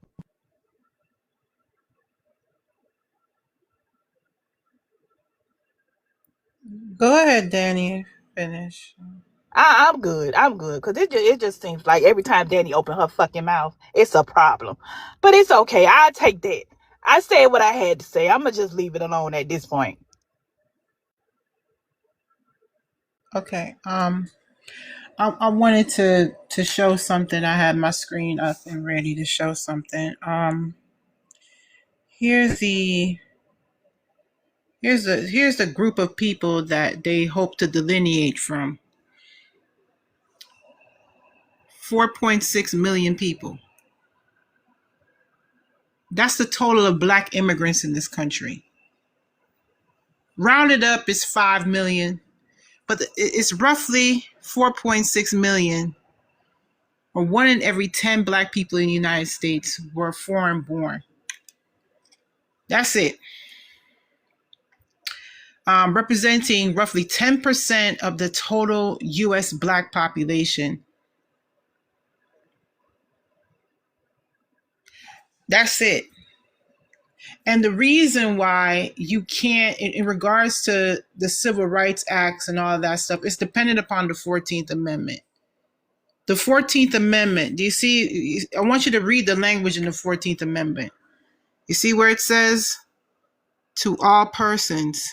Go ahead, Danny. Finish. I'm good. I'm good. Cause it just seems like every time Danny open her fucking mouth, it's a problem. But it's okay. I'll take that. I said what I had to say. I'ma just leave it alone at this point. Okay. I wanted to show something. I had my screen up and ready to show something. Here's the group of people that they hope to delineate from. 4.6 million people. That's the total of black immigrants in this country. Rounded up is 5 million, but it's roughly 4.6 million, or 1 in every 10 black people in the United States were foreign born. That's it. Representing roughly 10% of the total U.S. black population. That's it. And the reason why you can't, in regards to the Civil Rights Acts and all of that stuff, it's dependent upon the 14th Amendment. The 14th Amendment, do you see? I want you to read the language in the 14th Amendment. You see where it says, to all persons,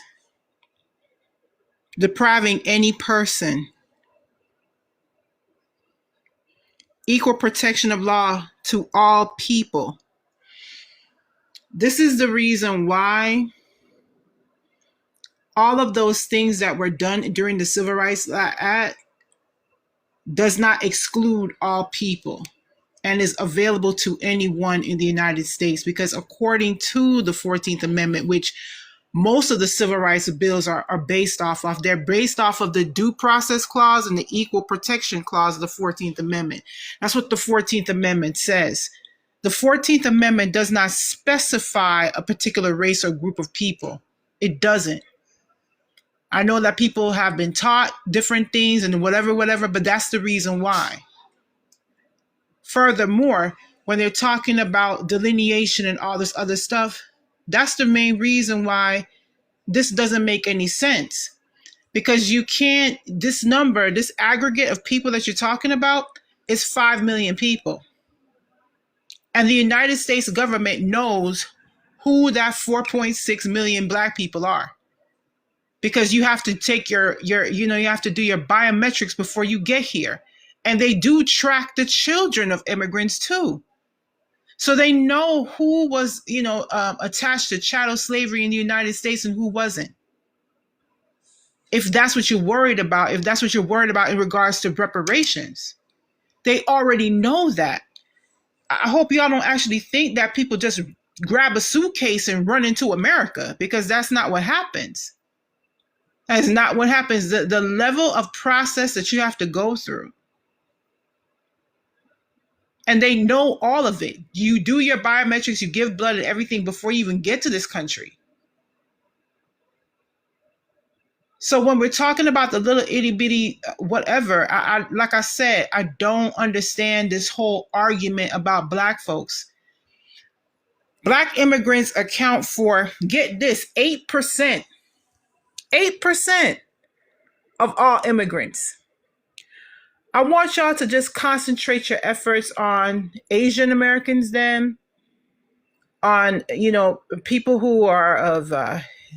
depriving any person, equal protection of law to all people. This is the reason why all of those things that were done during the Civil Rights Act does not exclude all people and is available to anyone in the United States, because according to the 14th Amendment, which most of the civil rights bills are based off of, they're based off of the Due Process Clause and the Equal Protection Clause of the 14th Amendment. That's what the 14th Amendment says. The 14th Amendment does not specify a particular race or group of people. It doesn't. I know that people have been taught different things and whatever, but that's the reason why. Furthermore, when they're talking about delineation and all this other stuff, that's the main reason why this doesn't make any sense. Because you can't, this number, this aggregate of people that you're talking about is 5 million people. And the United States government knows who that 4.6 million black people are. Because you have to take you have to do your biometrics before you get here. And they do track the children of immigrants too. So they know who was, attached to chattel slavery in the United States and who wasn't. If that's what you're worried about, in regards to reparations, they already know that. I hope y'all don't actually think that people just grab a suitcase and run into America, because that's not what happens. That's not what happens. The level of process that you have to go through And they know all of it. You do your biometrics, you give blood and everything before you even get to this country. So when we're talking about the little itty bitty whatever, I like I said, I don't understand this whole argument about black folks. Black immigrants account for, get this, 8%. 8% of all immigrants. I want y'all to just concentrate your efforts on Asian Americans then, on, people who are of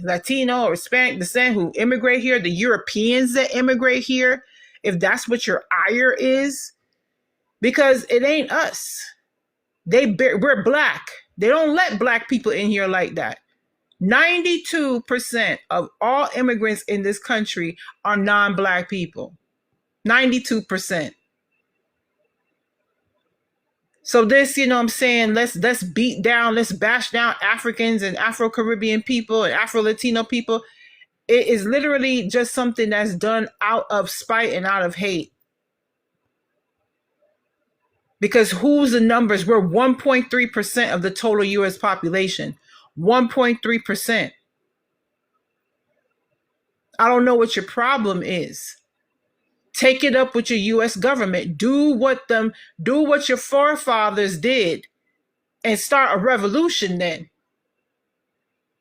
Latino or Hispanic descent who immigrate here, the Europeans that immigrate here, if that's what your ire is, because it ain't us. We're black. They don't let black people in here like that. 92% of all immigrants in this country are non-black people. 92%. So this, what I'm saying, let's beat down, let's bash down Africans and Afro-Caribbean people and Afro-Latino people. It is literally just something that's done out of spite and out of hate. Because who's the numbers? We're 1.3% of the total US population. 1.3%. I don't know what your problem is. Take it up with your US government. Do what your forefathers did and start a revolution then.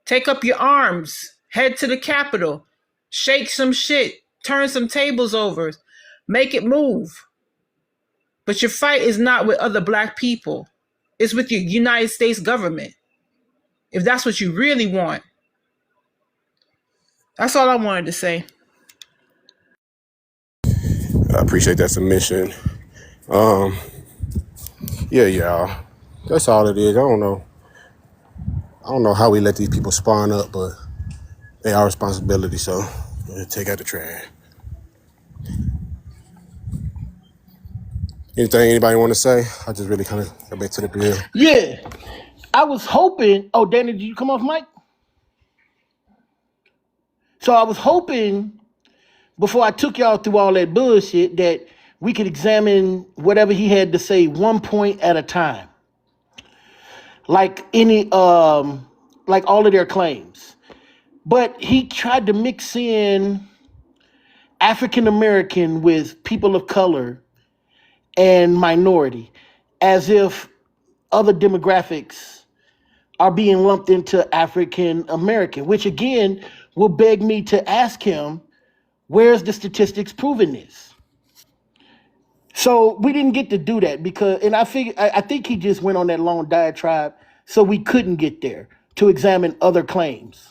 Take up your arms, head to the Capitol, shake some shit, turn some tables over, make it move. But your fight is not with other black people. It's with your United States government. If that's what you really want. That's all I wanted to say. I appreciate that submission. Um, yeah, y'all. That's all it is. I don't know. I don't know how we let these people spawn up, but they our responsibility. So take out the trash. Anything anybody want to say? I just really kind of got back to the bill. Yeah, I was hoping. Oh, Danny, did you come off mic? So I was hoping before I took y'all through all that bullshit that we could examine whatever he had to say one point at a time, like like all of their claims. But he tried to mix in African American with people of color and minority, as if other demographics are being lumped into African American, which again will beg me to ask him, where's the statistics proving this? So we didn't get to do that because, and I think he just went on that long diatribe, so we couldn't get there to examine other claims.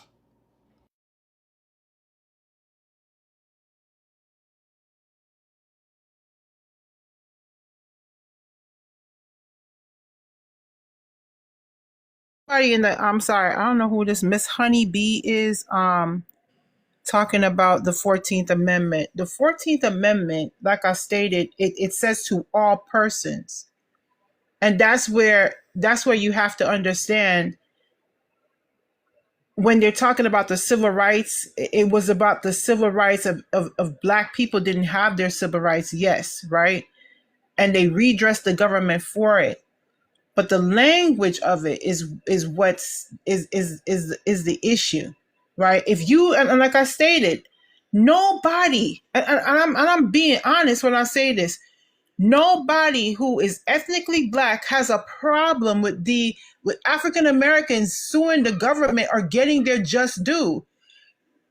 I'm sorry, I don't know who this Miss Honeybee is. Talking about the 14th Amendment. The 14th Amendment, like I stated, it says to all persons. And that's where you have to understand when they're talking about the civil rights, it was about the civil rights of black people didn't have their civil rights, yes, right? And they redressed the government for it. But the language of it is the issue, right? If you and like I stated, nobody, and I'm being honest when I say this, nobody who is ethnically black has a problem with African Americans suing the government or getting their just due.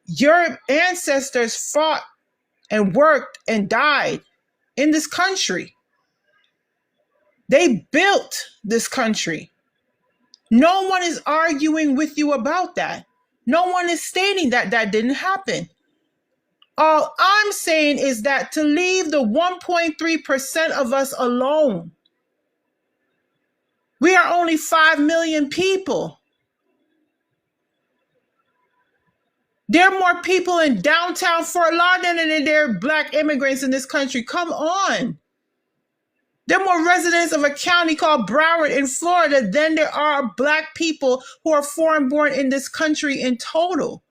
Your ancestors fought and worked and died in this country. They built this country. No one is arguing with you about that. No one is stating that didn't happen. All I'm saying is that to leave the 1.3% of us alone. We are only 5 million people. There are more people in downtown Fort Lauderdale than there are black immigrants in this country. Come on. There are more residents of a county called Broward in Florida than there are black people who are foreign born in this country in total.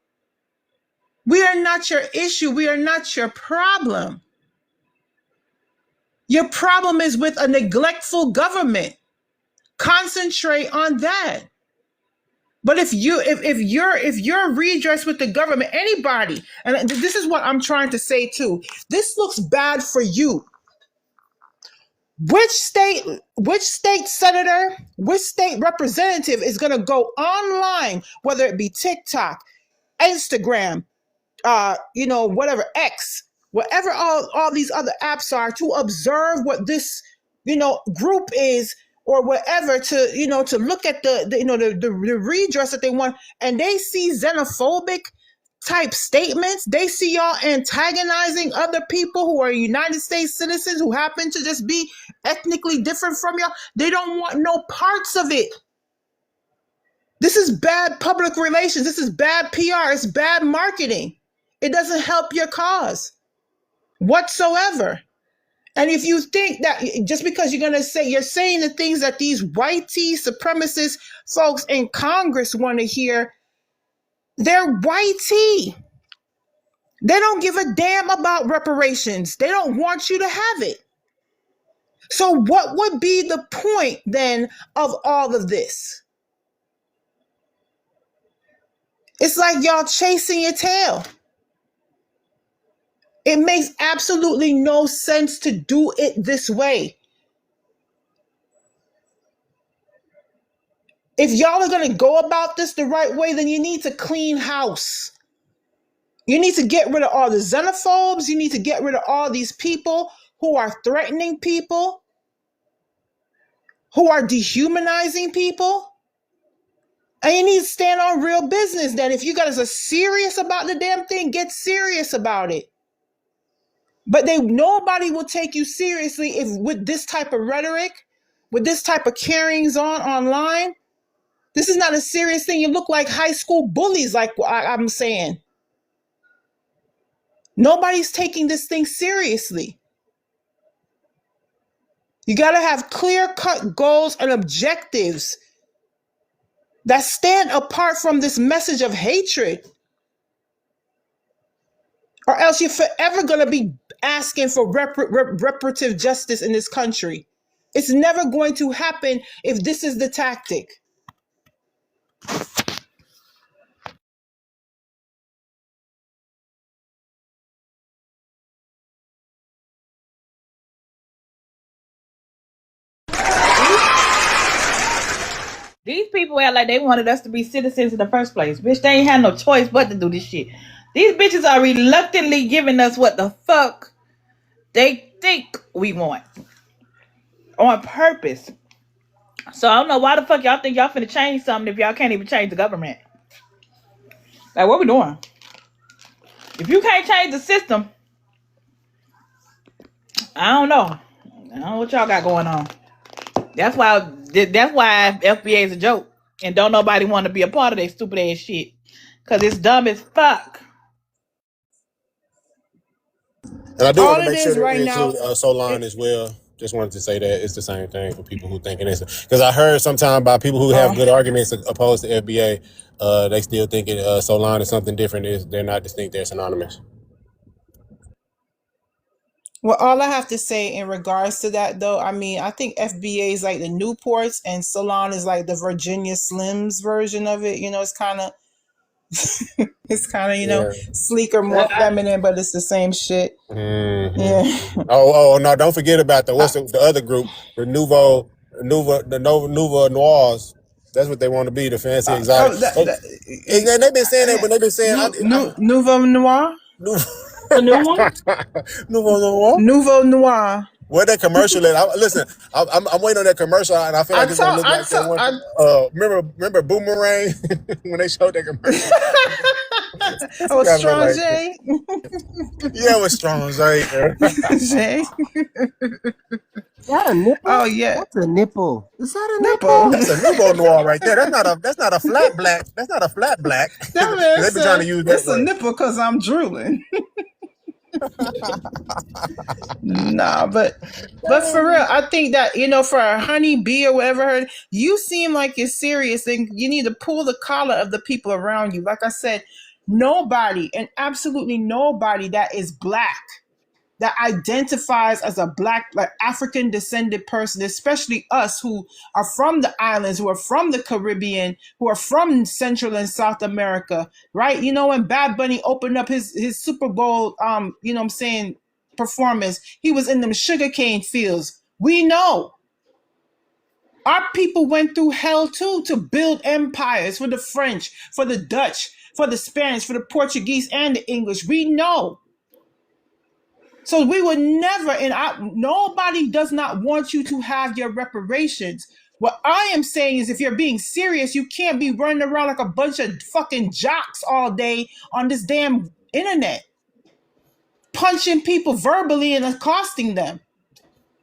We are not your issue. We are not your problem. Your problem is with a neglectful government. Concentrate on that. But if you're redress with the government, anybody, and this is what I'm trying to say too, this looks bad for you. Which state senator, which state representative is going to go online, whether it be TikTok, Instagram, whatever, X, whatever all these other apps are, to observe what this, group is, or whatever, to look at the redress that they want, and they see xenophobic type statements. They see y'all antagonizing other people who are United States citizens who happen to just be ethnically different from y'all. They don't want no parts of it. This is bad public relations. This is bad PR. It's bad marketing. It doesn't help your cause whatsoever. And if you think that just because you're saying the things that these white tea supremacist folks in Congress want to hear, they're white tea. They don't give a damn about reparations. They don't want you to have it. So what would be the point then of all of this? It's like y'all chasing your tail. It makes absolutely no sense to do it this way. If y'all are going to go about this the right way, then you need to clean house. You need to get rid of all the xenophobes. You need to get rid of all these people who are threatening people, who are dehumanizing people. And you need to stand on real business then. If you guys are serious about the damn thing, get serious about it. But nobody will take you seriously if with this type of rhetoric, with this type of carryings on online. This is not a serious thing. You look like high school bullies, like I'm saying. Nobody's taking this thing seriously. You got to have clear-cut goals and objectives that stand apart from this message of hatred. Or else you're forever going to be asking for reparative justice in this country. It's never going to happen if this is the tactic. These people act like they wanted us to be citizens in the first place. Bitch, they ain't had no choice but to do this shit. These bitches are reluctantly giving us what the fuck they think we want. On purpose. So I don't know why the fuck y'all think y'all finna change something if y'all can't even change the government. Like, what we doing? If you can't change the system, I don't know. I don't know what y'all got going on. That's why FBA is a joke. And don't nobody want to be a part of that stupid ass shit. Cause it's dumb as fuck. And I do want All to it make sure is to right now, include Solon as well. Just wanted to say that it's the same thing for people who thinking this. Because I heard sometimes by people who have good arguments opposed to FBA, they still thinking Solon is something different. They're not distinct, they're synonymous. well, all I have to say in regards to that, though, I mean, I think FBA is like the Newports and Salon is like the Virginia Slims version of it. It's kind of, Yeah. sleeker, more feminine, but it's the same shit. Mm-hmm. Yeah. Oh, no, don't forget about the other group, the Nouveau Noirs. That's what they want to be, the fancy exotic. And they've been saying that, but they've been saying Nouveau Noir? The new one? Nouveau Noir? Nouveau Noir. Where that commercial at? Listen, I'm waiting on that commercial, and I feel like it's gonna look like that one. Remember Boomerang when they showed that commercial? Oh, Strong J. Yeah, it was Strong J. J. Is that a nipple? Oh yeah, that's a nipple. Is that a nipple? That's a Nouveau Noir right there. That's not a flat black. That's not a flat black. They've been trying to use that. It's a nipple because I'm drooling. Nah, but for real, I think that for a honey bee or whatever, you seem like you're serious, and you need to pull the collar of the people around you. Like I said, nobody, and absolutely nobody that is black, that identifies as a black, like African descended person, especially us who are from the islands, who are from the Caribbean, who are from Central and South America, right? You know, when Bad Bunny opened up his Super Bowl, you know what I'm saying, performance, he was in them sugarcane fields. We know. Our people went through hell too to build empires for the French, for the Dutch, for the Spanish, for the Portuguese, and the English. We know. So we would never, and nobody does not want you to have your reparations. What I am saying is if you're being serious, you can't be running around like a bunch of fucking jocks all day on this damn internet, punching people verbally and accosting them.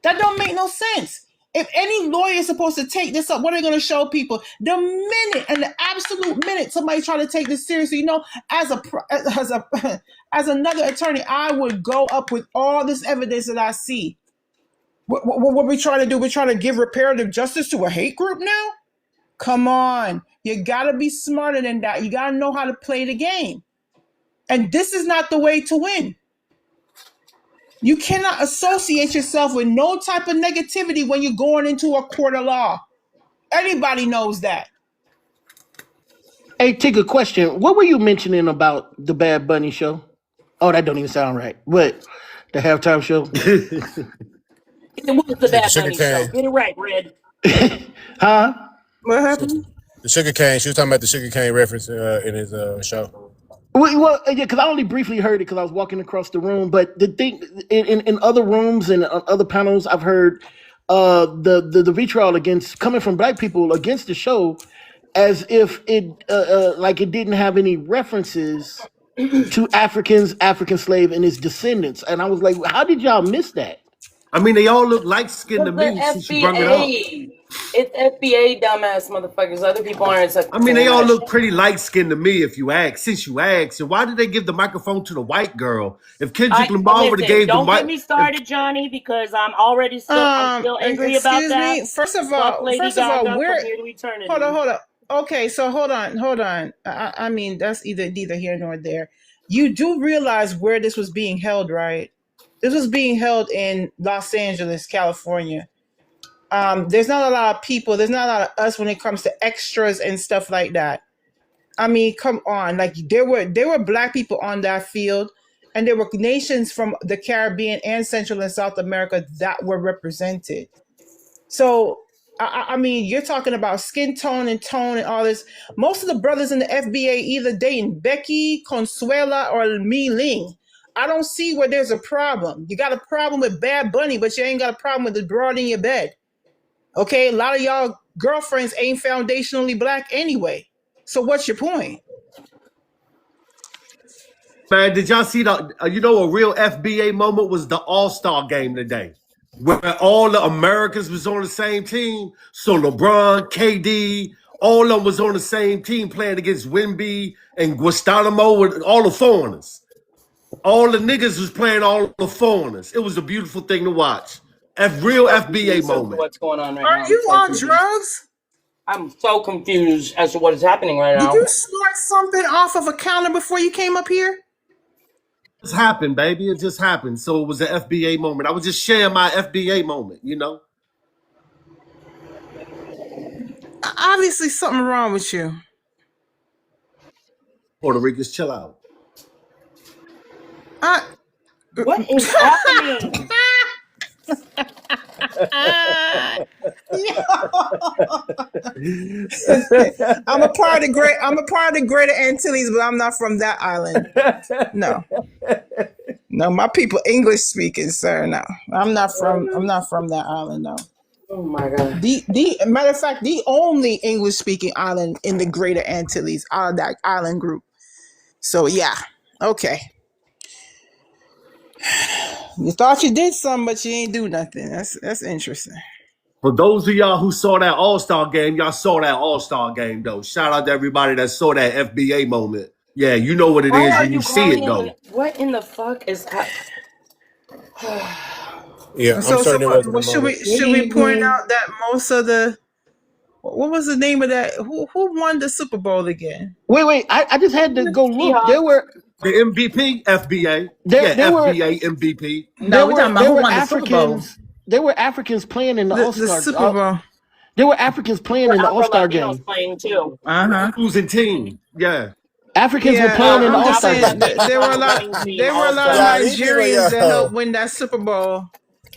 That don't make no sense. If any lawyer is supposed to take this up, what are they going to show people? The minute and the absolute minute somebody try to take this seriously, you know, as as another attorney, I would go up with all this evidence that I see. What we trying to do? We're trying to give reparative justice to a hate group now? Come on. You got to be smarter than that. You got to know how to play the game. And this is not the way to win. You cannot associate yourself with no type of negativity when you're going into a court of law. Anybody knows that. Hey, take a question. What were you mentioning about the Bad Bunny show? Oh, that don't even sound right. What? The halftime show? It was the The Bad sugar Bunny show. cane. Get it right, Red. Huh? What happened? The sugar cane. She was talking about the sugar cane reference in his show. Well, yeah, because I only briefly heard it because I was walking across the room. But the thing in other rooms and other panels, I've heard the vitriol against coming from black people against the show, as if it like it didn't have any references to African slave and his descendants. And I was like, how did y'all miss that? I mean, they all look light skinned to The me since you brought it up. FBA. It's FBA, dumbass motherfuckers. Other people aren't. I mean, they all look pretty light skinned to me if you ask. Since you asked, and why did they give the microphone to the white girl? If Kendrick Lamar would have gave the don't mic, get me started, Johnny, because I'm already I'm still angry about that. Me. First of all, we're hold on. Okay, so hold on. I mean, that's neither here nor there. You do realize where this was being held, right? This was being held in Los Angeles, California. There's not a lot of people. There's not a lot of us when it comes to extras and stuff like that. I mean, come on. Like there were black people on that field, and there were nations from the Caribbean and Central and South America that were represented. So, I mean, you're talking about skin tone and all this. Most of the brothers in the FBA either dating Becky, Consuela, or Mi Ling. I don't see where there's a problem. You got a problem with Bad Bunny, but you ain't got a problem with the broad in your bed. Okay, a lot of y'all girlfriends ain't foundationally black anyway. So what's your point? man, did y'all see the? A real FBA moment was the All-Star game today, where all the Americans was on the same team. So LeBron, KD, all of them was on the same team playing against Wemby and Guantanamo and all the foreigners. All the niggas was playing all the foreigners. It was a beautiful thing to watch. Real FBA moment. What's going on right Are now? you on drugs? I'm so confused as to what is happening right now. Did you snort something off of a counter before you came up here? It just happened, baby. It just happened. So it was an FBA moment. I was just sharing my FBA moment, you know? Obviously something wrong with you. Puerto Ricans, chill out. What is happening? I'm a part of the Greater Antilles, but I'm not from that island. No, my people English speaking, sir. No, I'm not from that island. No. Oh my god. The matter of fact, the only English speaking island in the Greater Antilles out of that island group. So yeah, okay. You thought you did something, but you ain't do nothing. That's interesting. For those of y'all who saw that All-Star game, y'all saw that All-Star game, though. Shout out to everybody that saw that FBA moment. Yeah, you know what it is when you see it, though. What in the fuck is happening? Yeah, I'm certain it wasn't a should we point out that most of the what was the name of that? Who won the Super Bowl again? Wait, I just had to go look. The MVP, FBA. There, Yeah, there were FBA, MVP. No, we're talking about there who were won the Super Bowl. Africans. There were Africans playing in the All The Star. Super Bowl. There were Africans playing Were in the All Afro Star Latinos game. playing too? Uh-huh. Losing team. Yeah. Africans were Yeah, playing in the I'm All just Star Afro saying game. there were Latinos a were lot. playing the There were a lot of All-Star. Yeah, these people, Nigerians that helped win that Super Bowl.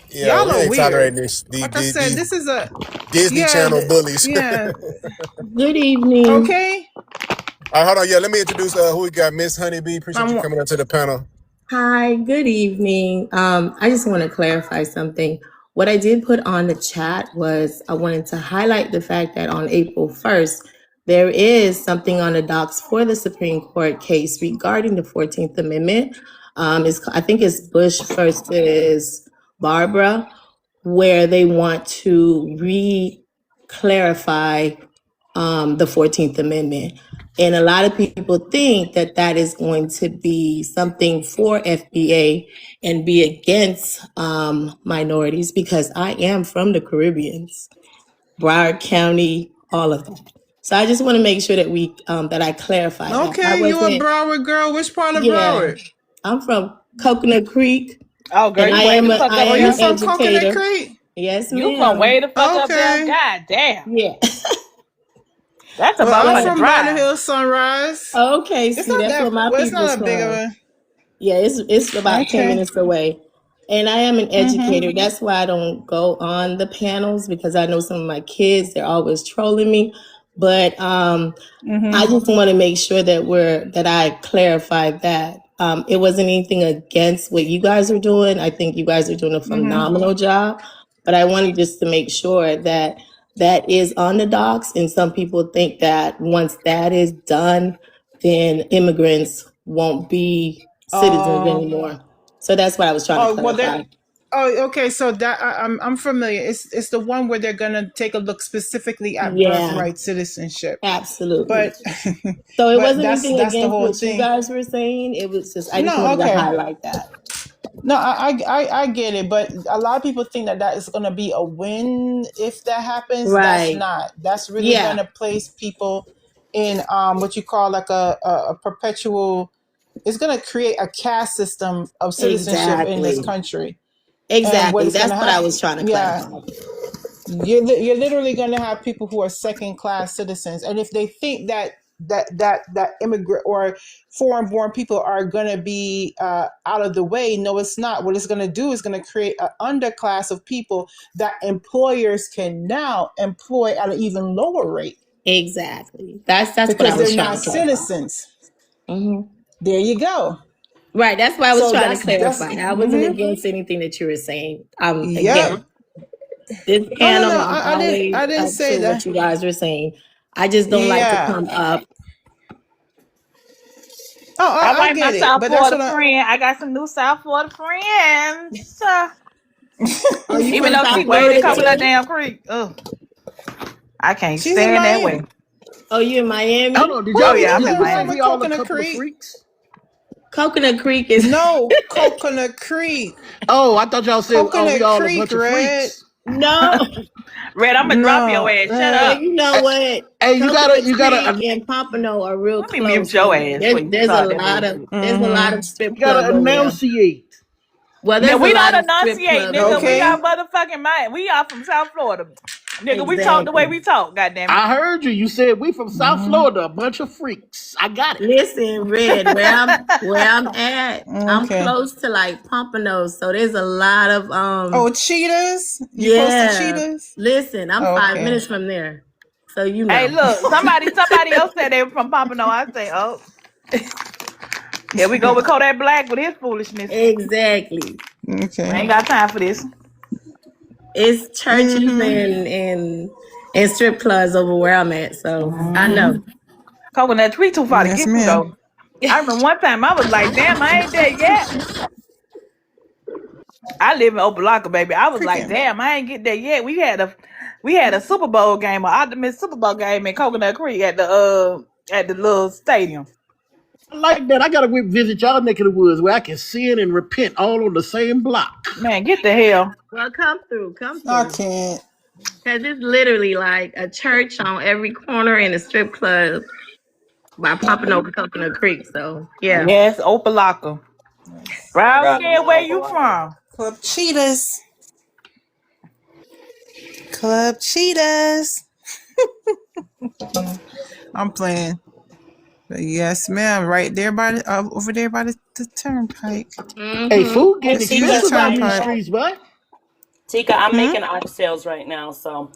yeah, Y'all we are ain't weird. tolerating this. Like I said, These this is a Disney yeah, Channel bullies. yeah. Good evening. Okay. All right, hold on. Yeah, let me introduce who we got. Miss Honeybee. Appreciate you I'm, coming up to the panel. Hi, good evening. I just want to clarify something. What I did put on the chat was I wanted to highlight the fact that on April 1st, there is something on the docs for the Supreme Court case regarding the 14th Amendment. I think it's Bush versus Barbara, where they want to re-clarify the 14th Amendment. And a lot of people think that that is going to be something for FBA and be against minorities because I am from the Caribbeans, Broward County, all of that. So I just want to make sure that that I clarify that. I okay, you a wasn't, Broward girl? Which part of yeah, Broward? I'm from Coconut Creek Oh, girl, and you way the fuck I up Oh, am you an there. from Coconut educator. Creek? Yes, You from ma'am. way the fuck up there. Okay. God damn. Yeah. That's a Well, I'm motherfucking from Bonner drive. Hill Sunrise. Okay, It's see, not that's where that. my Well, it's people's not a big of from. a. Yeah, it's about 10 Okay. minutes away. And I am an Mhm. educator. That's why I don't go on the panels because I know some of my kids, they're always trolling me. But I Mhm. just want to make sure that I clarify that. It wasn't anything against what you guys are doing. I think you guys are doing a Mhm. phenomenal job. But I wanted just to make sure that that is on the docs. And some people think that once that is done, then immigrants won't be citizens Oh. anymore. So that's what I was trying to Oh well, clarify. then. Oh, okay. So that I'm familiar. It's the one where they're gonna take a look specifically at Yeah, birthright citizenship. absolutely. But So it but wasn't anything that's the against whole what you thing. guys were saying. It was just, I just No, wanted to okay. highlight that. No, I get it, but a lot of people think that that is going to be a win if that happens. That's Right. not. That's really going Yeah, to place people in what you call like a perpetual. It's going to create a caste system of citizenship in this exactly. country, and what Exactly. is going That's to what I happen? was trying to Yeah, clarify. you're literally going to have people who are second class citizens, and if they think that that immigrant or foreign born people are going to be out of the way, no, it's not. What it's going to do is going to create an underclass of people that employers can now employ at an even lower rate Exactly. That's what I because was they're trying not to clarify. citizens. Hmm. There you go. Right. That's what I was So trying to that's clarify. I wasn't against anything that you were saying. yep. Again, this Oh no, panel, no, I'm I always didn't up say to what that. you guys were saying. I just don't like to Yeah. come up. Oh, All I right, my get it, South but that's Florida what I. friend. I got some new South Florida friends. Are you Even from though she South waded Florida Coconut too? Damn Creek. Ugh, I can't She's in stand that way. Miami. Oh, you in Hold Miami? on, did Oh y'all Well, yeah, did I'm in y'all nothing just say wrong Miami. we with all a Coconut couple of Creek. freaks? Coconut Creek is No, Coconut Creek. Oh, I thought y'all said, oh, we Coconut all a Creek, bunch of Red. freaks. no. Red, I'm gonna drop your No. ass. Shut Well, up. you know Hey, what? hey, Coconut you gotta, Creek and Pompano are real Let me mute close. your So ass before you start that bullshit. there's a lot of Mm-hmm. strip you gotta clubs over there. enunciate. Well, Now there's a we lot don't of strip enunciate, clubs nigga. over We are Okay. there. motherfucking mind. We are from South Florida, nigga. We talk the way Exactly. we talk. Goddamn it. I heard you. You said we from South Mm-hmm. Florida, a bunch of freaks. I got it. Listen, Red, where I'm at, I'm Okay. close to like Pompano, so there's a lot of Oh, Cheetahs? You close to yeah. Cheetahs? Listen, I'm 5 minutes Okay. from there. So you Hey, know. look, somebody else said they were from Pompano. I say, oh, here we go with Kodak Black with his foolishness. Exactly. We Okay. ain't got time for this. It's churches Mm-hmm. and strip clubs over where I'm at. So I know. Coconut tree too far to Yes, get to ma'am. though. I remember one time I was like, damn, I ain't there yet. I live in Opelika, baby. I was like, Cricket. damn, I ain't get there yet. We had a Super Bowl game, an Optimist Super Bowl game in Coconut Creek at the little stadium. I like that. I gotta go visit y'all neck of the woods where I can sin and repent all on the same block. Man, get the hell. Well, come through. I Because can't. it's literally like a church on every corner and a strip club. by popping over Coconut Creek. So yeah. Yes, Opalaka. I Brown got me skin, an where you Opalaka. from? Club Cheetahs. Club Cheetahs. I'm playing. But yes, ma'am. Right there by the over there by the turnpike. Hey, Mm-hmm. food And getting Just use the expensive out in these turnpike. streets, boy. Tika, I'm Hmm. making oxtails right now, so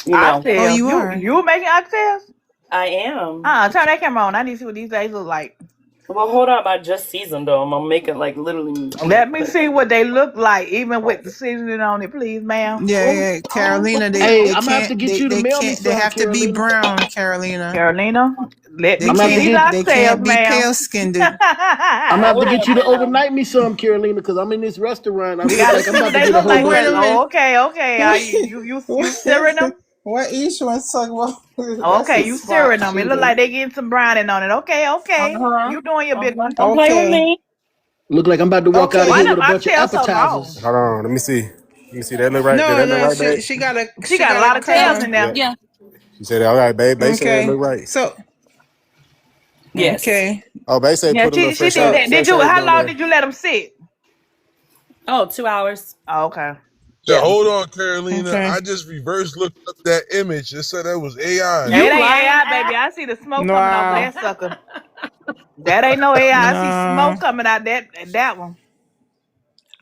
you know Oh, Oxtails. you are. You making oxtails? I am. Turn that camera on. I need to see what these days look like. Well, hold up, I just seasoned them. I'm making like literally. Let me see what they look like, even with the seasoning on it, please, ma'am. Yeah, Ooh. yeah. Carolina, they Hey, they I'm gonna have can't to get you to they mail me can't they some, have to be Carolina. brown, Carolina. Carolina, let They me I'm gonna see have to these can't get they oxtails, can't be ma'am. pale skinned. I'm gonna have to Hold get up you to now. overnight me some, Carolina, because I'm in this restaurant. I We look got to like I'm see about what to they get a look whole like, Wait bunch a of. Carolina. minute. Okay. Are you searing them? What each one's talking about? That's Okay, a you spot searing them. It look cheetah. like they getting some browning on it. Okay. Uh-huh. You doing your big one. Don't play with Okay. me. Look like I'm about to walk out of Okay. Why here them with a bunch of oxtails so long? appetizers. Hold on, let me see. Let me see. That look right. Did No, that look no, right, babe? She she got a gotta lot of cut tails in them. Yeah. there. Yeah. She said, "All right, babe." Babe said that Okay. look right. So Yes. okay. Oh, babe said Yeah, put a little she did So that. Did fresh you? herbs How on long there. did you let them sit? Oh, 2 hours. Oh, okay. Yeah, Yeah. hold on, Carolina. okay. I just reverse looked up that image and said that was AI. It You ain't lying AI, baby. ass. I see the smoke coming off of Wow. that sucker. That ain't no AI. I see No. smoke coming out that one.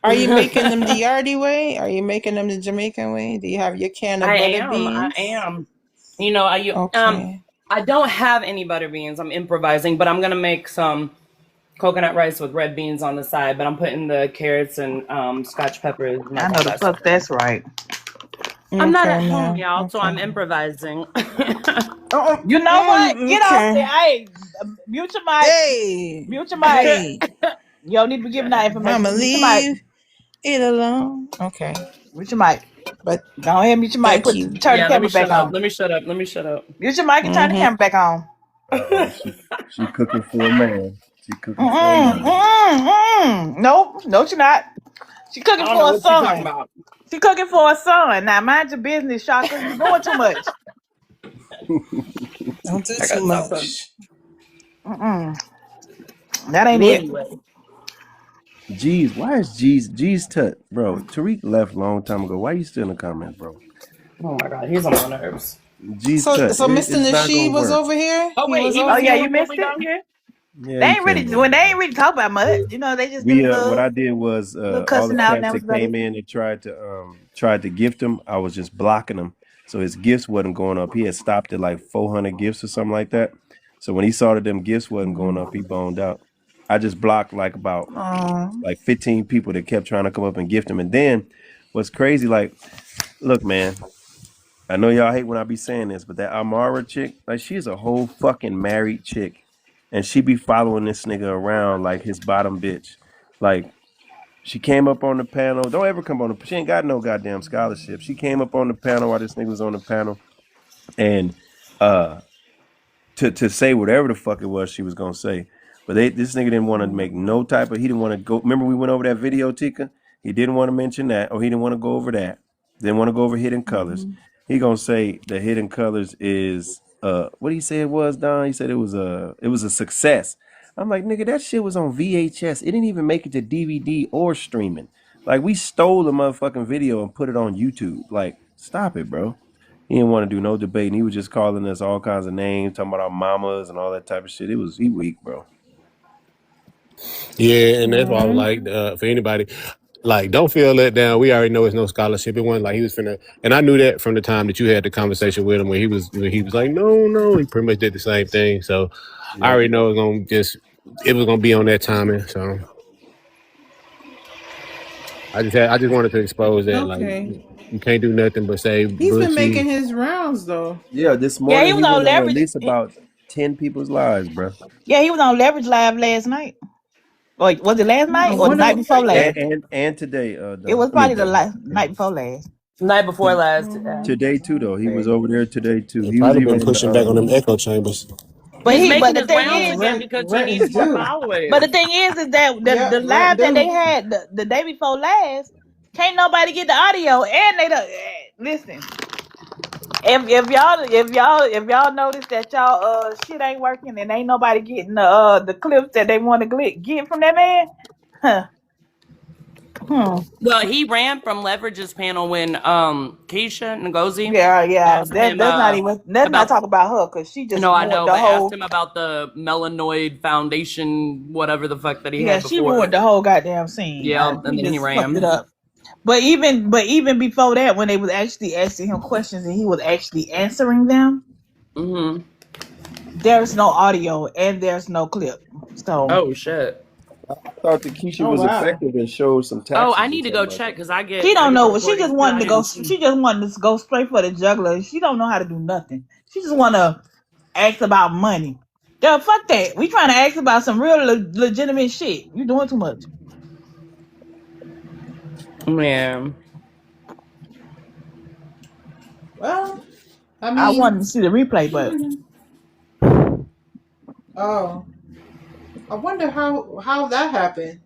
Are you making them the Yardie way? Are you making them the Jamaican way? Do you have your can of I butter am. I beans? am. You know, Okay. I don't have any butter beans. I'm improvising, but I'm gonna make some coconut rice with red beans on the side. But I'm putting the carrots and scotch peppers and I like know all the that stuff fuck in. that's right. I'm not Okay, at home, ma'am. y'all, so I'm Okay. improvising. Oh, You know what? Get off there. okay. Hey, mute your mic. Hey, Mute your mic. hey. You don't need to be giving that information. Mama, Just mute your mic. leave it alone. Okay. Mute your mic. But Go ahead, mute your mic. thank you. Turn the Yeah, let me camera back shut up. on. Let me shut up. Let me shut up. Mute your mic and turn the Mm-hmm. camera back on. Oh, she cooking for a man. She cooking for a Mm-mm, man. mm-mm, mm. Nope, no, she not. She I cooking don't know for a what you're talking son. about. She cooking for a son. Now mind your business, Shaka. You doing too much. Don't do I too gotta stop talking. much. Mm-mm. That ain't it. Anyway. Jeez, why is Jeez Tut, bro? Tariq left a long time ago. Why you still in the comments, bro? Oh my god, he's on my nerves. Jeez So, Tut, so Mr. it's not gonna Nasheed was work. over here. Oh He wait, was he Oh was over yeah, here here. you before missed we it. got here? Yeah, They he ain't really came when over, they bro. ain't really talk about much. You know, they just give We a what little I did was all the cussing out, and cats that was that about it. came in and tried to gift him. I was just blocking them, so his gifts wasn't going up. He had stopped at like 400 gifts or something like that. So when he saw that them gifts wasn't going up, he boned out. I just blocked like about Oh, like 15 people that kept trying to come up and gift him. And then what's crazy, like, look, man, I know y'all hate when I be saying this, but that Amara chick, like, she's a whole fucking married chick, and she be following this nigga around like his bottom bitch. Like, she came up on the panel. Don't ever come on the. She ain't got no goddamn scholarship. She came up on the panel while this nigga was on the panel, and uh, to say whatever the fuck it was she was gonna say. But this nigga didn't want to make no type of. He didn't want to go. Remember we went over that video, Tika. He didn't want to mention that, or he didn't want to go over that. Didn't want to go over hidden colors. He gonna say the hidden colors is what did he say it was, Don? He said it was a success. I'm like, nigga, that shit was on VHS. It didn't even make it to DVD or streaming. Like, we stole the motherfucking video and put it on YouTube. Like, stop it, bro. He didn't want to do no debate, and he was just calling us all kinds of names, talking about our mamas and all that type of shit. He weak, bro. Yeah, and that's why I was like, for anybody, like, don't feel let down. We already know it's no scholarship. It wasn't like he was finna, and I knew that from the time that you had the conversation with him when he was like, no. He pretty much did the same thing. So I Yep. already know it was gonna be on that timing. So I just wanted to expose that, like, okay. you can't do nothing but say He's been Bootsy. making his rounds though. Yeah, this Yeah, he morning was he on went over at leverage. least about 10 people's lives, bro. Yeah, he was on leverage live last night. Or was it last I night or the wonder. night before last? And today, It though. was I mean, probably the night before last. Night before last. today too, though. He was Okay. over there today too. He He was probably even been in the pushing back on them echo chambers. He's But making the his thing rounds is, again Rent, because he rent needs is more due. but the followers. thing is that Yeah, the rent live that they due. had the day before last, can't nobody get the audio, and they don't listen. if y'all notice that y'all shit ain't working and ain't nobody getting the clips that they want to get from that man, huh? Hmm. Well, he ran from Leverage's panel when Keisha Ngozi Yeah. asked That him that's not even let's not about. talk about her because she just No, I ruined know, the but asked whole. him about the Melanoid Foundation, whatever the fuck that he Yeah, had she before. ruined the whole goddamn scene. Yeah, She and then he just fucked it ran. up. But even before that, when they was actually asking him questions and he was actually answering them, Mm-hmm. there's no audio and there's no clip. So Oh shit. I thought the Keisha Oh was wow. effective and showed some Oh, I taxes or need to something go like check that. because I she get don't the know what she recordings just too. I wanted to go. didn't see. She just wanted to go straight for the juggler. She don't know how to do nothing. She just want to ask about money. Girl, fuck that. We trying to ask about some real legitimate shit. You doing too much. Yeah. Well, I I mean, wanted to see the replay, but oh, I wonder how that happened.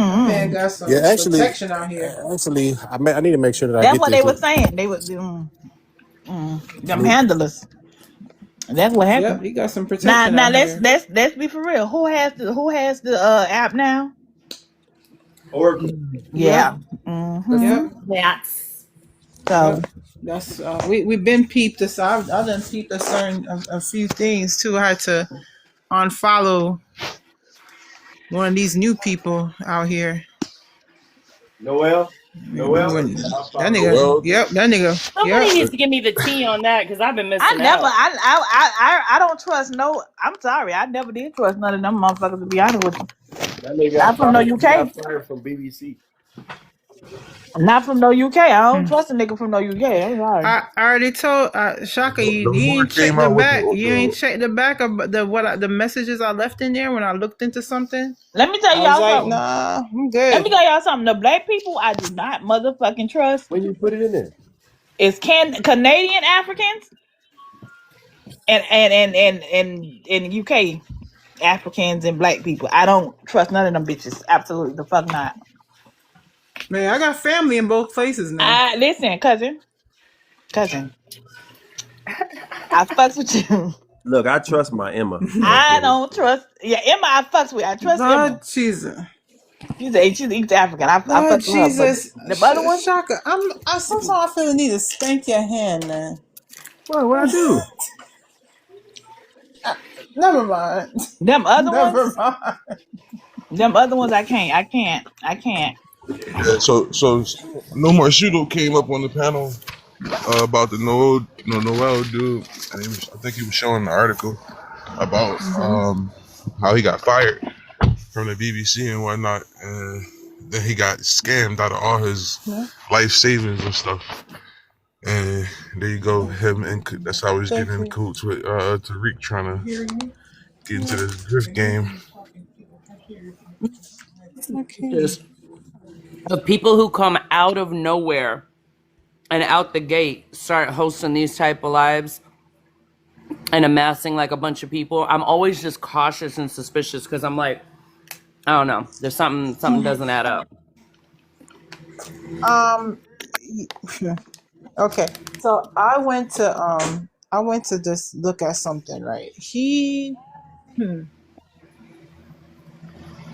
That man mm got Yeah, some protection out here. actually, I need to make sure that I that's get what they this. were saying. They were them handlers. That's what happened. Yep, he got some Now, protection now out let's here. let's let's be for real. Who has the app now? Oracle. Yep, Yeah. yep, That's So yep. That's we've been peeped this. I done peeped a few things too. I had to unfollow one of these new people out here. Noel. Noel. When I that found nigga, Well, yep, that nigga, somebody yep. needs to give me the tea on that because I've been I missing never, out. I don't trust no. I'm sorry, I never did trust none of them motherfuckers. To be honest with you, that nigga not got from no fired. He UK, got fired from BBC. not from no UK. I don't trust a nigga from no UK. I'm sorry. I already told Shaka the you rumor ain't checked came the out with back. You ain't checked the back of the messages I left in there when I looked into something. Let me tell I was y'all like, something. nah, I'm Let me good. tell y'all something. The black people I do not motherfucking trust When you put it in there. is Canadian Africans and UK Africans and black people. I don't trust none of them bitches. Absolutely the fuck not. Man, I got family in both places now. I listen, cousin. I fucks with you. Look, I trust my Emma. I Okay. don't trust. Yeah, Emma. I fucks with. I trust Lord Emma. Jesus. She's East African. I Lord fucks with her. But Jesus. the other ones, Shaka, I sometimes I feel the need to spank your hand, man. What I do? Never mind. them other Never ones, mind. them other ones. I can't. I can't. I can't. yeah. So no more shooter came up on the panel about the Noel dude, and I think he was showing an article about Mm-hmm. how he got fired from the BBC and whatnot, and then he got scammed out of all his Yeah. life savings and stuff. And there you go, him and that's how he's getting Thank in you. cahoots with Tariq trying to Hearing me? get into Yeah. this drift game. Okay. Just the people who come out of nowhere and out the gate start hosting these type of lives and amassing like a bunch of people. I'm always just cautious and suspicious because I'm like, I don't know. There's something doesn't add up. Um. Okay. So I went to just look at something. Right.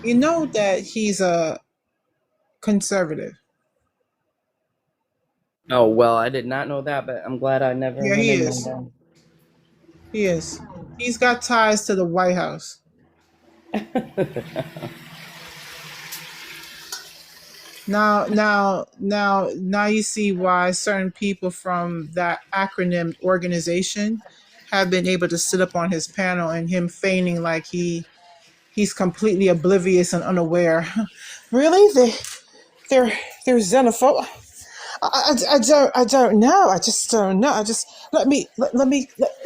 You know that he's a conservative. Oh well, I did not know that, but I'm glad I never Yeah, went he in is. there. He is. He's got ties to the White House. Now you see why certain people from that acronym organization have been able to sit up on his panel and him feigning like he's completely oblivious and unaware. Really? They're xenophobe. I don't know. I just don't know. I just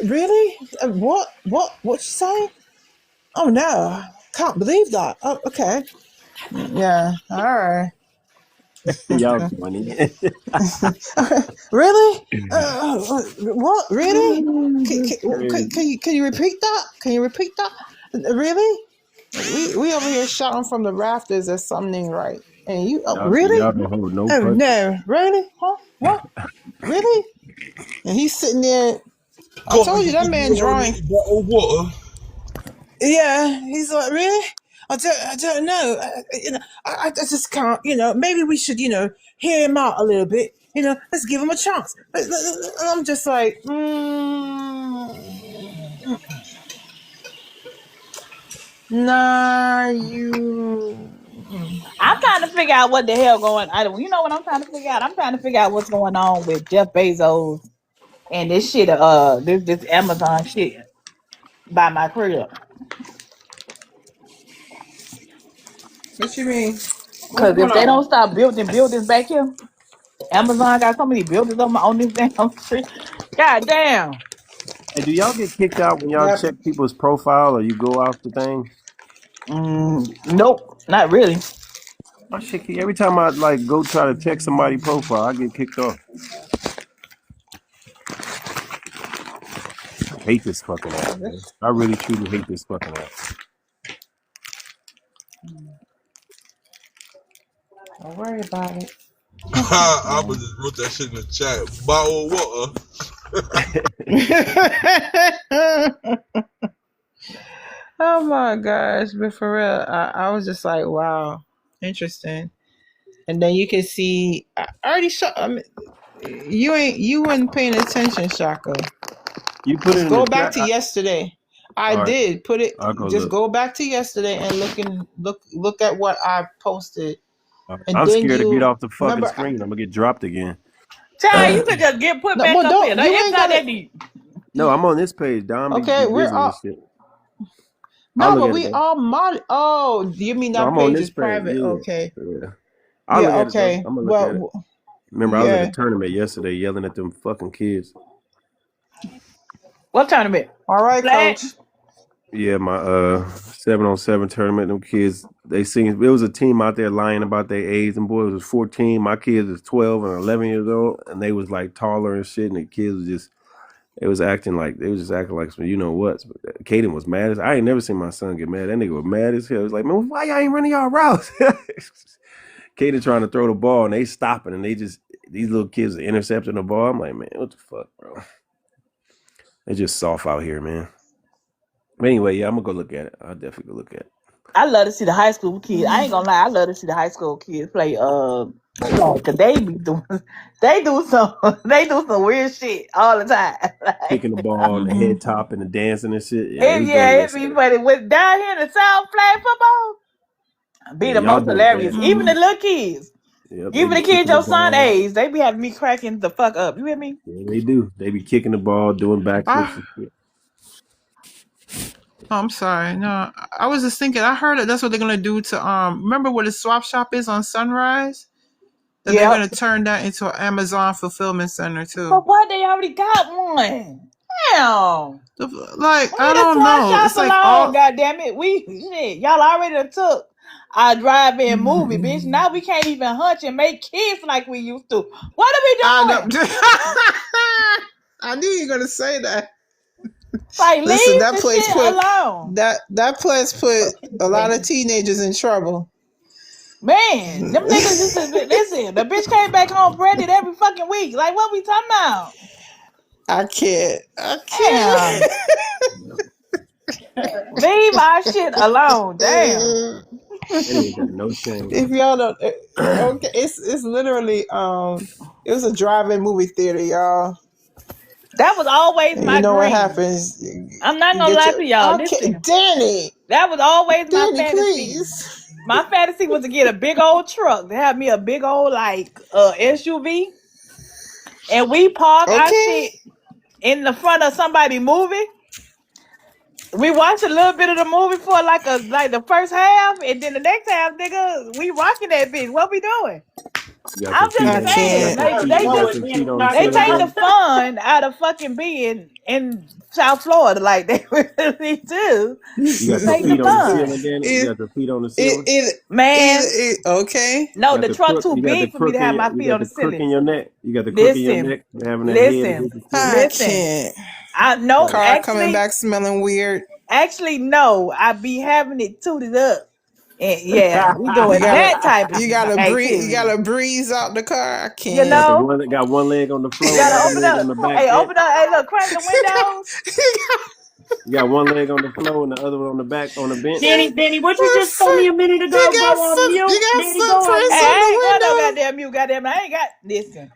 really what you say? Oh no, can't believe that. Oh, okay. Yeah. All right. Y'all funny. Really? What? Really? That's crazy. Can you repeat that? Can you repeat that? Really? We over here shouting from the rafters. There's something right. And you Y'all really? don't hold no Oh punches. no! Really? Huh? What? Really? And he's sitting there. I God, told you you that give me man a drawing. little bottle of water. Yeah, he's like, really? I don't know. I just can't. Maybe we should, hear him out a little bit. Let's give him a chance. I'm just like, nah, you. I'm trying to figure out what the hell going on. You know what I'm trying to figure out? I'm trying to figure out what's going on with Jeff Bezos and this shit, this Amazon shit by my crib. What you mean? What's Because going if they on? don't stop building buildings back here, Amazon got so many buildings on this damn street. God damn. Hey, do y'all get kicked out when y'all That check people's profile or you go off the thing? Nope, not really. Oh shit! Every time I like go try to check somebody's profile, I get kicked off. I hate this fucking app, man. I really truly hate this fucking app. don't worry about it. I just wrote that shit in the chat. Bottle of water. Oh my gosh, but for real, I was just like, wow, interesting. And then you can see, I already shot. You weren't paying attention, Shaka. You put it Just in the go back chat. to yesterday. I All right, did put it. I'll go Just look. go back to yesterday and look at what I posted. All right. And I'm then scared to get you off the fucking remember. screen. I'm gonna get dropped again. Child, you could just get put No, back well, up here. don't. No, You it's ain't not gotta. that deep. No, I'm on this page. Don be Okay, we're busy and all. shit. I'll No, look but at it we though. all mod. Oh, do you mean No, that I'm on page this is page. private? Yeah, Okay. yeah. I'll look Yeah. at it though. Okay. I'm gonna look at it. Well. Remember, I was at a Yeah. tournament yesterday yelling at them fucking kids. What tournament? All right, Flat? Coach. Yeah, my 7-on-7 tournament. Them kids, they seen it was a team out there lying about their age. Them boys was 14. My kids was 12 and 11 years old, and they was like taller and shit. And the kids was just, they was just acting like some, you know what? Caden was mad as I ain't never seen my son get mad. That nigga was mad as hell. He was like, man, why y'all ain't running y'all routes? Caden trying to throw the ball and they stopping and they just these little kids are intercepting the ball. I'm like, man, what the fuck, bro? They just soft out here, man. But anyway, yeah, I'm gonna go look at it. I'll definitely go look at it. I love to see the high school kids. I ain't gonna lie, I love to see the high school kids play cause they be doing they do some weird shit all the time. Kicking the Like, ball and the head top and the dancing and shit. Yeah, it it, was dope yeah, it be yesterday. funny. With down here in the South flag football, Yeah, be the y'all most do it hilarious. bad Even the too. little kids. Yep, they Even be the kids kicking the your son ball. age, they be having me cracking the fuck up. You hear me? Yeah, they do. They be kicking the ball, doing backflips Ah, and shit. oh, I'm sorry. No, I was just thinking. I heard that that's what they're gonna do to. Remember where the swap shop is on Sunrise? That they're Yep. gonna turn that into an Amazon fulfillment center too. But what, they already got one. Damn. Like, I Leave the don't swap know. shops It's like alone, all. goddamn it. We shit, y'all already done took our drive-in movie, bitch. Now we can't even hunch and make kids like we used to. What are I we know. doing? I knew you were gonna say that. Like, Listen, leave the shit alone. that place put a lot of teenagers in trouble. Man, them niggas used to listen. The bitch came back home breaded every fucking week. Like, what we talking about? I can't. I Damn. Leave our shit alone. Damn. can't. They ain't got no shame. If y'all don't, okay, it's literally it was a drive-in movie theater, y'all. That was always And you my know what dream. happens? I'm not You gonna get lie your to y'all. okay, Listen, Danny, that was always my Danny, fantasy. please. My fantasy was to get a big old truck, to have me a big old like SUV, and we park our Okay, shit in the front of somebody's movie. We watch a little bit of the movie for like the first half, and then the next half, nigga, we rocking that bitch. What we doing? You got I'm your feet just I on you saying, got can't. your feet you got your feet on the they take the tailgate. fun out of fucking being in South Florida, like they really do. You got your Take the feet on the fun, ceiling, Danny. You it got your feet on the it ceiling. it man. okay. No, You got the the truck crook. too You got the big for me to crook in have your. my You feet got on the the crook ceiling. in your neck. You got the crook in your Listen, neck. Having that head listen, against the ceiling. I listen. can't. I no, Right. Car coming back smelling weird. actually, no. I be having it tooted up. And yeah, we You doing gotta that type of you activity. gotta breeze out the car. I You can't. know, got one leg on the you floor, the gotta other open leg on up. the back Hey, deck. open up. Hey, look, crack the windows. You got one leg on the floor and the other one on the back on the bench. Danny, what you just told me a minute ago? Go on You mute. got Danny, go on Hey, footprints on mute. I the ain't going no window. goddamn mute, goddamn. I ain't got. Listen.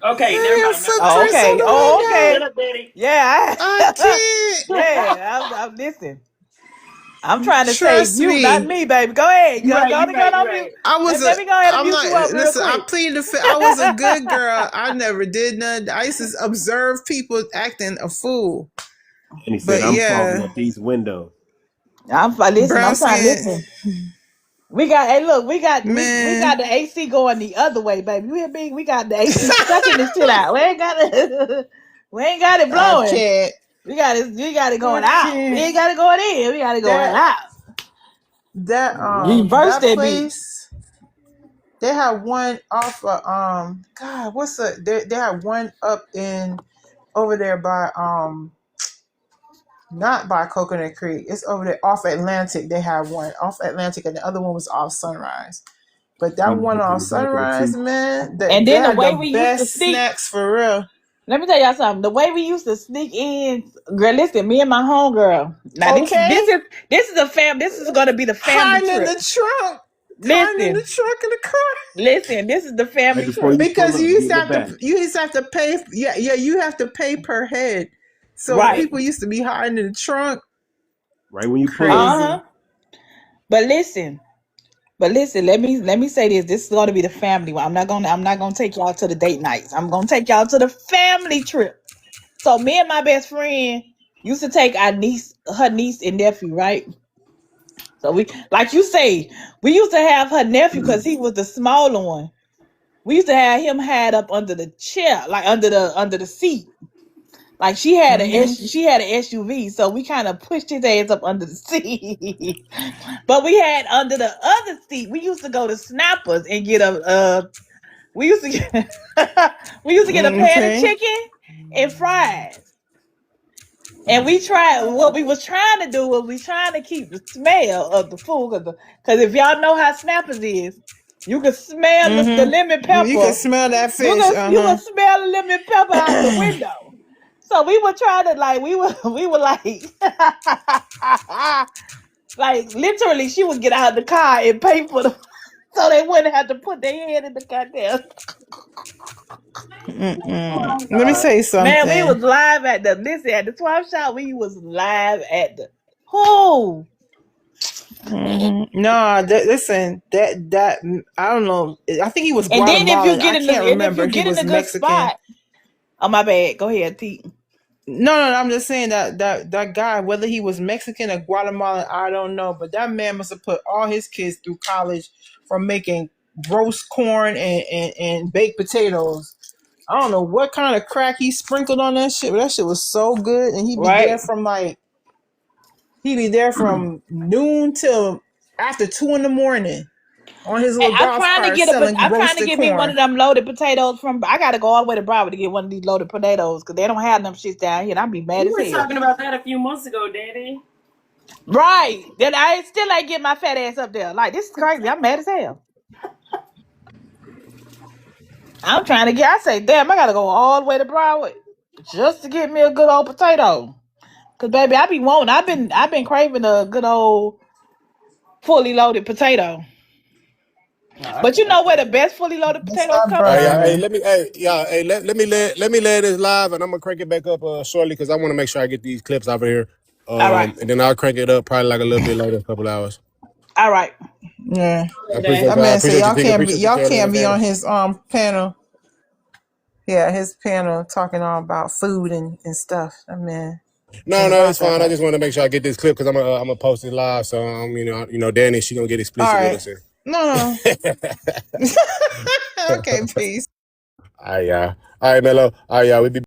Okay, never You got mind, never mind. Oh, footprints on okay. the Oh, window. Shut okay. up, Danny. Yeah. I can't. Yeah. I'm listen. I'm trying to save Trust you, not me. me, baby. Go ahead. You Go, right, go, you go right, you on mute. right. Let me go ahead and I'm mute not, you up real listen, I quick. plead the fifth. I was a good girl. I never did nothing. I used to observe people acting a fool. And he said, But I'm fogging yeah, up these windows. Listen. brown I'm trying to skin, listen. We got. Hey, look. We got man, the AC going the other way, baby. You hear me? We got the AC sucking this shit out. We ain't got it. We ain't got it I blowing. can't. We got it. We got it I going out. We can't. ain't got it going in. We got it going That, out. Reverse that that bitch. place, they had one off of, God, they had one up in, over there by, not by Coconut Creek. It's over there off Atlantic. They have one off Atlantic, and the other one was off Sunrise. But that Right one next to off the back of the Sunrise, T. man, And they then the had the way we used to best sneak. snacks for real. Let me tell y'all something. The way we used to sneak in, girl. Listen, me and my homegirl. Now Okay, this is a fam. This is gonna be the family hiding in trip. the trunk, Listen, of the car. listen. This is the Right family before trip. you pull Because up, get in the back. you used to have to pay. Yeah, you have to pay per head. So Right. people used to be hiding in the trunk. Right when you pull up. Uh huh. Crazy. But listen. Let me say this. This is gonna be the family one. I'm not gonna take y'all to the date nights. I'm gonna take y'all to the family trip. So me and my best friend used to take her niece and nephew, right? So we, like you say, we used to have her nephew because he was the smaller one. We used to have him had up under the chair, like under the seat. Like Mm-hmm. she had an SUV, so we kind of pushed his ass up under the seat. But we had under the other seat. We used to go to Snappers and get we used to get we used to get a pan of Okay. chicken and fries. And we tried, what we was trying to do was we trying to keep the smell of the food, because if y'all know how Snappers is, you can smell the lemon Mm-hmm. You can pepper. smell that You fish. can you Uh can smell the lemon pepper out the huh. window. So we were trying to, like, we were like like literally she would get out of the car and pay for the so they wouldn't have to put their head in the goddamn. Let me say Man, we something. was live at the 12 shop. We was live at the who. No, listen, that I don't know. I think he was And then Guatemalan. I can't if remember. you He get in was a good Mexican. spot, oh my bad. Go ahead, Pete. No, I'm just saying that guy, whether he was Mexican or Guatemalan, I don't know. But that man must have put all his kids through college from making roast corn and baked potatoes. I don't know what kind of crack he sprinkled on that shit, but that shit was so good. And Right. he'd be there from noon till after 2 a.m. on his Hey, little golf cart selling I'm trying to roasted get me one corn. of them loaded potatoes from. I gotta go all the way to Broward to get one of these loaded potatoes because they don't have them shits down here. And I'd be mad We as were hell. talking about that a few months ago, Danny. Right. Then I still ain't get my fat ass up there. Like, this is crazy. I'm mad as hell. I'm trying to get. I say, damn, I gotta go all the way to Broward just to get me a good old potato. Cause baby, I be wanting. I've been craving a good old fully loaded potato. But you know where the best fully loaded That's potatoes my come All right, from? y'all. Hey, brother. let me. Hey, y'all. Hey, let me lay this live, and I'm gonna crank it back up shortly because I want to make sure I get these clips out of here. All right. And then I'll crank it up probably like a little bit later, a couple hours. All right. Yeah. I Day. appreciate That y'all. I man said appreciate you, King. Appreciate you, y'all Taylor. can't be Danny. on his panel. Yeah, his panel talking all about food and stuff. That man No, ain't no, about it's that fine. I life. just want to make sure I get this clip because I'm gonna post it live. So Danny, she gonna get All explicit with right. us here. No. Okay, peace. All right, y'all. All right, Mello. All right, y'all. We be